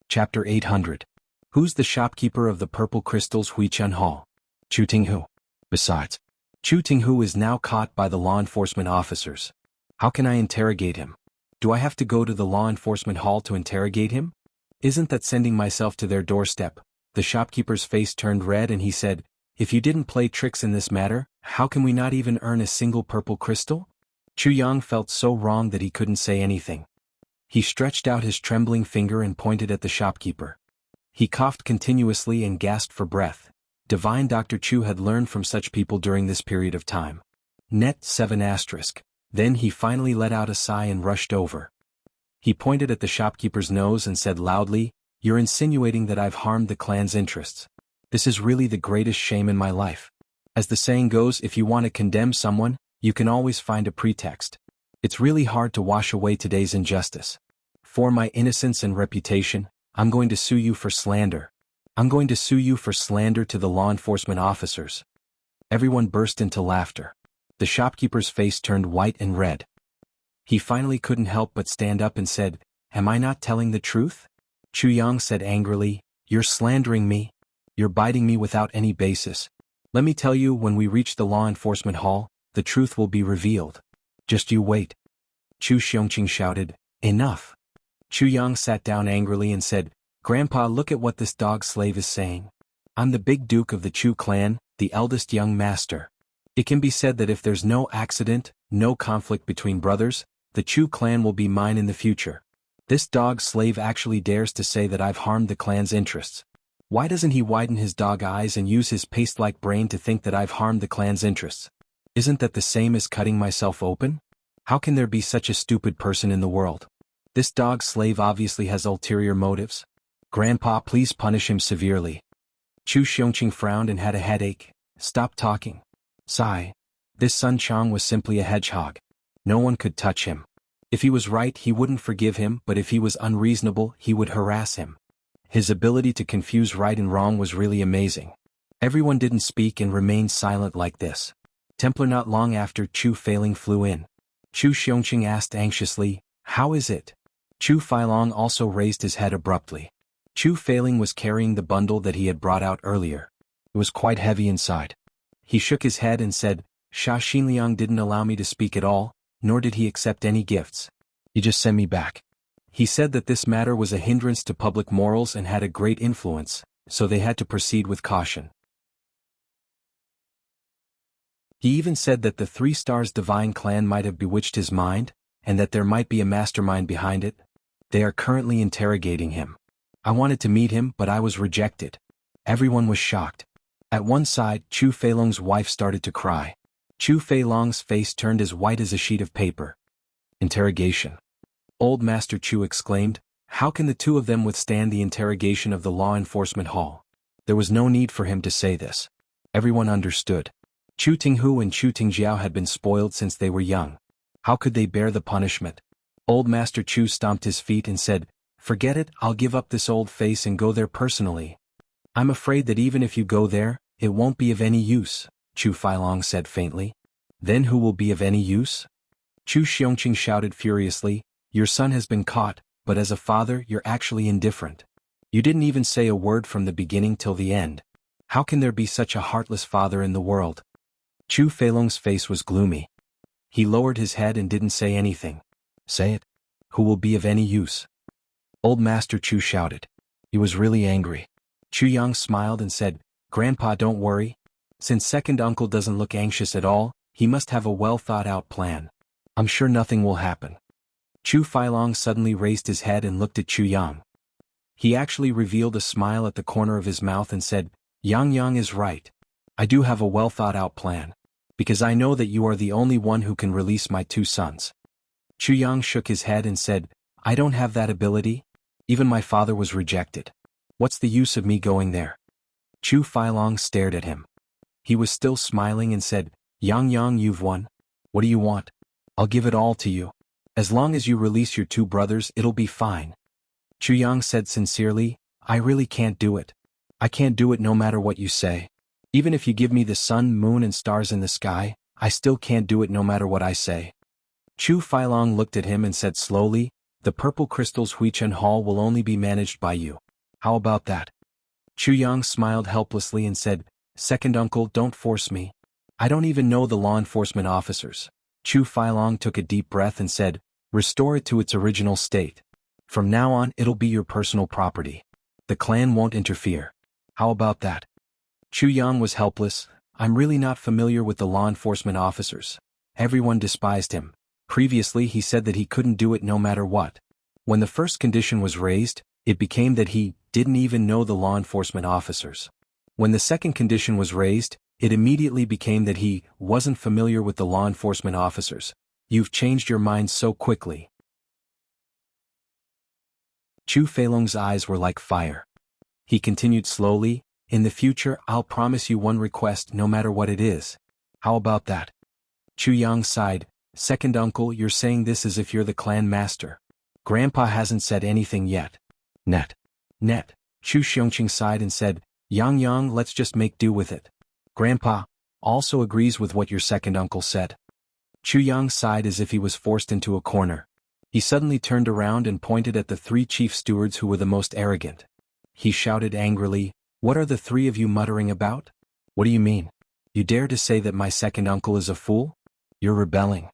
Chapter 800. Who's the shopkeeper of the Purple Crystal's Huichun Hall? Chu Tinghu. Besides, Chu Tinghu is now caught by the law enforcement officers. How can I interrogate him? Do I have to go to the law enforcement hall to interrogate him? Isn't that sending myself to their doorstep? The shopkeeper's face turned red and he said, "If you didn't play tricks in this matter, how can we not even earn a single purple crystal?" Chu Yang felt so wrong that he couldn't say anything. He stretched out his trembling finger and pointed at the shopkeeper. He coughed continuously and gasped for breath. Divine Dr. Chu had learned from such people during this period of time. Net 7 asterisk. Then he finally let out a sigh and rushed over. He pointed at the shopkeeper's nose and said loudly, "You're insinuating that I've harmed the clan's interests. This is really the greatest shame in my life. As the saying goes, if you want to condemn someone, you can always find a pretext. It's really hard to wash away today's injustice. For my innocence and reputation, I'm going to sue you for slander. I'm going to sue you for slander to the law enforcement officers." Everyone burst into laughter. The shopkeeper's face turned white and red. He finally couldn't help but stand up and said, "Am I not telling the truth?" Chu Yang said angrily, "You're slandering me. You're biting me without any basis. Let me tell you, when we reach the law enforcement hall, the truth will be revealed. Just you wait." Chu Xiongqing shouted, "Enough." Chu Yang sat down angrily and said, "Grandpa, look at what this dog slave is saying. I'm the big duke of the Chu clan, the eldest young master. It can be said that if there's no accident, no conflict between brothers, the Chu clan will be mine in the future. This dog slave actually dares to say that I've harmed the clan's interests. Why doesn't he widen his dog eyes and use his paste-like brain to think that I've harmed the clan's interests? Isn't that the same as cutting myself open? How can there be such a stupid person in the world? This dog slave obviously has ulterior motives. Grandpa, please punish him severely." Chu Xiongqing frowned and had a headache. "Stop talking. Sigh. This Sun Chang was simply a hedgehog. No one could touch him. If he was right, he wouldn't forgive him, but if he was unreasonable, he would harass him. His ability to confuse right and wrong was really amazing." Everyone didn't speak and remained silent like this. Templar not long after, Chu Feilong flew in. Chu Xiongqing asked anxiously, "How is it?" Chu Feilong also raised his head abruptly. Chu Feilong was carrying the bundle that he had brought out earlier. It was quite heavy inside. He shook his head and said, "Sha Xinliang didn't allow me to speak at all, nor did he accept any gifts. He just sent me back. He said that this matter was a hindrance to public morals and had a great influence, so they had to proceed with caution. He even said that the 3 Stars Divine clan might have bewitched his mind, and that there might be a mastermind behind it. They are currently interrogating him. I wanted to meet him, but I was rejected." Everyone was shocked. At one side, Chu Feilong's wife started to cry. Chu Feilong's face turned as white as a sheet of paper. "Interrogation?" Old Master Chu exclaimed. "How can the 2 of them withstand the interrogation of the law enforcement hall?" There was no need for him to say this. Everyone understood. Chu Tinghu and Chu Tingjiao had been spoiled since they were young. How could they bear the punishment? Old Master Chu stomped his feet and said, "Forget it, I'll give up this old face and go there personally." "I'm afraid that even if you go there, it won't be of any use," Chu Feilong said faintly. "Then who will be of any use?" Chu Xiongqing shouted furiously, "Your son has been caught, but as a father you're actually indifferent. You didn't even say a word from the beginning till the end. How can there be such a heartless father in the world?" Chu Feilong's face was gloomy. He lowered his head and didn't say anything. "Say it. Who will be of any use?" Old Master Chu shouted. He was really angry. Chu Yang smiled and said, "Grandpa, don't worry. Since second uncle doesn't look anxious at all, he must have a well-thought-out plan. I'm sure nothing will happen." Chu Feilong suddenly raised his head and looked at Chu Yang. He actually revealed a smile at the corner of his mouth and said, Yang is right. I do have a well-thought-out plan. Because I know that you are the only one who can release my 2 sons." Chu Yang shook his head and said, "I don't have that ability. Even my father was rejected. What's the use of me going there?" Chu Feilong stared at him. He was still smiling and said, Yang, you've won. What do you want? I'll give it all to you. As long as you release your 2 brothers, it'll be fine." Chu Yang said sincerely, "I really can't do it. I can't do it no matter what you say. Even if you give me the sun, moon and stars in the sky, I still can't do it no matter what I say." Chu Feilong looked at him and said slowly, "The purple crystals Huichen Hall will only be managed by you. How about that?" Chu Yang smiled helplessly and said, "Second uncle, don't force me. I don't even know the law enforcement officers." Chu Feilong took a deep breath and said, "Restore it to its original state. From now on, it'll be your personal property. The clan won't interfere. How about that?" Chu Yang was helpless. "I'm really not familiar with the law enforcement officers. Everyone despised him. Previously he said that he couldn't do it no matter what. When the first condition was raised, it became that he didn't even know the law enforcement officers. When the second condition was raised, It immediately became that he wasn't familiar with the law enforcement officers. You've changed your mind so quickly. Chu Feilong's eyes were like fire. He continued slowly, in the future I'll promise you one request no matter what it is. How about that? Chu Yang sighed. Second uncle, you're saying this as if you're the clan master. Grandpa hasn't said anything yet. Net. Chu Xiongqing sighed and said, Yang, let's just make do with it. Grandpa also agrees with what your second uncle said. Chu Yang sighed as if he was forced into a corner. He suddenly turned around and pointed at the three chief stewards who were the most arrogant. He shouted angrily, What are the three of you muttering about? What do you mean? You dare to say that my second uncle is a fool? You're rebelling.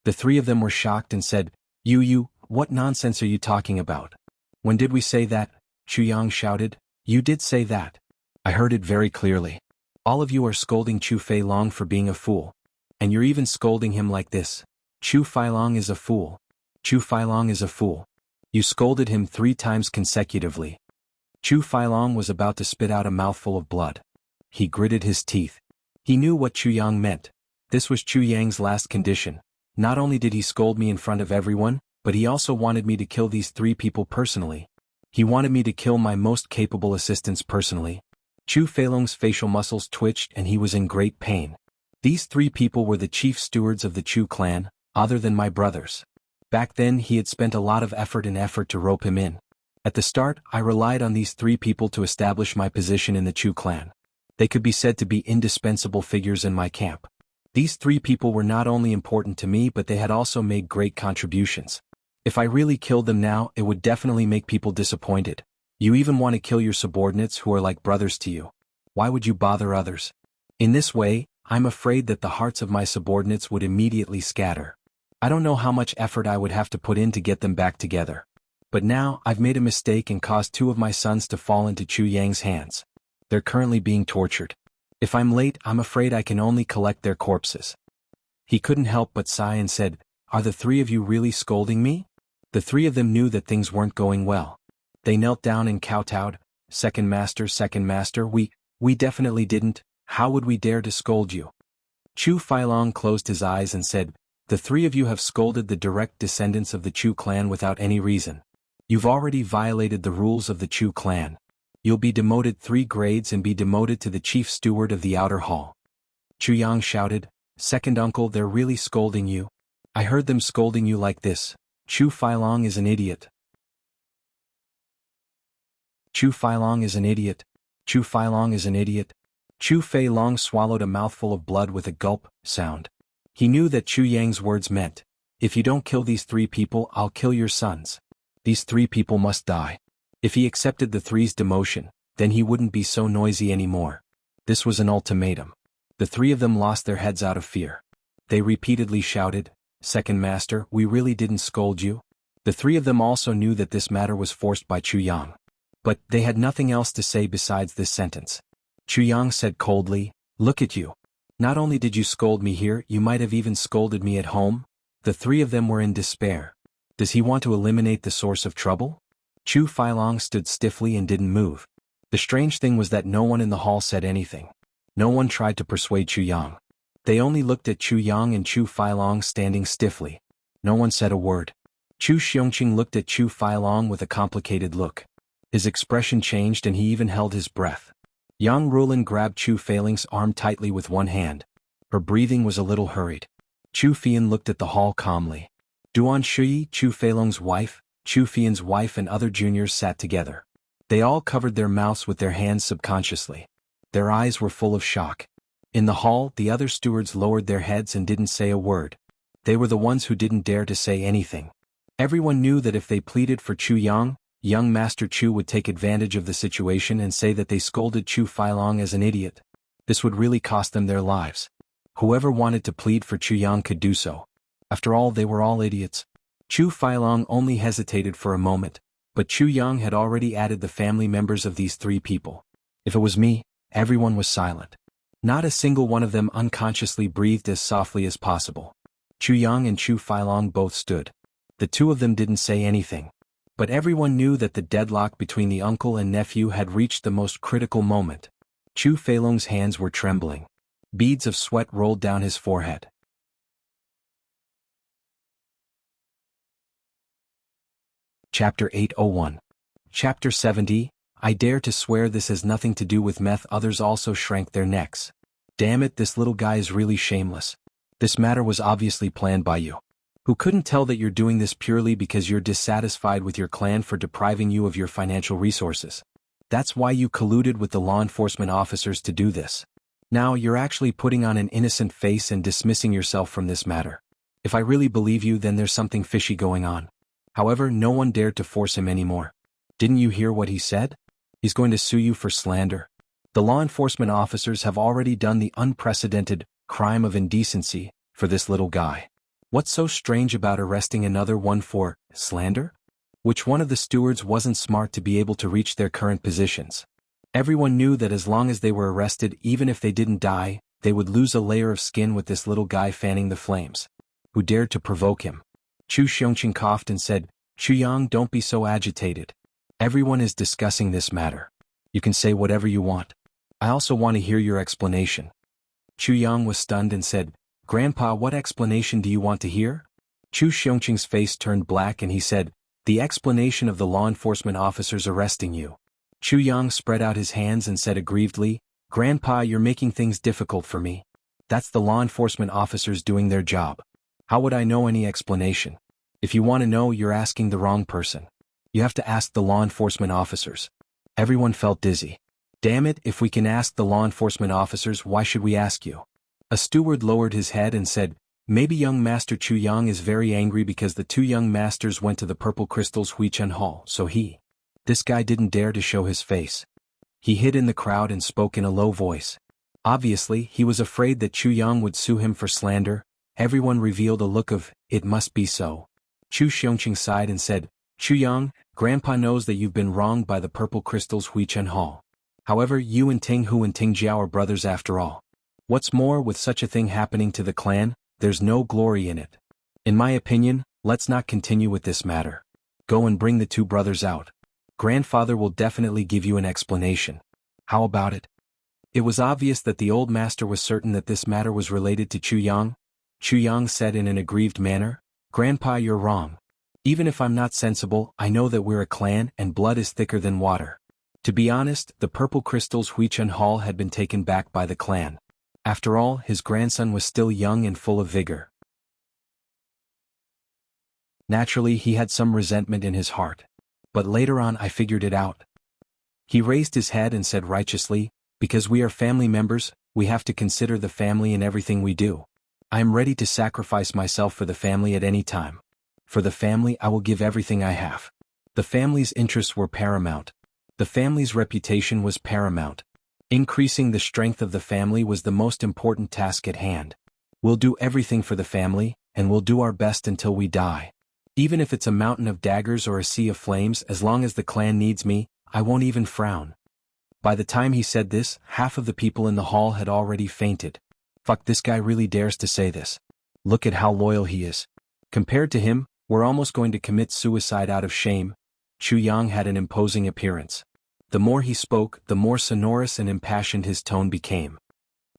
The three of them were shocked and said, You, what nonsense are you talking about? When did we say that? Chu Yang shouted. You did say that. I heard it very clearly. All of you are scolding Chu Feilong for being a fool. And you're even scolding him like this. Chu Feilong is a fool. Chu Feilong is a fool. You scolded him 3 times consecutively. Chu Feilong was about to spit out a mouthful of blood. He gritted his teeth. He knew what Chu Yang meant. This was Chu Yang's last condition. Not only did he scold me in front of everyone, but he also wanted me to kill these 3 people personally. He wanted me to kill my most capable assistants personally. Chu Feilong's facial muscles twitched and he was in great pain. These 3 people were the chief stewards of the Chu clan, other than my brothers. Back then he had spent a lot of effort to rope him in. At the start, I relied on these 3 people to establish my position in the Chu clan. They could be said to be indispensable figures in my camp. These 3 people were not only important to me but they had also made great contributions. If I really killed them now, it would definitely make people disappointed. You even want to kill your subordinates who are like brothers to you. Why would you bother others? In this way, I'm afraid that the hearts of my subordinates would immediately scatter. I don't know how much effort I would have to put in to get them back together. But now, I've made a mistake and caused 2 of my sons to fall into Chu Yang's hands. They're currently being tortured. If I'm late, I'm afraid I can only collect their corpses. He couldn't help but sigh and said, Are the 3 of you really scolding me? The 3 of them knew that things weren't going well. They knelt down and kowtowed. Second master, we definitely didn't. How would we dare to scold you? Chu Feilong closed his eyes and said, The 3 of you have scolded the direct descendants of the Chu clan without any reason. You've already violated the rules of the Chu clan. You'll be demoted 3 grades and be demoted to the chief steward of the outer hall. Chu Yang shouted, Second uncle, they're really scolding you. I heard them scolding you like this. Chu Feilong is an idiot. Chu Feilong is an idiot. Chu Feilong is an idiot. Chu Feilong swallowed a mouthful of blood with a gulp sound. He knew that Chu Yang's words meant, If you don't kill these 3 people, I'll kill your sons. These 3 people must die. If he accepted the 3's demotion, then he wouldn't be so noisy anymore. This was an ultimatum. The 3 of them lost their heads out of fear. They repeatedly shouted, Second master, we really didn't scold you. The 3 of them also knew that this matter was forced by Chu Yang. But they had nothing else to say besides this sentence. Chu Yang said coldly, Look at you. Not only did you scold me here, you might have even scolded me at home. The 3 of them were in despair. Does he want to eliminate the source of trouble? Chu Feilong stood stiffly and didn't move. The strange thing was that no one in the hall said anything. No one tried to persuade Chu Yang. They only looked at Chu Yang and Chu Feilong standing stiffly. No one said a word. Chu Xiongqing looked at Chu Feilong with a complicated look. His expression changed and he even held his breath. Yang Rulin grabbed Chu Feilong's arm tightly with one hand. Her breathing was a little hurried. Chu Fian looked at the hall calmly. Duan Shuyi, Chu Feilong's wife, Chu Fian's wife and other juniors sat together. They all covered their mouths with their hands subconsciously. Their eyes were full of shock. In the hall, the other stewards lowered their heads and didn't say a word. They were the ones who didn't dare to say anything. Everyone knew that if they pleaded for Chu Yang, young Master Chu would take advantage of the situation and say that they scolded Chu Feilong as an idiot. This would really cost them their lives. Whoever wanted to plead for Chu Yang could do so. After all, they were all idiots. Chu Feilong only hesitated for a moment, but Chu Yang had already added the family members of these 3 people. If it was me, everyone was silent. Not a single one of them unconsciously breathed as softly as possible. Chu Yang and Chu Feilong both stood. The 2 of them didn't say anything. But everyone knew that the deadlock between the uncle and nephew had reached the most critical moment. Chu Feilong's hands were trembling. Beads of sweat rolled down his forehead. Chapter 801. Chapter 70. I dare to swear this has nothing to do with meth. Others also shrank their necks. Damn it, this little guy is really shameless. This matter was obviously planned by you. Who couldn't tell that you're doing this purely because you're dissatisfied with your clan for depriving you of your financial resources? That's why you colluded with the law enforcement officers to do this. Now you're actually putting on an innocent face and dismissing yourself from this matter. If I really believe you, then there's something fishy going on. However, no one dared to force him anymore. Didn't you hear what he said? He's going to sue you for slander. The law enforcement officers have already done the unprecedented crime of indecency for this little guy. What's so strange about arresting another one for slander? Which one of the stewards wasn't smart to be able to reach their current positions? Everyone knew that as long as they were arrested, even if they didn't die, they would lose a layer of skin with this little guy fanning the flames. Who dared to provoke him? Chu Xiongqing coughed and said, Chuyang, don't be so agitated. Everyone is discussing this matter. You can say whatever you want. I also want to hear your explanation. Chuyang was stunned and said, Grandpa, what explanation do you want to hear? Chu Xiongqing's face turned black and he said, the explanation of the law enforcement officers arresting you. Chuyang spread out his hands and said aggrievedly, Grandpa, you're making things difficult for me. That's the law enforcement officers doing their job. How would I know any explanation? If you want to know, you're asking the wrong person. You have to ask the law enforcement officers. Everyone felt dizzy. Damn it, if we can ask the law enforcement officers, why should we ask you? A steward lowered his head and said, maybe young Master Chuyang is very angry because the two young masters went to the Purple Crystal's Huichen Hall, so This guy didn't dare to show his face. He hid in the crowd and spoke in a low voice. Obviously, he was afraid that Chuyang would sue him for slander. Everyone revealed a look of, it must be so. Chu Xiongqing sighed and said, Chuyang, Grandpa knows that you've been wronged by the Purple Crystal's Huichen Hall. However, you and Tinghu and Tingjiao are brothers after all. What's more, with such a thing happening to the clan, there's no glory in it. In my opinion, let's not continue with this matter. Go and bring the two brothers out. Grandfather will definitely give you an explanation. How about it? It was obvious that the old master was certain that this matter was related to Chuyang. Chuyang said in an aggrieved manner, Grandpa, you're wrong. Even if I'm not sensible, I know that we're a clan and blood is thicker than water. To be honest, the Purple Crystal's Huichen Hall had been taken back by the clan. After all, his grandson was still young and full of vigor. Naturally, he had some resentment in his heart. But later on I figured it out. He raised his head and said righteously, because we are family members, we have to consider the family in everything we do. I am ready to sacrifice myself for the family at any time. For the family I will give everything I have. The family's interests were paramount. The family's reputation was paramount. Increasing the strength of the family was the most important task at hand. We'll do everything for the family, and we'll do our best until we die. Even if it's a mountain of daggers or a sea of flames, as long as the clan needs me, I won't even frown. By the time he said this, half of the people in the hall had already fainted. Fuck, this guy really dares to say this. Look at how loyal he is. Compared to him, we're almost going to commit suicide out of shame. Chuyang had an imposing appearance. The more he spoke, the more sonorous and impassioned his tone became.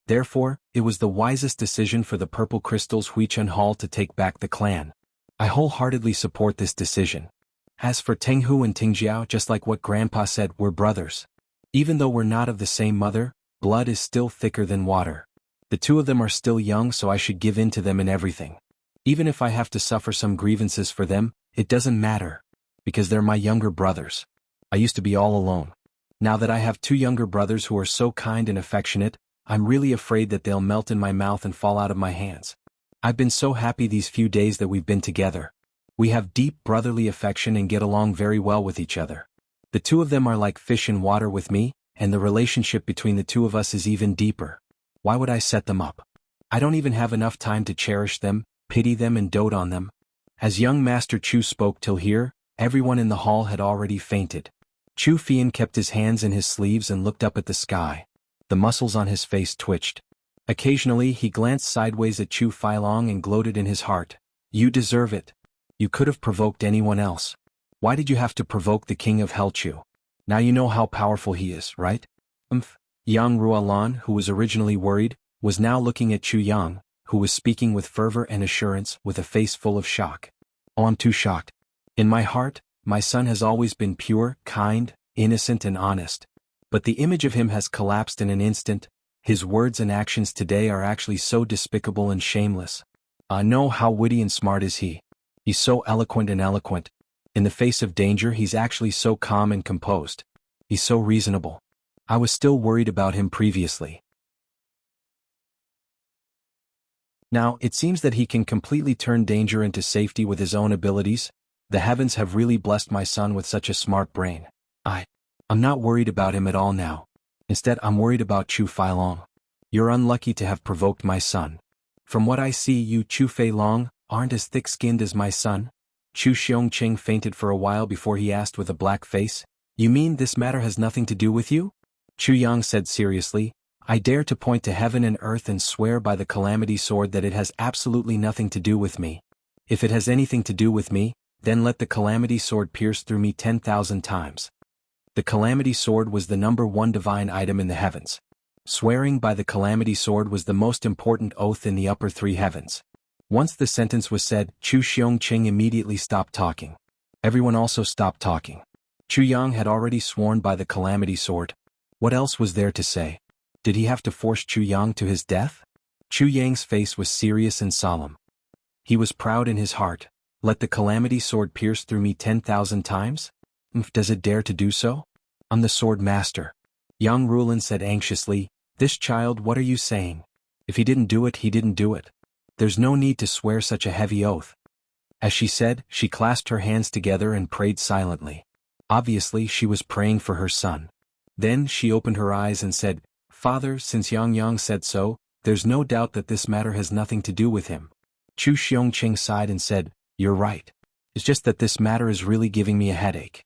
Therefore, it was the wisest decision for the Purple Crystal's Huichen Hall to take back the clan. I wholeheartedly support this decision. As for Tinghu and Tingjiao, just like what Grandpa said, we're brothers. Even though we're not of the same mother, blood is still thicker than water. The two of them are still young, so I should give in to them in everything. Even if I have to suffer some grievances for them, it doesn't matter. Because they're my younger brothers. I used to be all alone. Now that I have two younger brothers who are so kind and affectionate, I'm really afraid that they'll melt in my mouth and fall out of my hands. I've been so happy these few days that we've been together. We have deep brotherly affection and get along very well with each other. The two of them are like fish in water with me, and the relationship between the two of us is even deeper. Why would I set them up? I don't even have enough time to cherish them, pity them and dote on them. As young Master Chu spoke till here, everyone in the hall had already fainted. Chu Fian kept his hands in his sleeves and looked up at the sky. The muscles on his face twitched. Occasionally he glanced sideways at Chu Filong and gloated in his heart. You deserve it. You could have provoked anyone else. Why did you have to provoke the king of Hell Chu? Now you know how powerful he is, right? Yang Rualan, who was originally worried, was now looking at Chu Yang, who was speaking with fervor and assurance with a face full of shock. Oh, I'm too shocked. In my heart, my son has always been pure, kind, innocent and honest. But the image of him has collapsed in an instant. His words and actions today are actually so despicable and shameless. No, how witty and smart is he? He's so eloquent and eloquent. In the face of danger he's actually so calm and composed. He's so reasonable. I was still worried about him previously. Now, it seems that he can completely turn danger into safety with his own abilities. The heavens have really blessed my son with such a smart brain. I'm not worried about him at all now. Instead, I'm worried about Chu Feilong. You're unlucky to have provoked my son. From what I see, you Chu Feilong aren't as thick-skinned as my son. Chu Xiongqing fainted for a while before he asked with a black face. You mean this matter has nothing to do with you? Chu Yang said seriously, I dare to point to heaven and earth and swear by the Calamity Sword that it has absolutely nothing to do with me. If it has anything to do with me, then let the Calamity Sword pierce through me 10,000 times. The Calamity Sword was the #1 divine item in the heavens. Swearing by the Calamity Sword was the most important oath in the upper 3 heavens. Once the sentence was said, Chu Xiongqing immediately stopped talking. Everyone also stopped talking. Chu Yang had already sworn by the Calamity Sword. What else was there to say? Did he have to force Chu Yang to his death? Chu Yang's face was serious and solemn. He was proud in his heart. Let the Calamity Sword pierce through me 10,000 times? Does it dare to do so? I'm the sword master. Yang Rulin said anxiously, This child, what are you saying? If he didn't do it, he didn't do it. There's no need to swear such a heavy oath. As she said, she clasped her hands together and prayed silently. Obviously, she was praying for her son. Then she opened her eyes and said, Father, since Yang said so, there's no doubt that this matter has nothing to do with him. Chu Xiongqing sighed and said, You're right. It's just that this matter is really giving me a headache.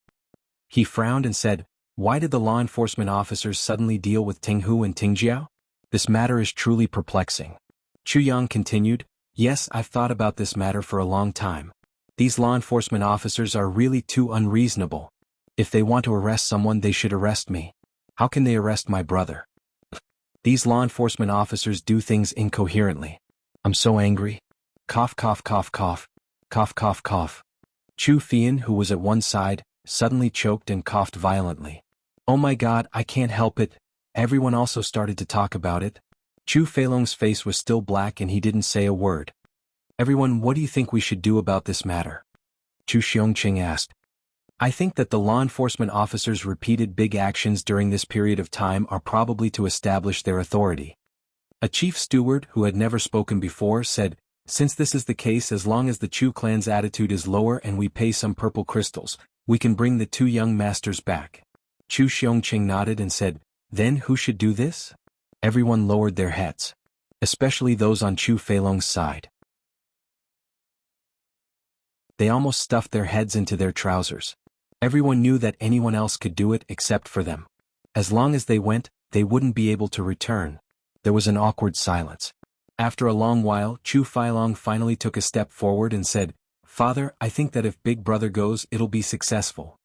He frowned and said, Why did the law enforcement officers suddenly deal with Tinghu and Tingjiao? This matter is truly perplexing. Chu Yang continued, Yes, I've thought about this matter for a long time. These law enforcement officers are really too unreasonable. If they want to arrest someone, they should arrest me. How can they arrest my brother? These law enforcement officers do things incoherently. I'm so angry. Cough, cough, cough, cough. Cough, cough, cough. Chu Fian, who was at one side, suddenly choked and coughed violently. Oh my God, I can't help it. Everyone also started to talk about it. Chu Feilong's face was still black and he didn't say a word. Everyone, what do you think we should do about this matter? Chu Xiongqing asked. I think that the law enforcement officers' repeated big actions during this period of time are probably to establish their authority. A chief steward who had never spoken before said, Since this is the case, as long as the Chu clan's attitude is lower and we pay some purple crystals, we can bring the 2 young masters back. Chu Xiongqing nodded and said, Then who should do this? Everyone lowered their heads. Especially those on Chu Feilong's side. They almost stuffed their heads into their trousers. Everyone knew that anyone else could do it except for them. As long as they went, they wouldn't be able to return. There was an awkward silence. After a long while, Chu Feilong finally took a step forward and said, Father, I think that if Big Brother goes, it'll be successful.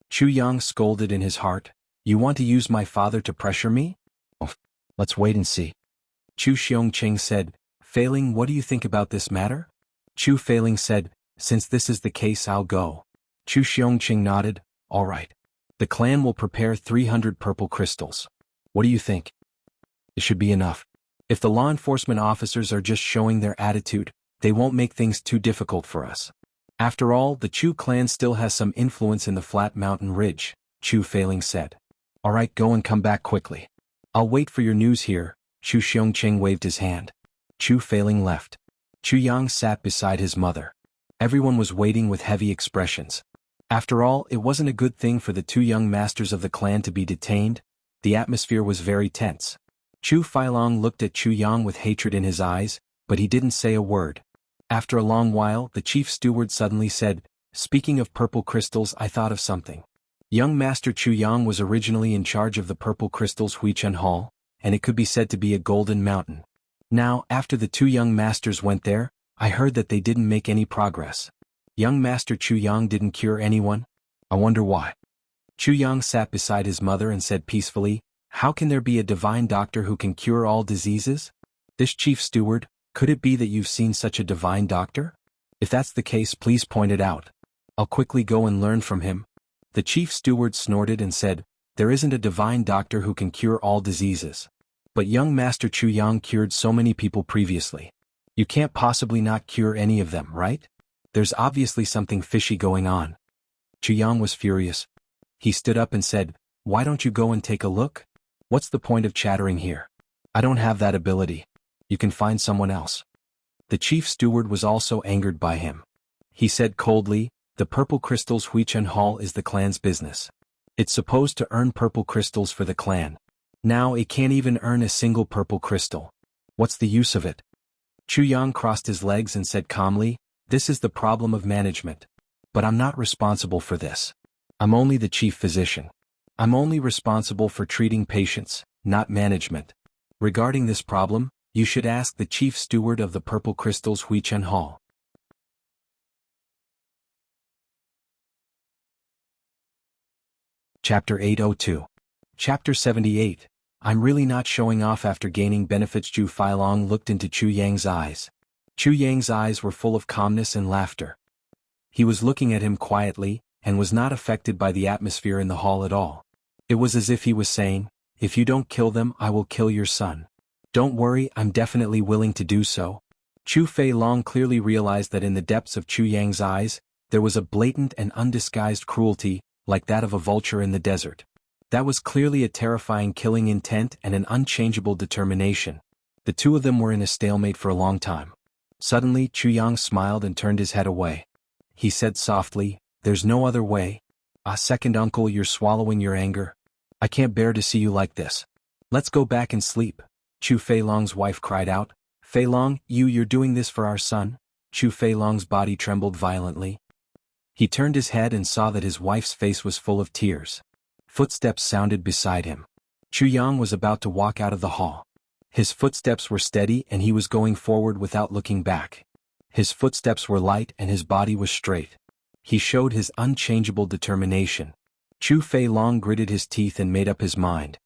Chu Yang scolded in his heart, You want to use my father to pressure me? Oh, let's wait and see. Chu Xiongqing said, Failing, what do you think about this matter? Chu Failing said, Since this is the case, I'll go. Chu Xiongqing nodded, All right. The clan will prepare 300 purple crystals. What do you think? It should be enough. If the law enforcement officers are just showing their attitude, they won't make things too difficult for us. After all, the Chu clan still has some influence in the flat mountain ridge, Chu Failing said. All right, go and come back quickly. I'll wait for your news here. Chu Xiongqing waved his hand. Chu Failing left. Chu Yang sat beside his mother. Everyone was waiting with heavy expressions. After all, it wasn't a good thing for the 2 young masters of the clan to be detained. The atmosphere was very tense. Chu Feilong looked at Chu Yang with hatred in his eyes, but he didn't say a word. After a long while, the chief steward suddenly said, Speaking of purple crystals, I thought of something. Young Master Chu Yang was originally in charge of the purple crystals Huichen Hall, and it could be said to be a golden mountain. Now, after the 2 young masters went there, I heard that they didn't make any progress. Young Master Chu Yang didn't cure anyone? I wonder why. Chu Yang sat beside his mother and said peacefully, How can there be a divine doctor who can cure all diseases? This chief steward, could it be that you've seen such a divine doctor? If that's the case, please point it out. I'll quickly go and learn from him. The chief steward snorted and said, there isn't a divine doctor who can cure all diseases. But young Master Chu Yang cured so many people previously. You can't possibly not cure any of them, right? There's obviously something fishy going on. Chu Yang was furious. He stood up and said, why don't you go and take a look? What's the point of chattering here? I don't have that ability. You can find someone else. The chief steward was also angered by him. He said coldly, the purple crystals Huichen Hall is the clan's business. It's supposed to earn purple crystals for the clan. Now it can't even earn a single purple crystal. What's the use of it? Chu Yang crossed his legs and said calmly, this is the problem of management. But I'm not responsible for this. I'm only the chief physician. I'm only responsible for treating patients, not management. Regarding this problem, you should ask the chief steward of the purple crystals Huichen Hall. Chapter 802. Chapter 78. I'm really not showing off after gaining benefits. Zhu Feilong looked into Chu Yang's eyes. Chu Yang's eyes were full of calmness and laughter. He was looking at him quietly, and was not affected by the atmosphere in the hall at all. It was as if he was saying, if you don't kill them, I will kill your son. Don't worry, I'm definitely willing to do so. Chu Feilong clearly realized that in the depths of Chu Yang's eyes, there was a blatant and undisguised cruelty, like that of a vulture in the desert. That was clearly a terrifying killing intent and an unchangeable determination. The two of them were in a stalemate for a long time. Suddenly, Chu Yang smiled and turned his head away. He said softly, there's no other way. Second uncle, you're swallowing your anger. I can't bear to see you like this. Let's go back and sleep. Chu Feilong's wife cried out. Feilong, you're doing this for our son? Chu Feilong's body trembled violently. He turned his head and saw that his wife's face was full of tears. Footsteps sounded beside him. Chu Yang was about to walk out of the hall. His footsteps were steady and he was going forward without looking back. His footsteps were light and his body was straight. He showed his unchangeable determination. Chu Feilong gritted his teeth and made up his mind.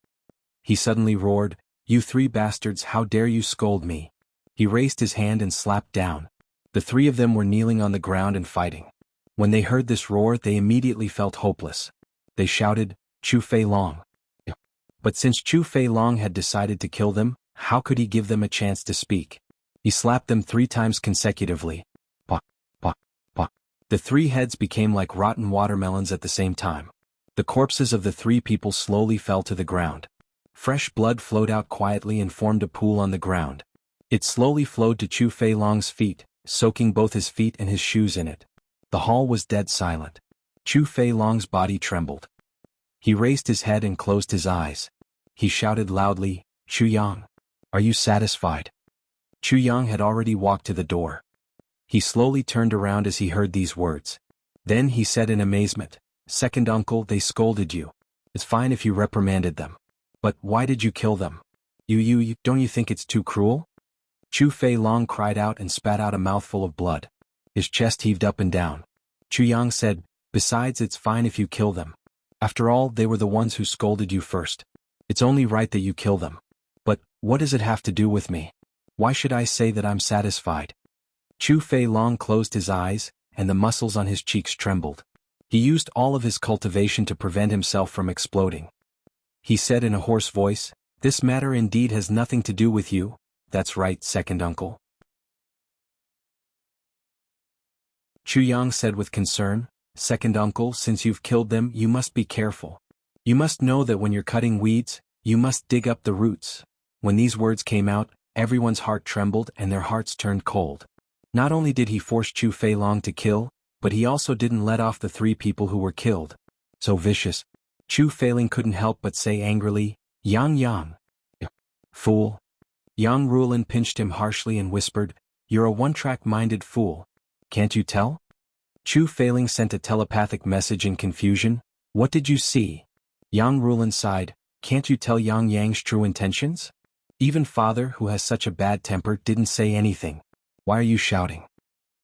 He suddenly roared, you three bastards, how dare you scold me? He raised his hand and slapped down. The three of them were kneeling on the ground and fighting. When they heard this roar, they immediately felt hopeless. They shouted, Chu Feilong. But since Chu Feilong had decided to kill them, how could he give them a chance to speak? He slapped them 3 times consecutively. Pah, pah, pah. The 3 heads became like rotten watermelons at the same time. The corpses of the 3 people slowly fell to the ground. Fresh blood flowed out quietly and formed a pool on the ground. It slowly flowed to Chu Feilong's feet, soaking both his feet and his shoes in it. The hall was dead silent. Chu Feilong's body trembled. He raised his head and closed his eyes. He shouted loudly, Chu Yang, are you satisfied? Chu Yang had already walked to the door. He slowly turned around as he heard these words. Then he said in amazement, Second uncle, they scolded you. It's fine if you reprimanded them. But why did you kill them? Don't you think it's too cruel? Chu Feilong cried out and spat out a mouthful of blood. His chest heaved up and down. Chu Yang said, besides, it's fine if you kill them. After all, they were the ones who scolded you first. It's only right that you kill them. But what does it have to do with me? Why should I say that I'm satisfied? Chu Feilong closed his eyes, and the muscles on his cheeks trembled. He used all of his cultivation to prevent himself from exploding. He said in a hoarse voice, this matter indeed has nothing to do with you. That's right, second uncle. Chu Yang said with concern, second uncle, since you've killed them, you must be careful. You must know that when you're cutting weeds, you must dig up the roots. When these words came out, everyone's heart trembled and their hearts turned cold. Not only did he force Chu Feilong to kill, but he also didn't let off the 3 people who were killed. So vicious. Chu Feilong couldn't help but say angrily, Yang. Fool. Yang Rulin pinched him harshly and whispered, you're a one-track-minded fool. Can't you tell? Chu Feilong sent a telepathic message in confusion. What did you see? Yang Rulin sighed, can't you tell Yang Yang's true intentions? Even father, who has such a bad temper, didn't say anything. Why are you shouting?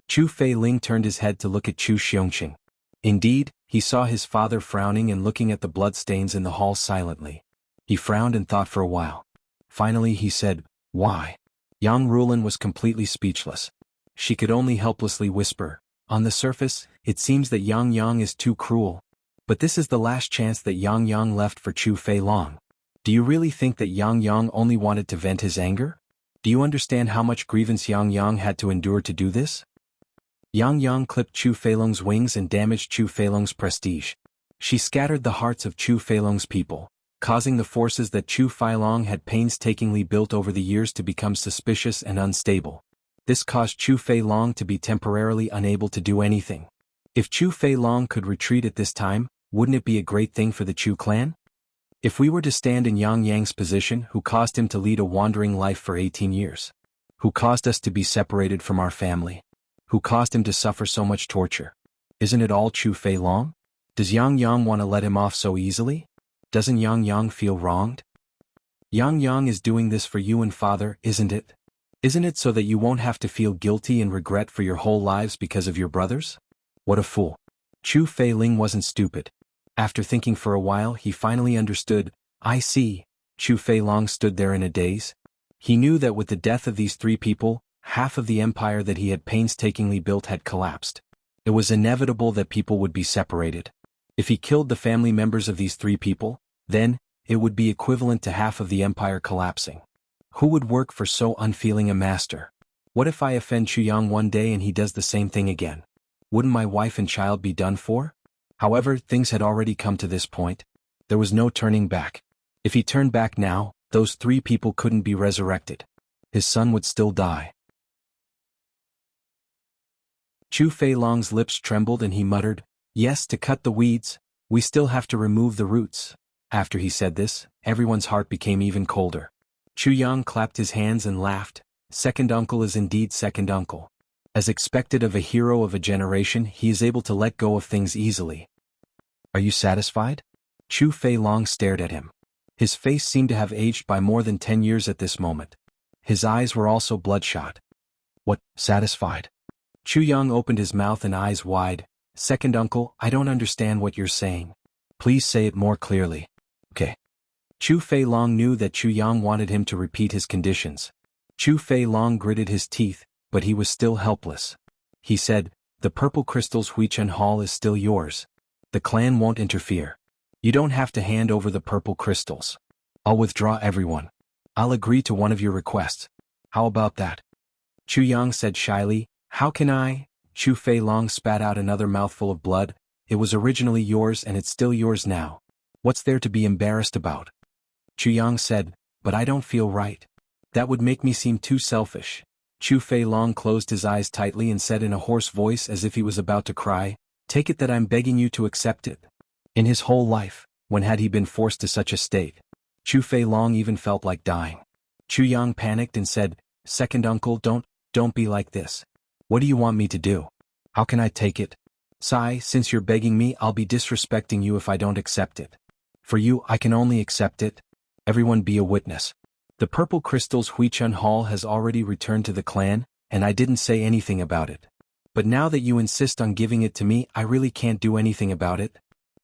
Chu Feilong turned his head to look at Chu Xiongqing. Indeed, he saw his father frowning and looking at the bloodstains in the hall silently. He frowned and thought for a while. Finally he said, why? Yang Rulan was completely speechless. She could only helplessly whisper, "On the surface, it seems that Yang Yang is too cruel. But this is the last chance that Yang Yang left for Chu Fei Long. Do you really think that Yang Yang only wanted to vent his anger? Do you understand how much grievance Yang Yang had to endure to do this?" Yang Yang clipped Chu Feilong's wings and damaged Chu Feilong's prestige. She scattered the hearts of Chu Feilong's people, causing the forces that Chu Feilong had painstakingly built over the years to become suspicious and unstable. This caused Chu Feilong to be temporarily unable to do anything. If Chu Feilong could retreat at this time, wouldn't it be a great thing for the Chu clan? If we were to stand in Yang Yang's position, who caused him to lead a wandering life for 18 years? Who caused us to be separated from our family? Who caused him to suffer so much torture? Isn't it all Chu Feilong? Does Yang Yang want to let him off so easily? Doesn't Yang Yang feel wronged? Yang Yang is doing this for you and father, isn't it? Isn't it so that you won't have to feel guilty and regret for your whole lives because of your brothers? What a fool. Chu Feiling wasn't stupid. After thinking for a while, he finally understood. I see. Chu Feilong stood there in a daze. He knew that with the death of these three people, half of the empire that he had painstakingly built had collapsed. It was inevitable that people would be separated. If he killed the family members of these three people, then, it would be equivalent to half of the empire collapsing. Who would work for so unfeeling a master? What if I offend Chu Yang one day and he does the same thing again? Wouldn't my wife and child be done for? However, things had already come to this point. There was no turning back. If he turned back now, those three people couldn't be resurrected. His son would still die. Chu Feilong's lips trembled and he muttered, "Yes, to cut the weeds, we still have to remove the roots." After he said this, everyone's heart became even colder. Chu Yang clapped his hands and laughed. Second uncle is indeed second uncle. As expected of a hero of a generation, he is able to let go of things easily. Are you satisfied? Chu Feilong stared at him. His face seemed to have aged by more than 10 years at this moment. His eyes were also bloodshot. What, satisfied? Chu Yang opened his mouth and eyes wide. Second uncle, I don't understand what you're saying. Please say it more clearly. Okay. Chu Feilong knew that Chu Yang wanted him to repeat his conditions. Chu Feilong gritted his teeth, but he was still helpless. He said, "The purple crystal's Huichen Hall is still yours. The clan won't interfere. You don't have to hand over the purple crystals. I'll withdraw everyone. I'll agree to one of your requests. How about that?" Chu Yang said shyly, "How can I?" Chu Feilong spat out another mouthful of blood. "It was originally yours and it's still yours now. What's there to be embarrassed about?" Chu Yang said, "But I don't feel right. That would make me seem too selfish." Chu Feilong closed his eyes tightly and said in a hoarse voice as if he was about to cry, "Take it that I'm begging you to accept it." In his whole life, when had he been forced to such a state? Chu Feilong even felt like dying. Chu Yang panicked and said, "Second uncle, don't be like this. What do you want me to do? How can I take it? Sai, since you're begging me, I'll be disrespecting you if I don't accept it. For you, I can only accept it. Everyone be a witness. The purple crystal's Huichen Hall has already returned to the clan, and I didn't say anything about it. But now that you insist on giving it to me, I really can't do anything about it.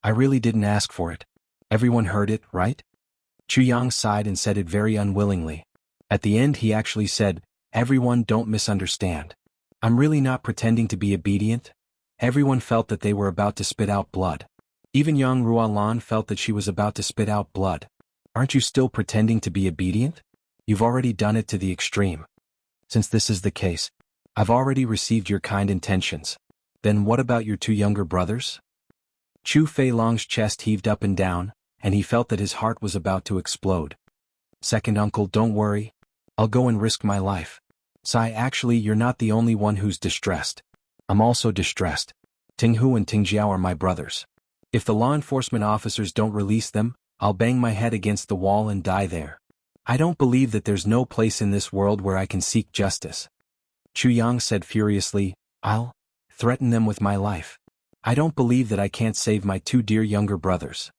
I really didn't ask for it. Everyone heard it, right?" Chu Yang sighed and said it very unwillingly. At the end he actually said, "Everyone, don't misunderstand. I'm really not pretending to be obedient." Everyone felt that they were about to spit out blood. Even Yang Rualan felt that she was about to spit out blood. Aren't you still pretending to be obedient? You've already done it to the extreme. Since this is the case, I've already received your kind intentions. Then what about your two younger brothers? Chu Feilong's chest heaved up and down, and he felt that his heart was about to explode. "Second uncle, don't worry. I'll go and risk my life. Sai, actually you're not the only one who's distressed. I'm also distressed. Tinghu and Tingjiao are my brothers. If the law enforcement officers don't release them, I'll bang my head against the wall and die there. I don't believe that there's no place in this world where I can seek justice." Chu Yang said furiously, "I'll threaten them with my life. I don't believe that I can't save my two dear younger brothers."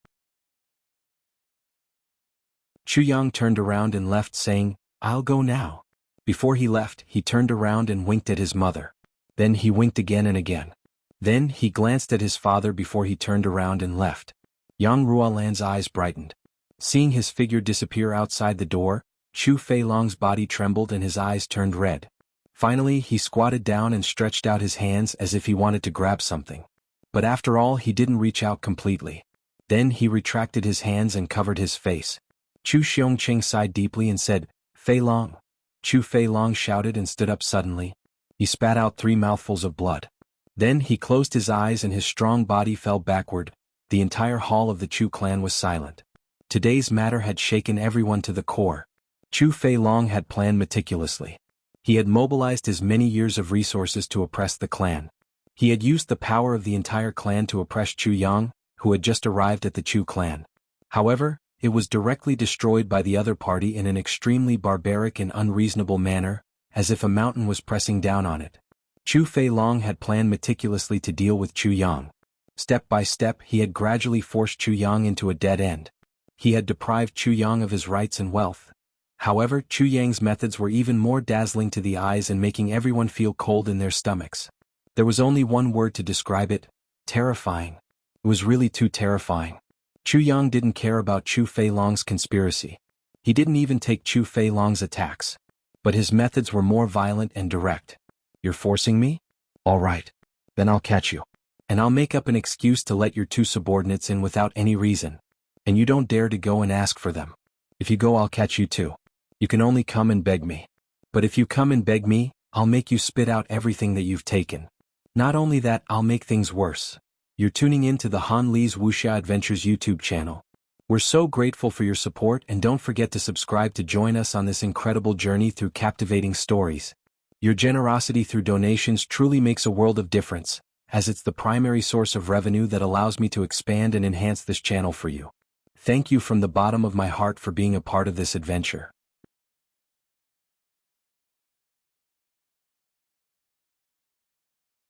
Chu Yang turned around and left saying, "I'll go now." Before he left, he turned around and winked at his mother. Then he winked again and again. Then he glanced at his father before he turned around and left. Yang Rualan's eyes brightened. Seeing his figure disappear outside the door, Chu Feilong's body trembled and his eyes turned red. Finally, he squatted down and stretched out his hands as if he wanted to grab something. But after all, he didn't reach out completely. Then he retracted his hands and covered his face. Chu Xiongqing sighed deeply and said, "Feilong." Chu Feilong shouted and stood up suddenly. He spat out 3 mouthfuls of blood. Then he closed his eyes and his strong body fell backward. The entire hall of the Chu clan was silent. Today's matter had shaken everyone to the core. Chu Feilong had planned meticulously. He had mobilized his many years of resources to oppress the clan. He had used the power of the entire clan to oppress Chu Yang, who had just arrived at the Chu clan. However, it was directly destroyed by the other party in an extremely barbaric and unreasonable manner, as if a mountain was pressing down on it. Chu Feilong had planned meticulously to deal with Chu Yang. Step by step, he had gradually forced Chu Yang into a dead end. He had deprived Chu Yang of his rights and wealth. However, Chu Yang's methods were even more dazzling to the eyes and making everyone feel cold in their stomachs. There was only one word to describe it: terrifying. It was really too terrifying. Chu Yang didn't care about Chu Feilong's conspiracy. He didn't even take Chu Feilong's attacks. But his methods were more violent and direct. "You're forcing me? All right. Then I'll catch you. And I'll make up an excuse to let your 2 subordinates in without any reason. And you don't dare to go and ask for them. If you go, I'll catch you too. You can only come and beg me. But if you come and beg me, I'll make you spit out everything that you've taken. Not only that, I'll make things worse." You're tuning in to the Han Li's Wuxia Adventures YouTube channel. We're so grateful for your support, and don't forget to subscribe to join us on this incredible journey through captivating stories. Your generosity through donations truly makes a world of difference, as it's the primary source of revenue that allows me to expand and enhance this channel for you. Thank you from the bottom of my heart for being a part of this adventure.